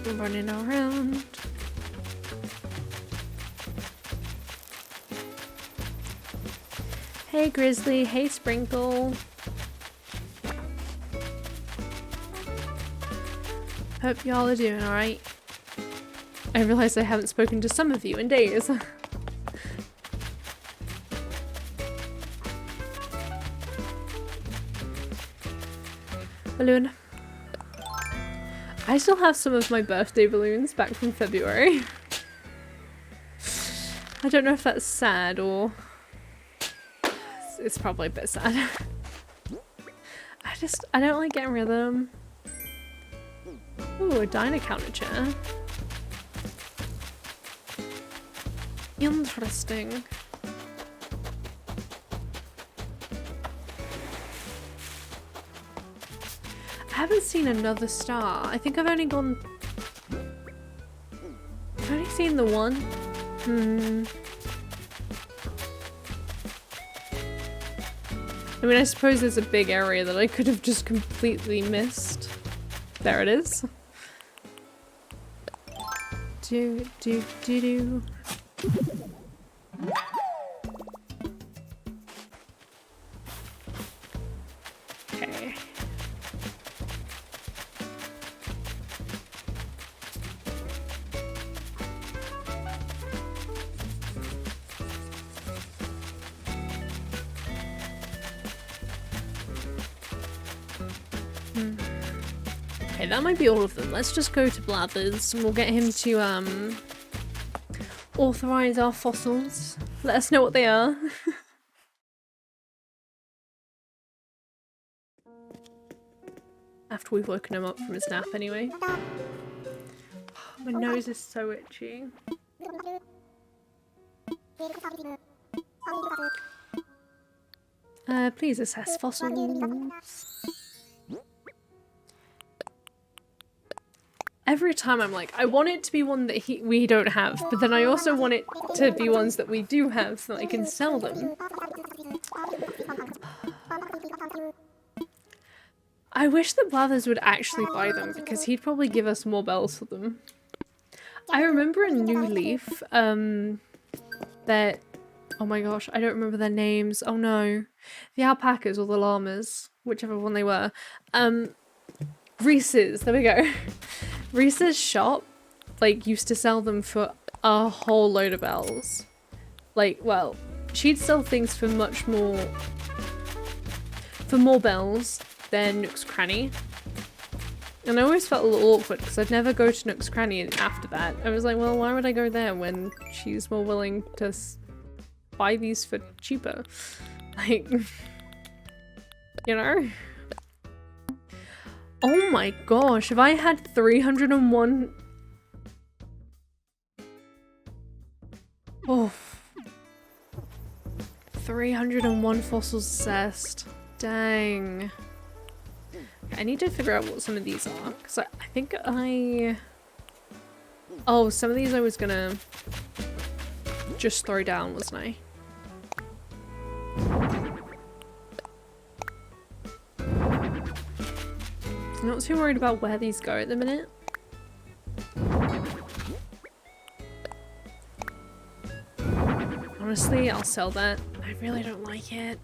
I'm running around. Hey Grizzly, hey Sprinkle. Hope y'all are doing alright. I realise I haven't spoken to some of you in days. Balloon. I still have some of my birthday balloons back from February. I don't know if that's sad or... It's probably a bit sad. I don't like getting rid of them. Ooh, a dino counter chair. Interesting. haven't seen another star. I think I've only seen the one. I mean, I suppose there's a big area that I could have just completely missed. There it is. Do, do, do, do. Okay. Okay, that might be all of them. Let's just go to Blathers and we'll get him to authorize our fossils. Let us know what they are. After we've woken him up from his nap anyway. My nose is so itchy. Please assess fossils. Every time I'm like, I want it to be one that we don't have, but then I also want it to be ones that we do have so that I can sell them. I wish that Blathers would actually buy them because he'd probably give us more bells for them. I remember a New Leaf that, oh my gosh, I don't remember their names. Oh no. The alpacas or the llamas, whichever one they were. Reese's, there we go. Reese's shop, like, used to sell them for a whole load of bells. Like, well, she'd sell things for much more, for more bells than Nook's Cranny. And I always felt a little awkward because I'd never go to Nook's Cranny after that. I was like, well, why would I go there when she's more willing to buy these for cheaper? Like, you know? Oh my gosh, if I had 301... Oh. 301 fossils assessed. Dang. I need to figure out what some of these are, because I think oh, some of these I was gonna just throw down, wasn't I? I'm not too worried about where these go at the minute. Honestly, I'll sell that. I really don't like it.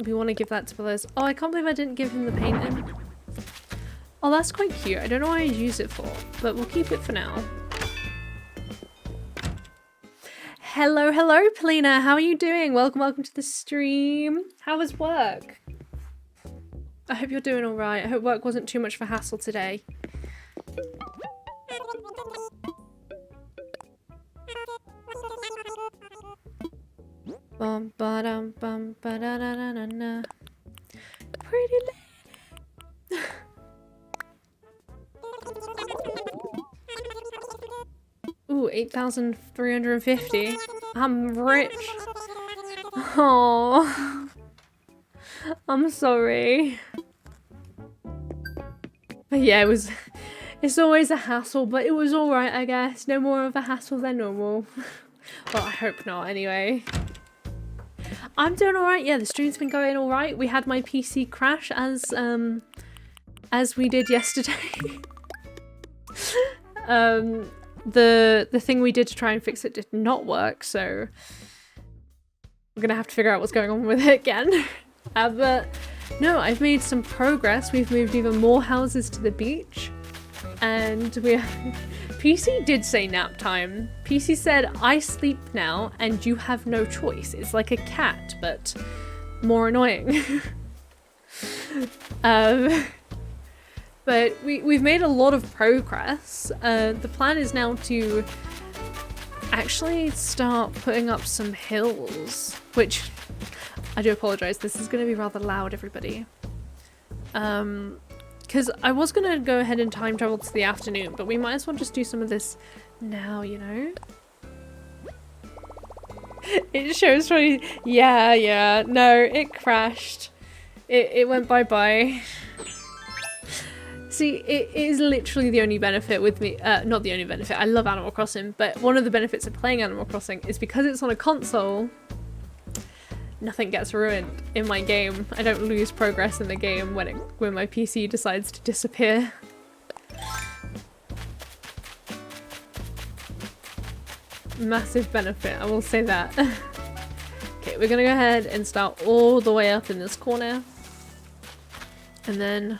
We want to give that to Blathers. Oh, I can't believe I didn't give him the painting. Oh, that's quite cute. I don't know what I'd use it for, but we'll keep it for now. Hello, hello, Polina. How are you doing? Welcome to the stream. How was work? I hope you're doing all right. I hope work wasn't too much of a hassle today. Bum ba dum bum ba da da da da da. Pretty lady. Ooh, 8,350. I'm rich. Oh, I'm sorry. But yeah, it's always a hassle, but it was alright, I guess. No more of a hassle than normal. Well, I hope not, anyway. I'm doing alright, yeah, the stream's been going alright. We had my PC crash as we did yesterday. The thing we did to try and fix it did not work, so we're gonna have to figure out what's going on with it again. But no, I've made some progress. We've moved even more houses to the beach, and PC did say nap time. PC said, I sleep now and you have no choice. It's like a cat, but more annoying. But we've made a lot of progress. The plan is now to actually start putting up some hills, which I do apologize. This is going to be rather loud, everybody. Because I was going to go ahead and time travel to the afternoon, but we might as well just do some of this now, you know? It shows 20... Yeah, no, it crashed. It went bye-bye. See, it is literally the only benefit with me, not the only benefit, I love Animal Crossing, but one of the benefits of playing Animal Crossing is because it's on a console, nothing gets ruined in my game. I don't lose progress in the game when my PC decides to disappear. Massive benefit, I will say that. Okay, we're gonna go ahead and start all the way up in this corner. And then...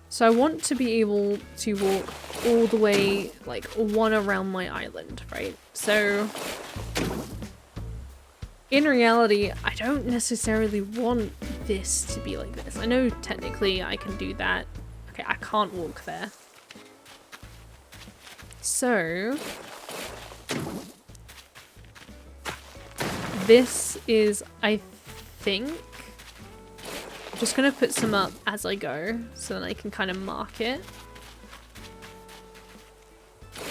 So I want to be able to walk all the way, like, one around my island, right? So... In reality, I don't necessarily want this to be like this. I know technically I can do that. Okay, I can't walk there. So... This is, I think... I'm just gonna put some up as I go, so then I can kind of mark it.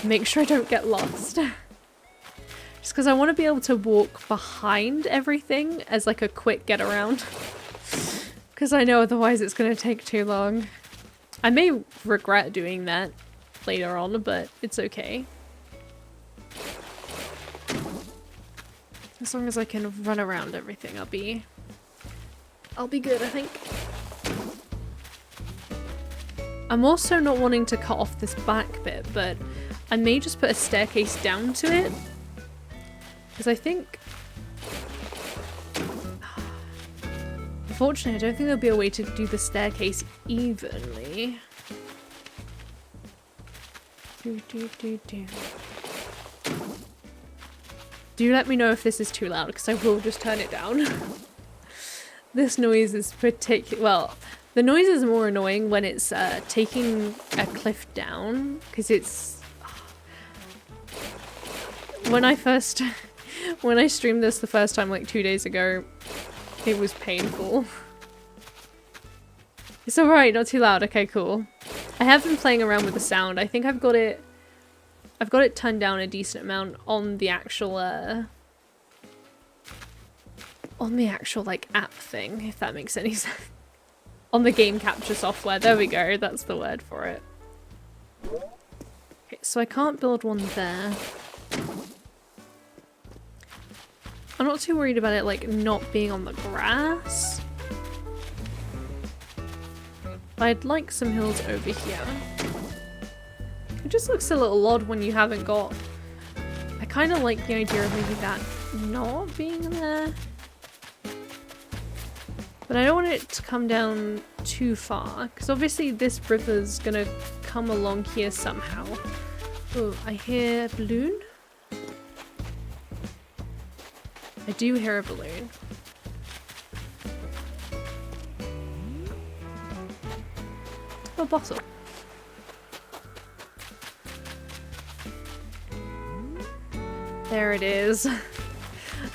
Make sure I don't get lost. Just because I want to be able to walk behind everything as like a quick get around. Because I know otherwise it's going to take too long. I may regret doing that later on, but it's okay. As long as I can run around everything, I'll be good, I think. I'm also not wanting to cut off this back bit, but I may just put a staircase down to it. Because I think... Unfortunately, I don't think there'll be a way to do the staircase evenly. Do let me know if this is too loud, because I will just turn it down. This noise is well, the noise is more annoying when it's taking a cliff down, because it's... When I streamed this the first time, like 2 days ago, it was painful. It's alright, not too loud. Okay, cool. I have been playing around with the sound. I think I've got it turned down a decent amount on the actual, like, app thing, if that makes any sense. On the game capture software. There we go. That's the word for it. Okay, so I can't build one there. I'm not too worried about it, like, not being on the grass. But I'd like some hills over here. It just looks a little odd when you haven't got... I kind of like the idea of maybe that not being there. But I don't want it to come down too far, because obviously this river's gonna come along here somehow. Oh, I hear a balloon. I do hear a balloon. Oh, a bottle. There it is.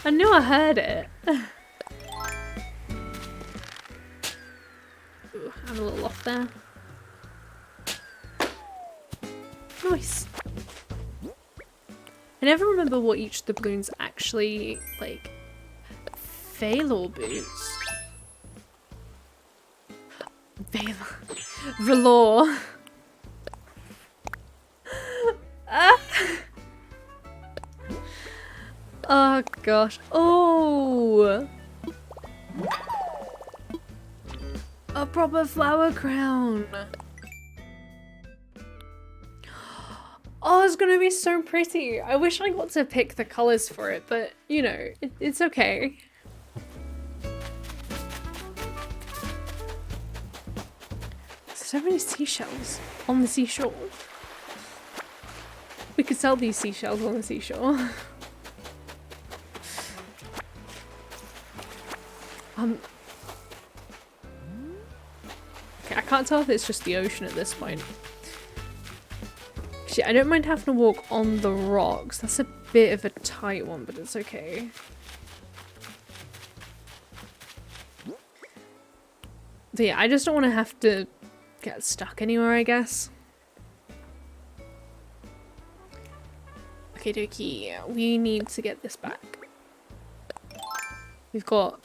I knew I heard it. Ooh, I'm a little off there. Nice. I never remember what each of the balloons actually, like, Veilor boots. Veilor. Ah. Oh gosh. Oh! A proper flower crown. Oh, it's gonna be so pretty. I wish I got to pick the colors for it, but you know, it's okay. So many seashells on the seashore. We could sell these seashells on the seashore. Okay, I can't tell if it's just the ocean at this point. Actually, I don't mind having to walk on the rocks. That's a bit of a tight one, but it's okay. So yeah, I just don't want to have to get stuck anywhere, I guess. Okay, dokie. We need to get this back. We've got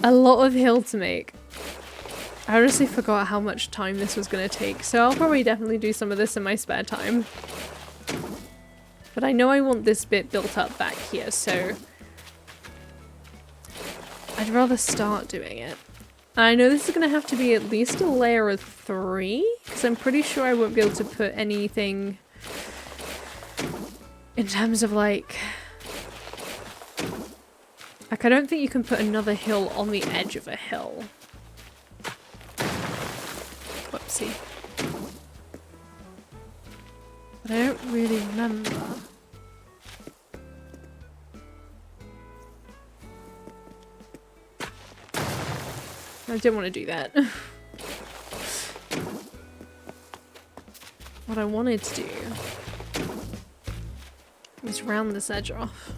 a lot of hill to make. I honestly forgot how much time this was going to take, so I'll probably definitely do some of this in my spare time. But I know I want this bit built up back here, so I'd rather start doing it. I know this is going to have to be at least a layer of 3, because I'm pretty sure I won't be able to put anything in terms of like I don't think you can put another hill on the edge of a hill. Whoopsie. But I don't really remember. I didn't want to do that. What I wanted to do was round this edge off.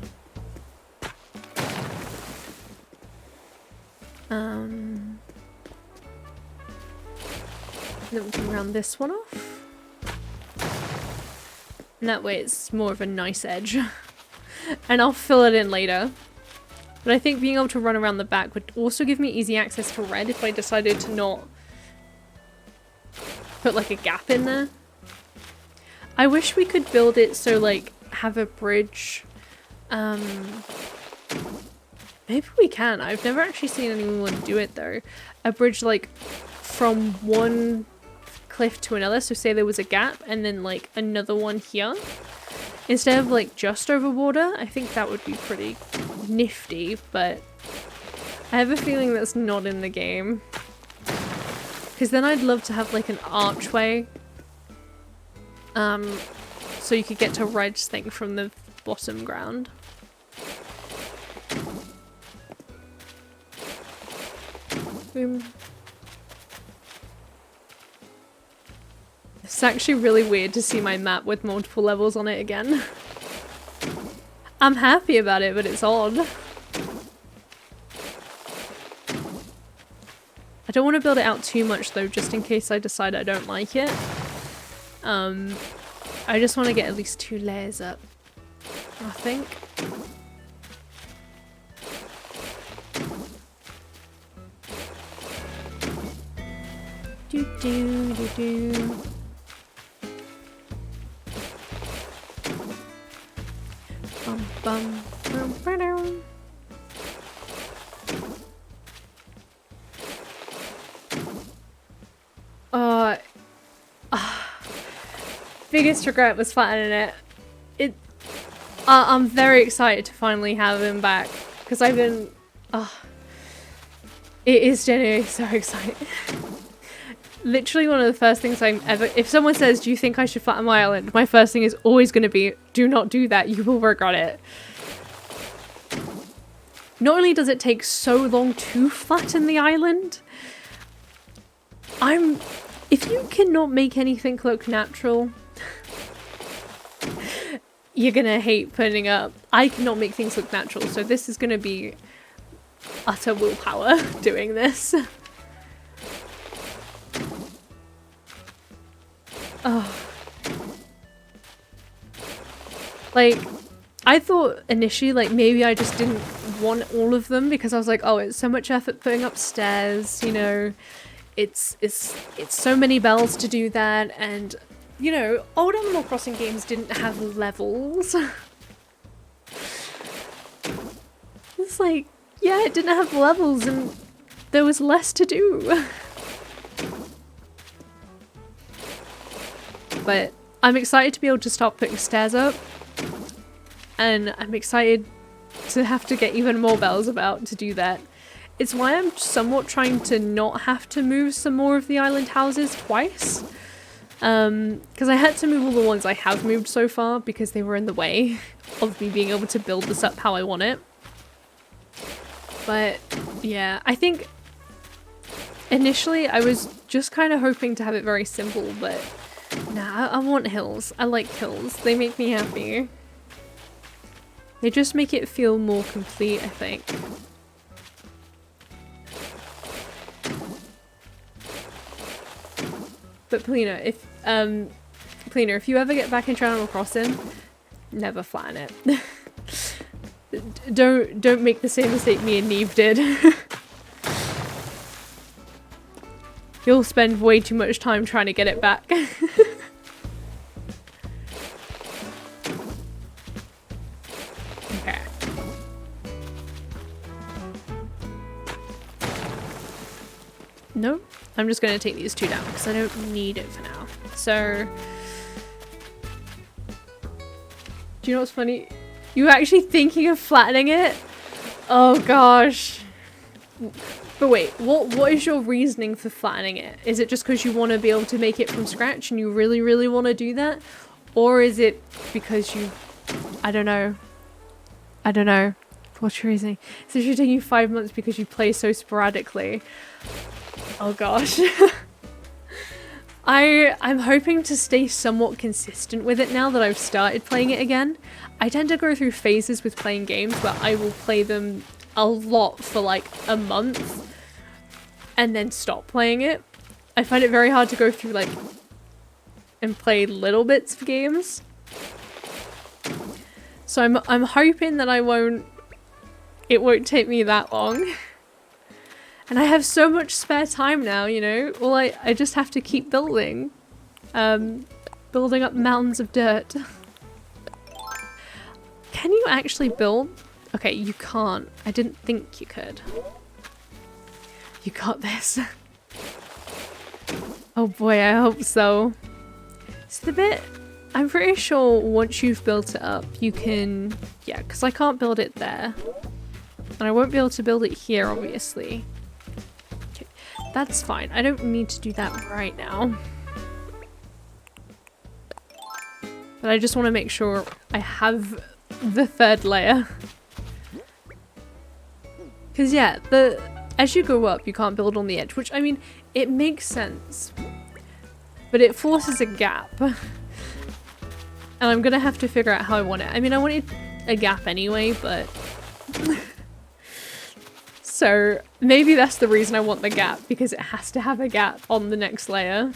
Then we can round this one off. And that way it's more of a nice edge. And I'll fill it in later. But I think being able to run around the back would also give me easy access to red if I decided to not put like a gap in there. I wish we could build it so like have a bridge. Maybe we can. I've never actually seen anyone do it though. A bridge like from one cliff to another. So say there was a gap and then like another one here. Instead of like just over water. I think that would be pretty nifty, but I have a feeling that's not in the game. Because then I'd love to have like an archway. So you could get to Red's thing from the bottom ground. Boom. It's actually really weird to see my map with multiple levels on it again. I'm happy about it, but it's odd. I don't want to build it out too much though, just in case I decide I don't like it. I just want to get at least 2 layers up, I think. Do do do do. Bum bum bum ba-dum. Biggest regret was flattening it. I'm very excited to finally have him back because I've been. It is genuinely so exciting. Literally one of the first things I'm ever. If someone says, "Do you think I should flatten my island?" my first thing is always going to be, "Do not do that. You will regret it." Not only does it take so long to flatten the island, if you cannot make anything look natural, you're gonna hate putting up. I cannot make things look natural, so this is gonna be utter willpower doing this. Oh. Like, I thought initially, like, maybe I just didn't want all of them because I was like, oh, it's so much effort putting up stairs, you know, it's so many bells to do that, and you know, old Animal Crossing games didn't have levels. It's like, yeah, it didn't have levels and there was less to do. But I'm excited to be able to start putting stairs up. And I'm excited to have to get even more bells about to do that. It's why I'm somewhat trying to not have to move some more of the island houses twice. Because I had to move all the ones I have moved so far because they were in the way of me being able to build this up how I want it. But yeah, I think initially I was just kind of hoping to have it very simple, but nah, I want hills. I like hills. They make me happy. They just make it feel more complete, I think. But Polina, if you ever get back into Animal Crossing, never flatten it. Don't make the same mistake me and Neve did. you'll spend way too much time trying to get it back. Okay. No, I'm just going to take these 2 down because I don't need it for now. So, do you know what's funny? You were actually thinking of flattening it? Oh gosh. But wait, what is your reasoning for flattening it? Is it just because you want to be able to make it from scratch and you really, really want to do that? Or is it because you... I don't know. I don't know. What's your reasoning? So it's taking you 5 months because you play so sporadically. Oh gosh. I'm hoping to stay somewhat consistent with it now that I've started playing it again. I tend to go through phases with playing games where I will play them a lot for like a month and then stop playing it. I find it very hard to go through like and play little bits of games. So I'm hoping that it won't take me that long. And I have so much spare time now, you know? Well, I just have to keep building. Building up mountains of dirt. Can you actually build? Okay, you can't. I didn't think you could. You got this. Oh boy, I hope so. So the bit... I'm pretty sure once you've built it up, you can... Yeah, because I can't build it there. And I won't be able to build it here, obviously. Okay, that's fine. I don't need to do that right now. But I just want to make sure I have the 3rd layer. Because yeah, as you go up, you can't build on the edge, which, I mean, it makes sense. But it forces a gap. And I'm gonna have to figure out how I want it. I mean, I wanted a gap anyway, but... So, maybe that's the reason I want the gap, because it has to have a gap on the next layer.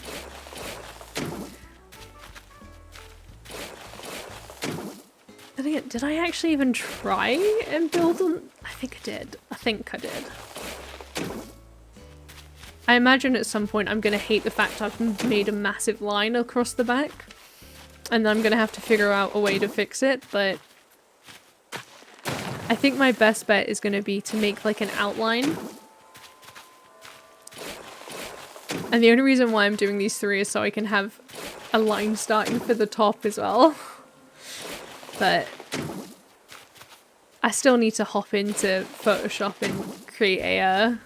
Then again, did I actually even try and build on... I think I did. I think I did. I imagine at some point I'm gonna hate the fact I've made a massive line across the back. And then I'm gonna have to figure out a way to fix it, but I think my best bet is gonna be to make like an outline. And the only reason why I'm doing these 3 is so I can have a line starting for the top as well. But I still need to hop into Photoshop and create a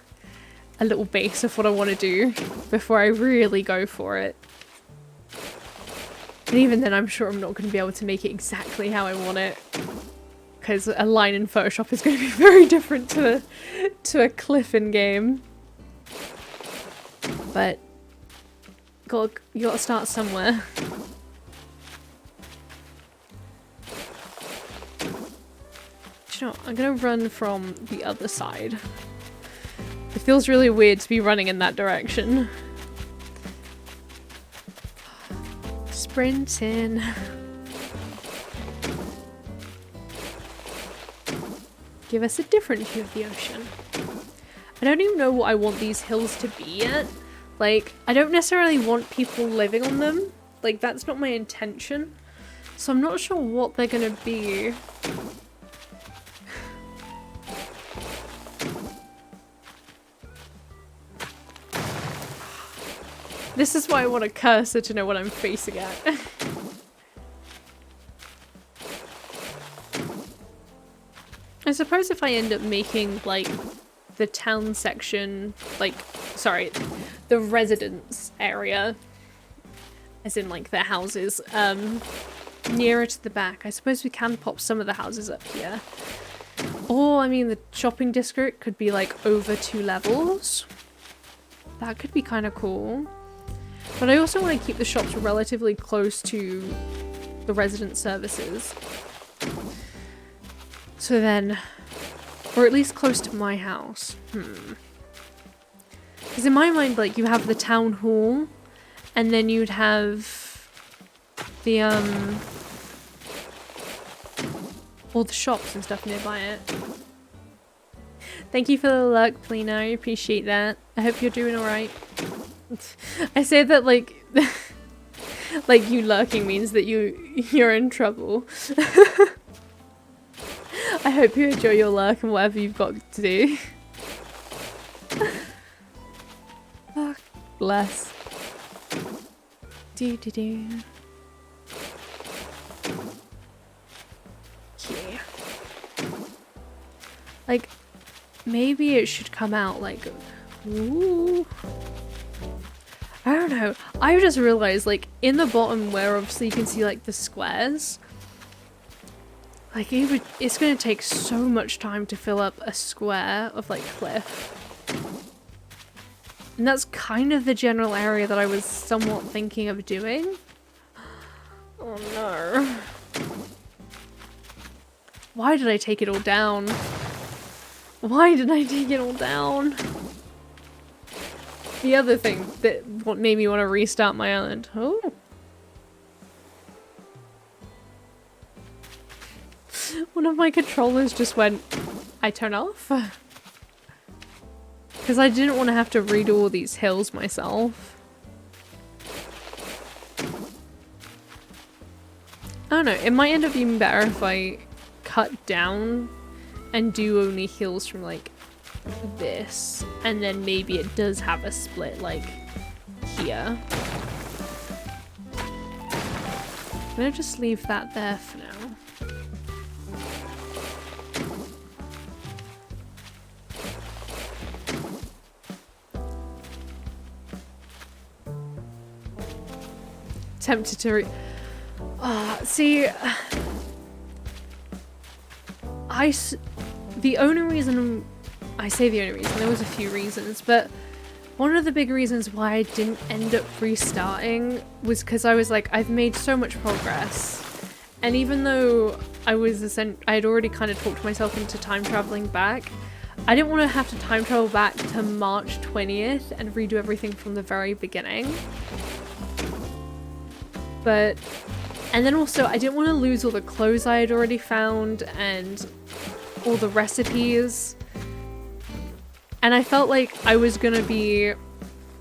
little base of what I want to do before I really go for it. And even then, I'm sure I'm not going to be able to make it exactly how I want it. Because a line in Photoshop is going to be very different to a cliff in game. But you gotta start somewhere. Do you know what? I'm going to run from the other side. It feels really weird to be running in that direction. Sprinting. Give us a different view of the ocean. I don't even know what I want these hills to be yet. Like, I don't necessarily want people living on them. Like, that's not my intention. So I'm not sure what they're gonna be. This is why I want a cursor to know what I'm facing at. I suppose if I end up making, like, the town section, like, sorry, the residence area, as in, like, their houses, nearer to the back, I suppose we can pop some of the houses up here. Or, I mean, the shopping district could be, like, over 2 levels. That could be kind of cool. But I also want to keep the shops relatively close to the resident services. So then, or at least close to my house. Because in my mind, like, you have the town hall, and then you'd have the, all the shops and stuff nearby it. Thank you for the luck, Plina. I appreciate that. I hope you're doing alright. I say that like like you lurking means that you're in trouble. I hope you enjoy your lurk and whatever you've got to do. Oh, bless. Do do do. Yeah. Like, maybe it should come out like, ooh. I don't know. I just realized, like, in the bottom where obviously you can see like the squares, like it's gonna take so much time to fill up a square of like cliff. And that's kind of the general area that I was somewhat thinking of doing. Oh no. Why did I take it all down? Why did I take it all down? The other thing that what made me want to restart my island. Oh. One of my controllers just went, I turn off? Because I didn't want to have to redo all these hills myself. I don't know, it might end up being better if I cut down and do only hills from like this, and then maybe it does have a split like here. I'm gonna just leave that there for now. Tempted to see, the only reason, I say the only reason, there was a few reasons, but one of the big reasons why I didn't end up restarting was because I was like, I've made so much progress, and even though I had already kind of talked myself into time traveling back, I didn't want to have to time travel back to March 20th and redo everything from the very beginning. But, and then also I didn't want to lose all the clothes I had already found and all the recipes. And I felt like I was gonna be,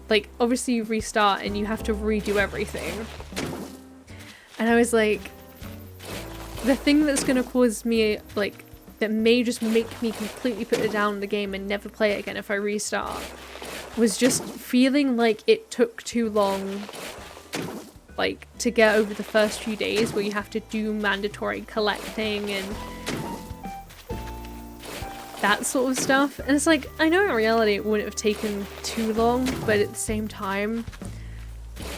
like, obviously you restart and you have to redo everything. And I was like, the thing that's gonna cause me, like, that may just make me completely put it down in the game and never play it again if I restart, was just feeling like it took too long, like, to get over the first few days where you have to do mandatory collecting and that sort of stuff. And it's like, I know in reality it wouldn't have taken too long, but at the same time,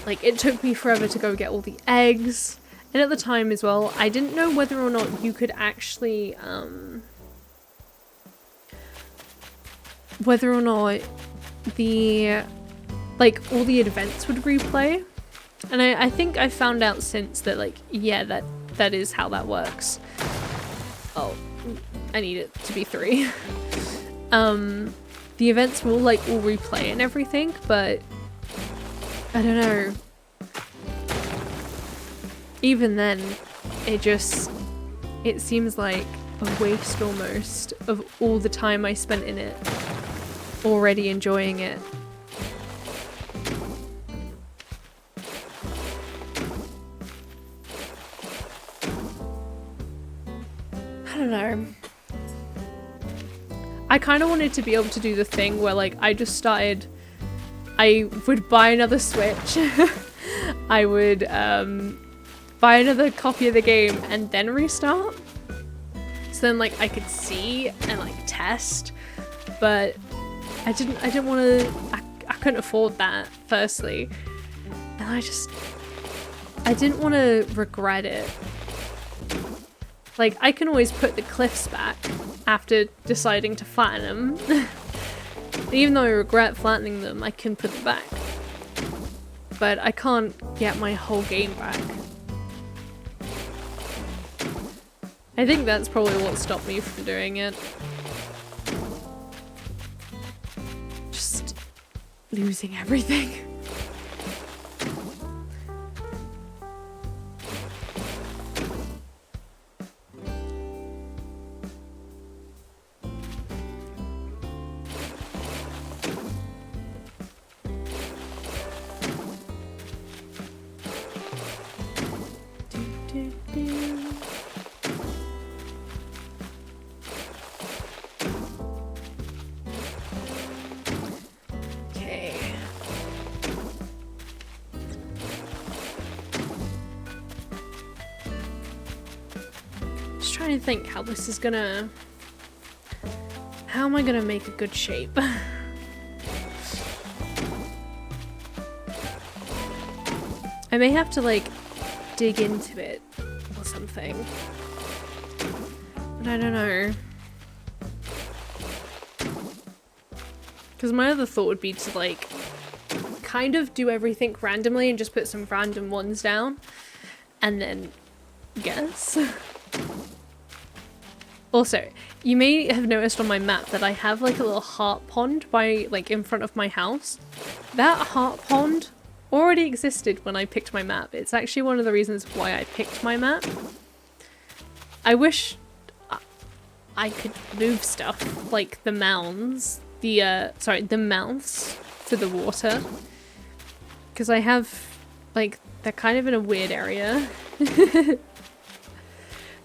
like, it took me forever to go get all the eggs. And at the time as well, I didn't know whether or not you could actually, whether or not the, like, all the events would replay. And I think I found out since that, like, yeah, that is how that works. Oh, I need it to be 3. The events will, like, all replay and everything, but I don't know. Even then, it seems like a waste almost of all the time I spent in it, already enjoying it. I don't know. I kind of wanted to be able to do the thing where, like, I would buy another Switch. I would buy another copy of the game and then restart. So then, like, I could see and, like, test. But I didn't want to, I couldn't afford that, firstly. And I didn't want to regret it. Like, I can always put the cliffs back after deciding to flatten them. Even though I regret flattening them, I can put them back. But I can't get my whole game back. I think that's probably what stopped me from doing it. Just losing everything. Okay. Just trying to think how this is gonna... How am I gonna make a good shape? I may have to like dig into it or something. But I don't know. Because my other thought would be to like kind of do everything randomly and just put some random ones down and then guess. Also, you may have noticed on my map that I have like a little heart pond by like in front of my house. That heart pond already existed when I picked my map. It's actually one of the reasons why I picked my map. I wish I could move stuff like the mounds, the mouths to the water. Because I have, like, they're kind of in a weird area.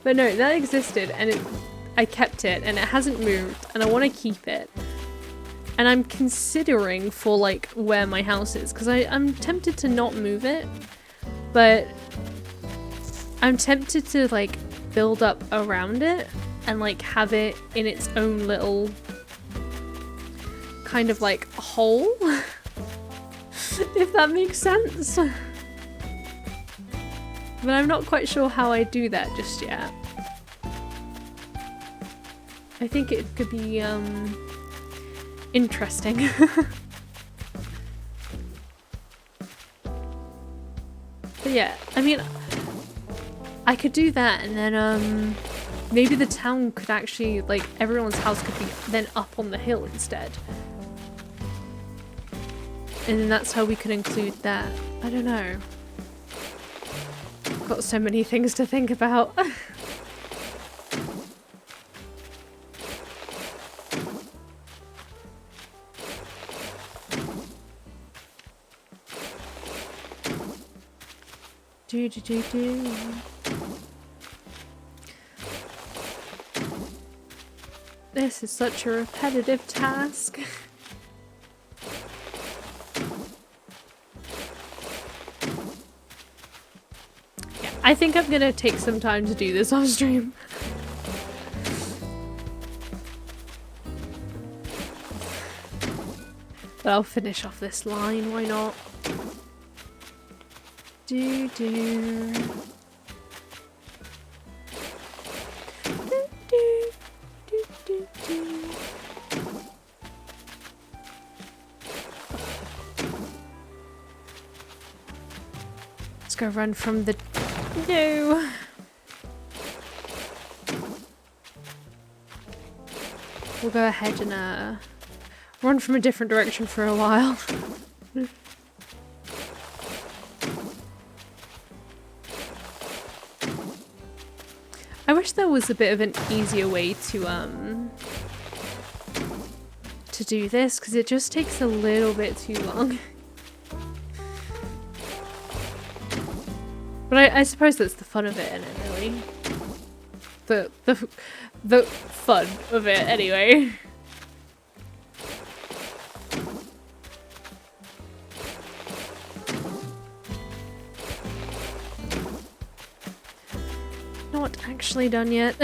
But no, that existed and I kept it and it hasn't moved and I want to keep it. And I'm considering for like where my house is because I'm tempted to not move it, but I'm tempted to like build up around it and like have it in its own little kind of like hole, if that makes sense. But I'm not quite sure how I do that just yet. I think it could be interesting. But yeah, I mean, I could do that and then maybe the town could actually, like, everyone's house could be then up on the hill instead. And then that's how we could include that. I don't know. Got so many things to think about. Do. This is such a repetitive task. Yeah, I think I'm gonna take some time to do this off stream. But I'll finish off this line, why not? Do. Let's go run from the... No! We'll go ahead and run from a different direction for a while. I wish there was a bit of an easier way to do this, because it just takes a little bit too long. But I suppose that's the fun of it, isn't it, really? The fun of it, anyway. Not actually done yet.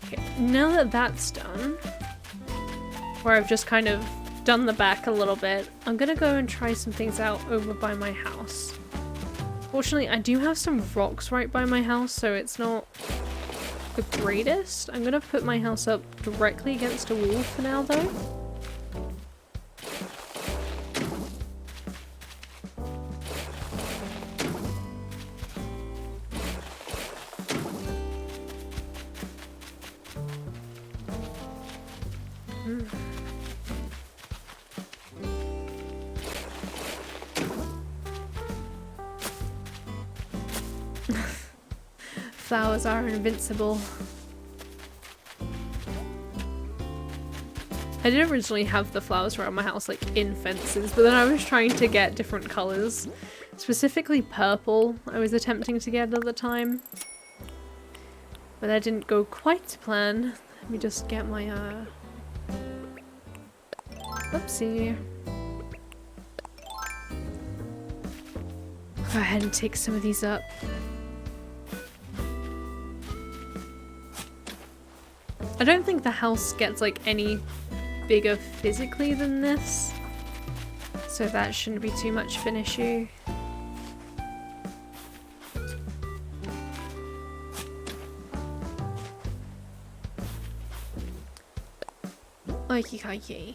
Okay, now that that's done, where I've just kind of done the back a little bit, I'm gonna go and try some things out over by my house. Fortunately, I do have some rocks right by my house, so it's not the greatest. I'm gonna put my house up directly against a wall for now, though. Hmm. flowers are invincible. I did originally have the flowers around my house like in fences, but then I was trying to get different colours. Specifically purple I was attempting to get at the time. But that didn't go quite to plan. Let me just get my oopsie. Go ahead and take some of these up. I don't think the house gets like any bigger physically than this, so that shouldn't be too much of an issue. Okie dokie.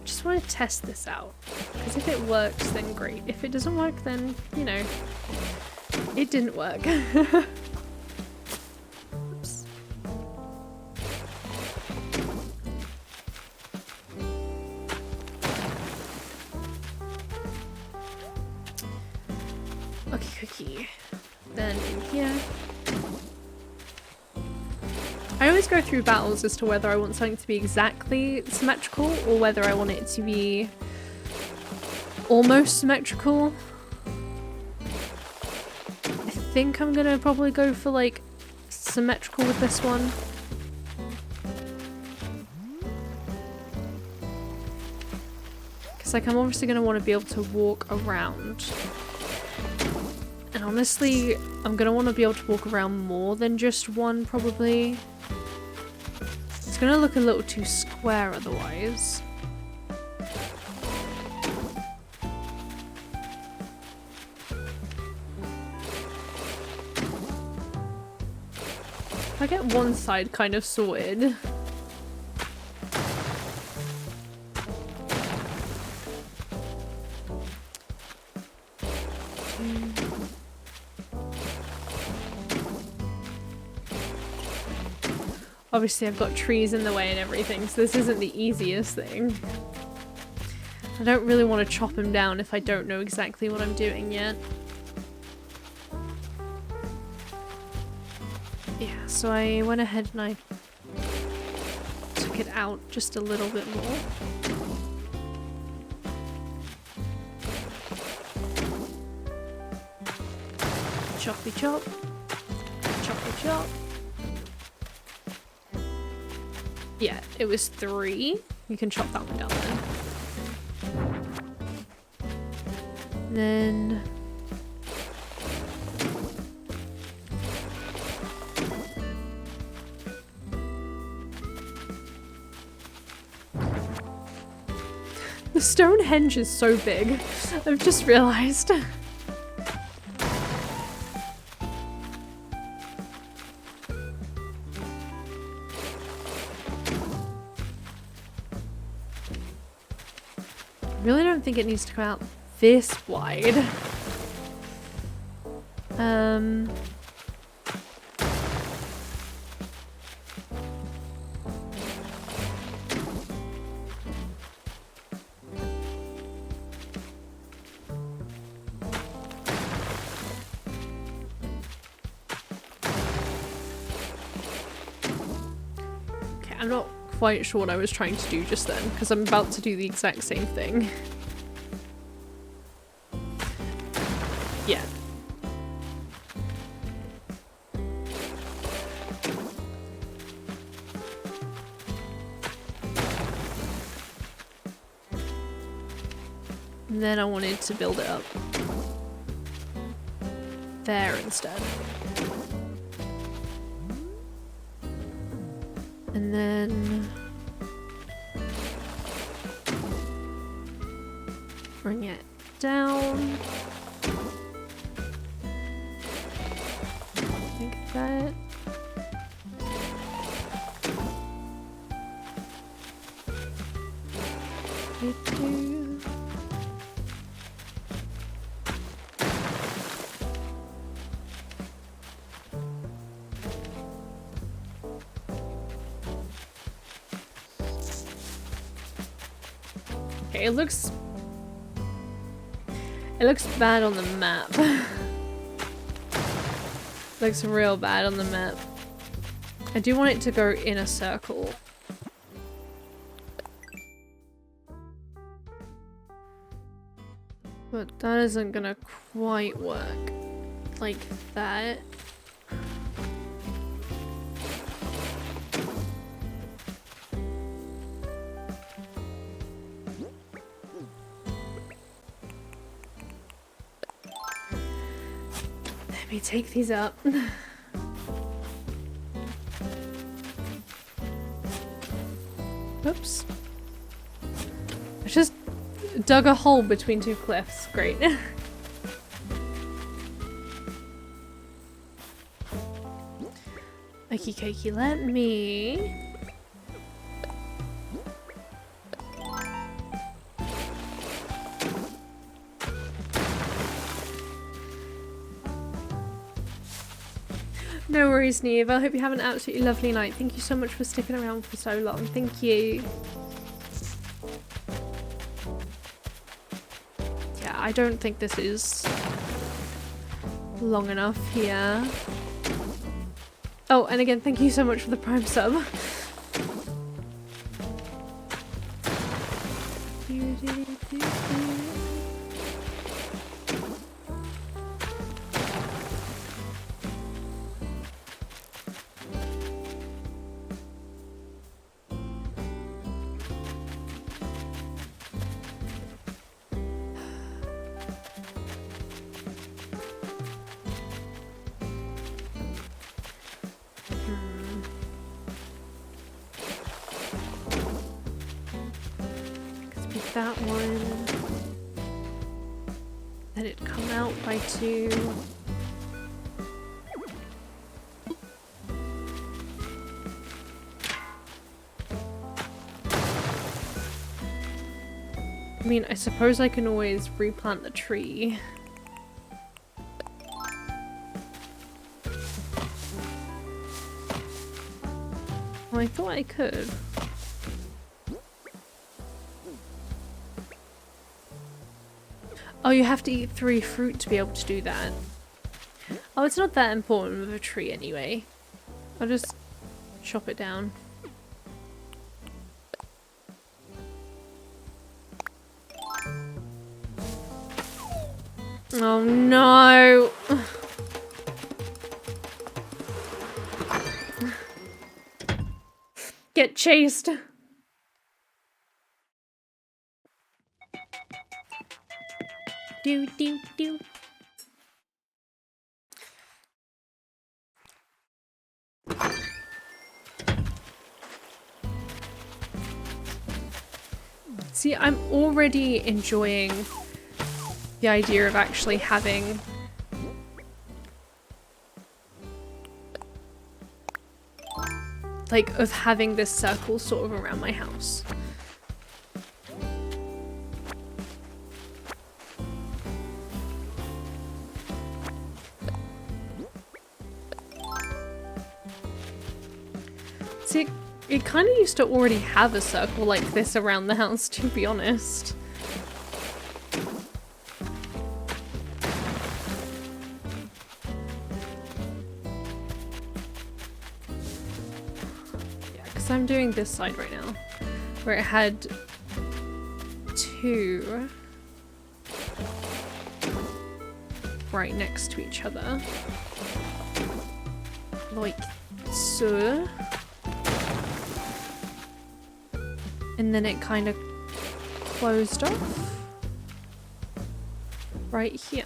Just want to test this out, because if it works then great. If it doesn't work then, you know, it didn't work. Oops. Okay, cookie. Then in here. I always go through battles as to whether I want something to be exactly symmetrical or whether I want it to be almost symmetrical. I think I'm gonna probably go for like symmetrical with this one. Because like I'm obviously gonna want to be able to walk around. And honestly, I'm gonna want to be able to walk around more than just one probably. It's gonna look a little too square otherwise. If I get one side kind of sorted. Obviously I've got trees in the way and everything, so this isn't the easiest thing. I don't really want to chop them down if I don't know exactly what I'm doing yet. Yeah, so I went ahead and I took it out just a little bit more. Choppy chop. Choppy chop. Yeah, it was 3. You can chop that one down then. Then... the Stonehenge is so big. I've just realised. I really don't think it needs to come out this wide. Okay, I'm not quite sure what I was trying to do just then, because I'm about to do the exact same thing. Yeah. And then I wanted to build it up there instead. And then bring it down. Like that. Okay, it looks It looks bad on the map. Looks real bad on the map. I do want it to go in a circle. But that isn't gonna quite work like that. Let me take these up. Oops. I just dug a hole between two cliffs. Great. Okie dokie, let me... No worries, Neve. I hope you have an absolutely lovely night. Thank you so much for sticking around for so long. Thank you. Yeah, I don't think this is long enough here. Oh, and again, thank you so much for the Prime sub. That one. Let it come out by 2. I mean, I suppose I can always replant the tree. Well, I thought I could. Oh, you have to eat 3 fruit to be able to do that. Oh, it's not that important with a tree anyway. I'll just chop it down. Oh no! Get chased! Do do do. See, I'm already enjoying the idea of actually having having this circle sort of around my house. See, it kind of used to already have a circle like this around the house, to be honest. Yeah, because I'm doing this side right now, where it had 2 right next to each other. Like so. And then it kind of closed off right here.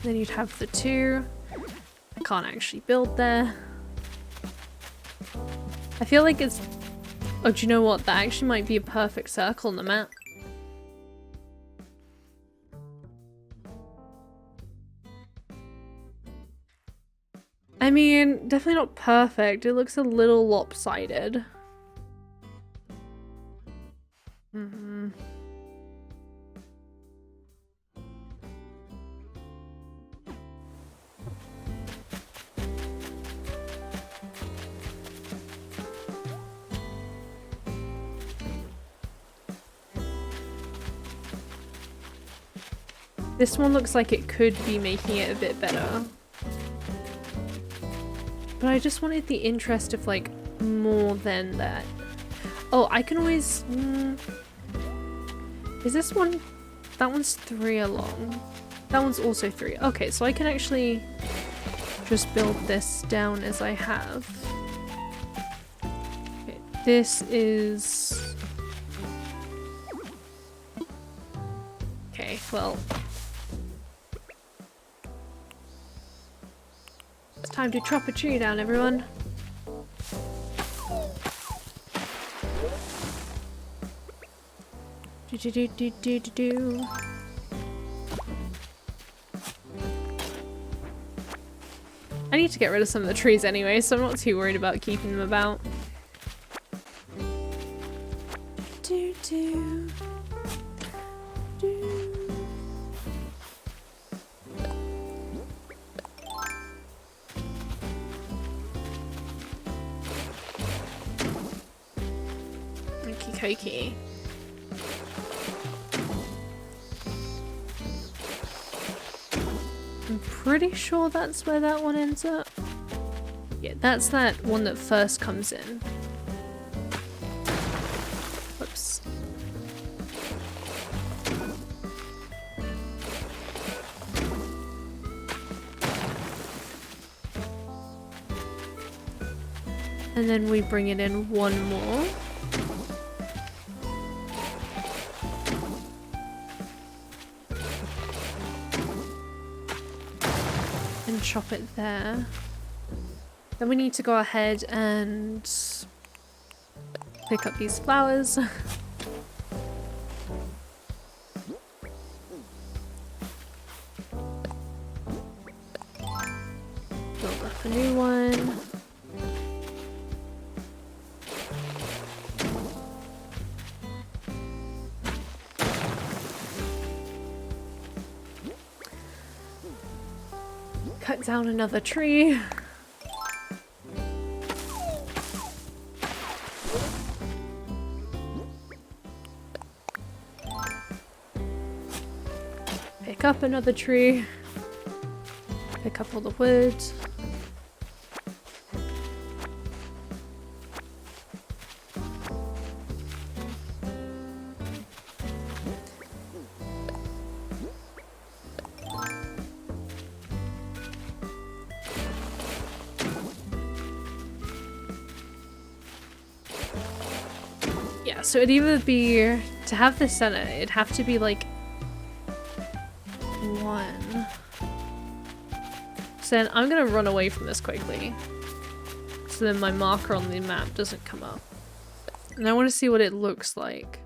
Then you'd have the 2. I can't actually build there. I feel like it's... Oh, do you know what? That actually might be a perfect circle on the map. I mean, definitely not perfect. It looks a little lopsided. Mm-hmm. This one looks like it could be making it a bit better. But I just wanted the interest of like more than that. Oh, I can always... Is this one... That one's 3 along. That one's also 3. Okay, so I can actually just build this down as I have. Okay, this is... Okay, well... It's time to chop a tree down, everyone. Do. I need to get rid of some of the trees anyway, so I'm not too worried about keeping them about. Do. Okie. I'm pretty sure that's where that one ends up. Yeah, that's that one that first comes in. Whoops. And then we bring it in one more. Chop it there. Then we need to go ahead and pick up these flowers. Build up a new one. Cut down another tree. Pick up another tree. Pick up all the wood. So it'd either be, to have the center, it'd have to be like 1. So then I'm gonna run away from this quickly. So then my marker on the map doesn't come up. And I want to see what it looks like.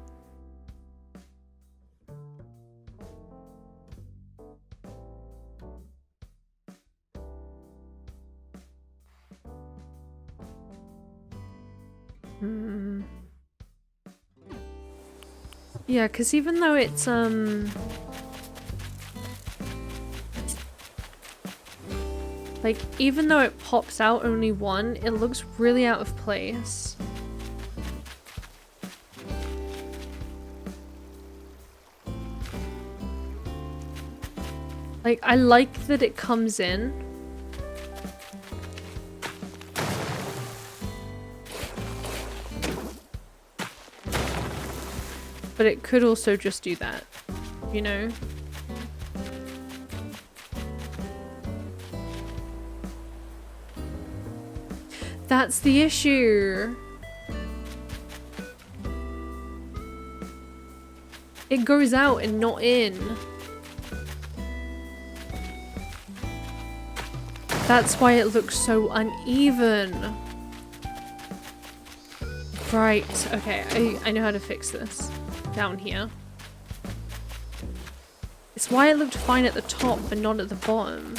Yeah, because even though it's, like, even though it pops out only 1, it looks really out of place. Like, I like that it comes in. But it could also just do that, you know? That's the issue. It goes out and not in. That's why it looks so uneven. Right, okay, I know how to fix this. Down here. It's why it looked fine at the top but not at the bottom.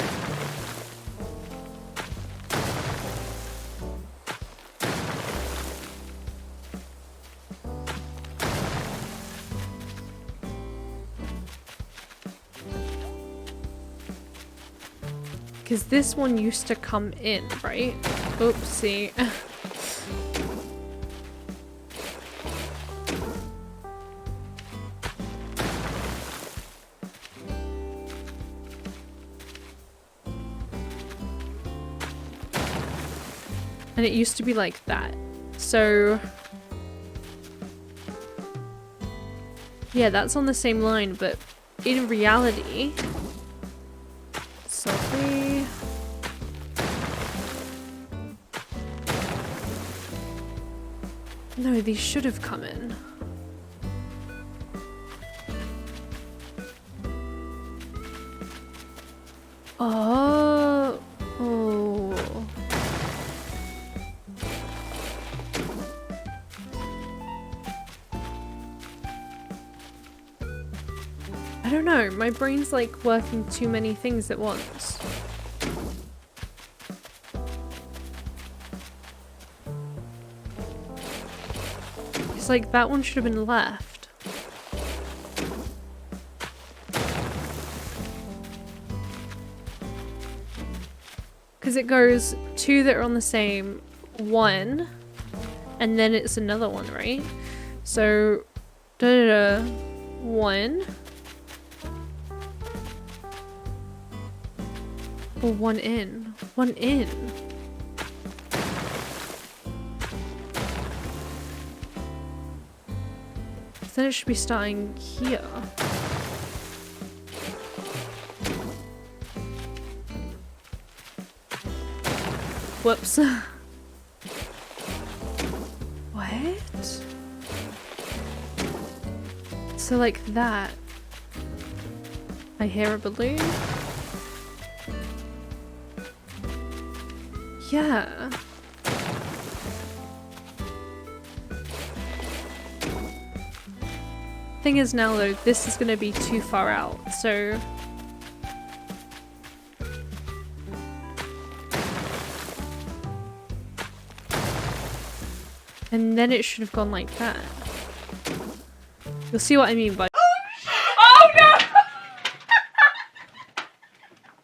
Because this one used to come in, right? Oopsie. And it used to be like that. So yeah, that's on the same line, but in reality, softly. No, these should have come in. Oh. Oh. I don't know, my brain's like working too many things at once. It's like that one should have been left. Because it goes two that are on the same one, and then it's another one, right? So, one. Or one in. One in. Then it should be starting here. Whoops. What? So like that. I hear a balloon. Yeah. Thing is now though, this is gonna be too far out, so and then it should have gone like that. You'll see what I mean by